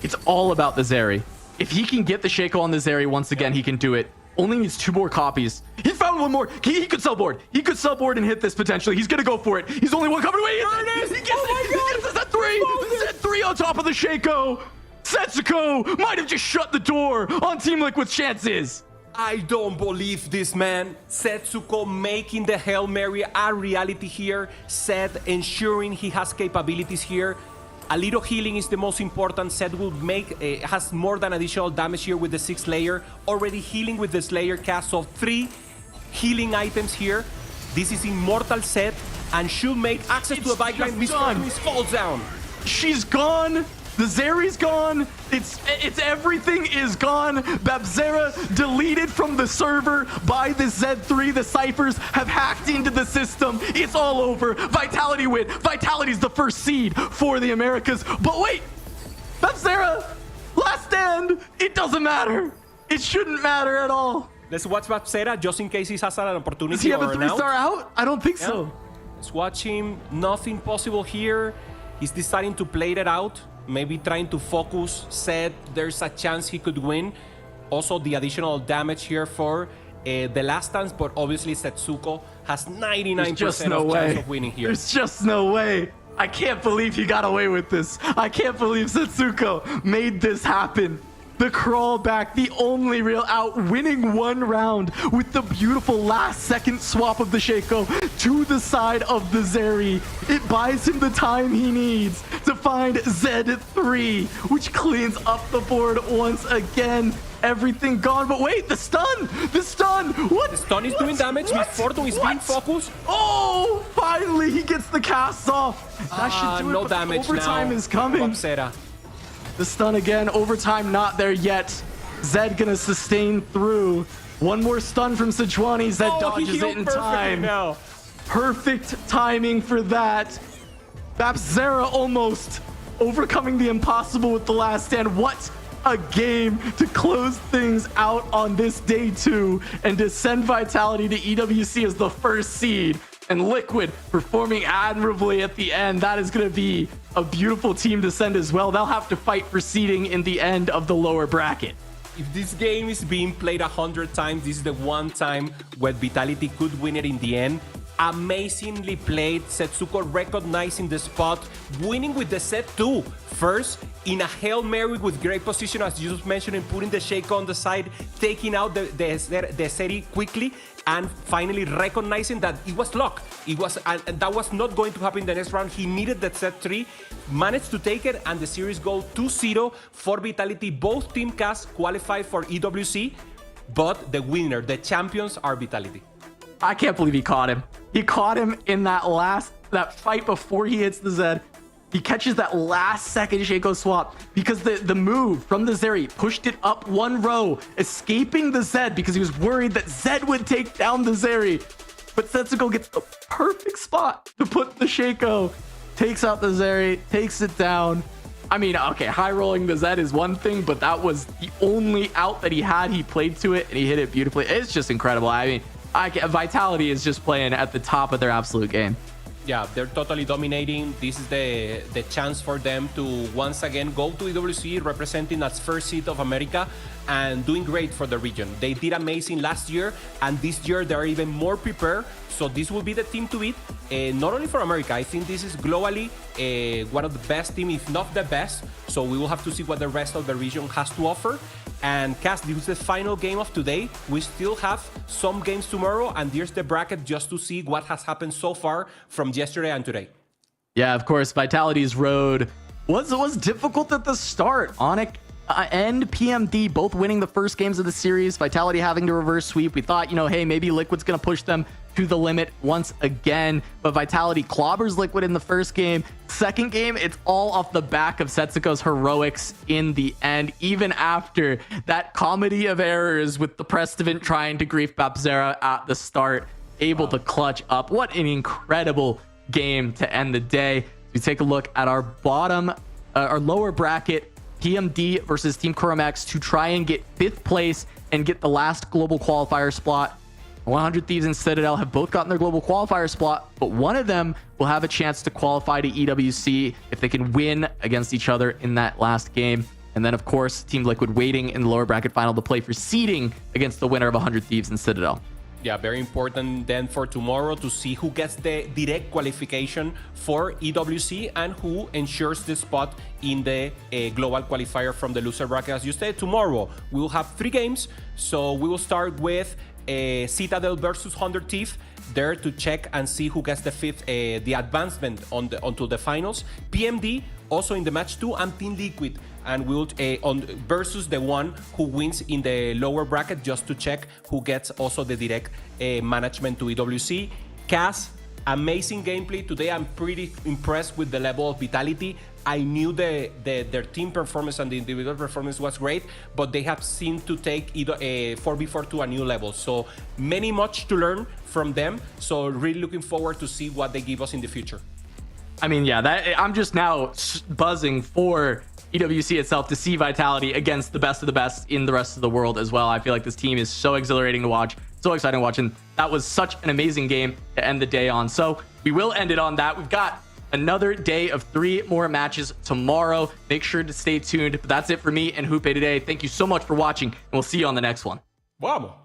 It's all about the Zeri. If he can get the Shaco on the Zeri once again, he can do it. Only needs 2 more copies. He found one more. He could sell board. He could sell board and hit this potentially. He's gonna go for it. He's only one coming away. He gets it. He gets the Z3. Z3 on top of the Shaco. Setsuko might have just shut the door on Team Liquid's chances. I don't believe this, man. Setsuko making the Hail Mary a reality here. Seth ensuring he has capabilities here. A little healing is the most important. Seth will make, has more than additional damage here with the 6th layer. Already healing with the Slayer cast, so 3 healing items here. This is Immortal Seth and should make access to the backline. Misfortune falls down. She's gone. The Zeri's gone. It's everything is gone. Babsera deleted from the server by the Z3. The ciphers have hacked into the system. It's all over. Vitality win. Vitality's the first seed for the Americas. But wait, Babsera, last stand. It doesn't matter. It shouldn't matter at all. Let's watch Bapsera just in case he has an opportunity. Does he have a or an 3-star out? I don't think so. Let's watch him. Nothing possible here. He's deciding to play it out. Maybe trying to focus. Said there's a chance he could win. Also, the additional damage here for the last stance, but obviously Setsuko has 99% chance of winning here. There's just no way. I can't believe he got away with this. I can't believe Setsuko made this happen. The crawl back, the only real out, winning one round with the beautiful last second swap of the Shaco to the side of the Zeri. It buys him the time he needs to find Z3, which cleans up the board once again. Everything gone, but wait, the stun! What? The stun is doing damage. His Fortune is being focused. Oh, finally he gets the cast off. That should do it, no but damage overtime now. is coming. Bapsera. The stun again, overtime not there yet. Zed gonna sustain through. One more stun from Sejuani. Zed dodges it in time. Now. Perfect timing for that. Bapsera almost overcoming the impossible with the last stand. What a game to close things out on this day 2 and to send Vitality to EWC as the first seed. And Liquid performing admirably at the end. That is going to be a beautiful team to send as well. They'll have to fight for seeding in the end of the lower bracket. If this game is being played 100 times, this is the one time where Vitality could win it in the end. Amazingly played. Setsuko recognizing the spot, winning with the set 2 first in a Hail Mary with great position, as you just mentioned, and putting the Shaco on the side, taking out the Seri quickly, and finally recognizing that it was luck. And that was not going to happen in the next round. He needed that set 3, managed to take it, and the series go 2-0 for Vitality. Both team casts qualify for EWC, but the winner, the champions, are Vitality. I can't believe he caught him. He caught him in that fight before he hits the Zed. He catches that last second Shaco swap because the move from the Zeri pushed it up one row, escaping the Zed because he was worried that Zed would take down the Zeri. But Setsuko gets the perfect spot to put the Shaco, takes out the Zeri, takes it down. I mean, okay, high rolling the Zed is one thing, but that was the only out that he had. He played to it and he hit it beautifully. It's just incredible. I mean, Vitality is just playing at the top of their absolute game. Yeah, they're totally dominating. This is the chance for them to once again go to EWC, representing as first seed of America and doing great for the region. They did amazing last year, and this year they're even more prepared. So this will be the team to beat, not only for America. I think this is globally one of the best teams, if not the best. So we will have to see what the rest of the region has to offer. And Cass, this is the final game of today. We still have some games tomorrow, and here's the bracket just to see what has happened so far from yesterday and today. Yeah, of course, Vitality's road was difficult at the start. Onyx and PMD both winning the first games of the series. Vitality having to reverse sweep. We thought, hey, maybe Liquid's going to push them to the limit once again, but Vitality clobbers Liquid in the first game. Second game, it's all off the back of Setsuko's heroics in the end, even after that comedy of errors with the Prestivant trying to grief Bapsera at the start, able to clutch up. What an incredible game to end the day. We take a look at our lower bracket, PMD versus Team Climax, to try and get 5th place and get the last global qualifier spot. 100 Thieves and Citadel have both gotten their global qualifier spot, but one of them will have a chance to qualify to EWC if they can win against each other in that last game. And then, of course, Team Liquid waiting in the lower bracket final to play for seeding against the winner of 100 Thieves and Citadel. Yeah, very important then for tomorrow to see who gets the direct qualification for EWC and who ensures the spot in the global qualifier from the loser bracket. As you said, tomorrow we will have 3 games. So we will start with Citadel versus 100 Thief, there to check and see who gets the advancement onto the finals. PMD also in the match 2, and Team Liquid, and we'll versus the one who wins in the lower bracket, just to check who gets also the direct management to EWC. Cass, amazing gameplay today. I'm pretty impressed with the level of Vitality. I knew their team performance and the individual performance was great, but they have seemed to take 4v4 to a new level. So much to learn from them. So really looking forward to see what they give us in the future. I mean, yeah, I'm just now buzzing for EWC itself to see Vitality against the best of the best in the rest of the world as well. I feel like this team is so exhilarating to watch, so exciting to watch, and that was such an amazing game to end the day on. So we will end it on that. We've got another day of 3 more matches tomorrow. Make sure to stay tuned. But that's it for me and Hoope today. Thank you so much for watching, and we'll see you on the next one. Vamos.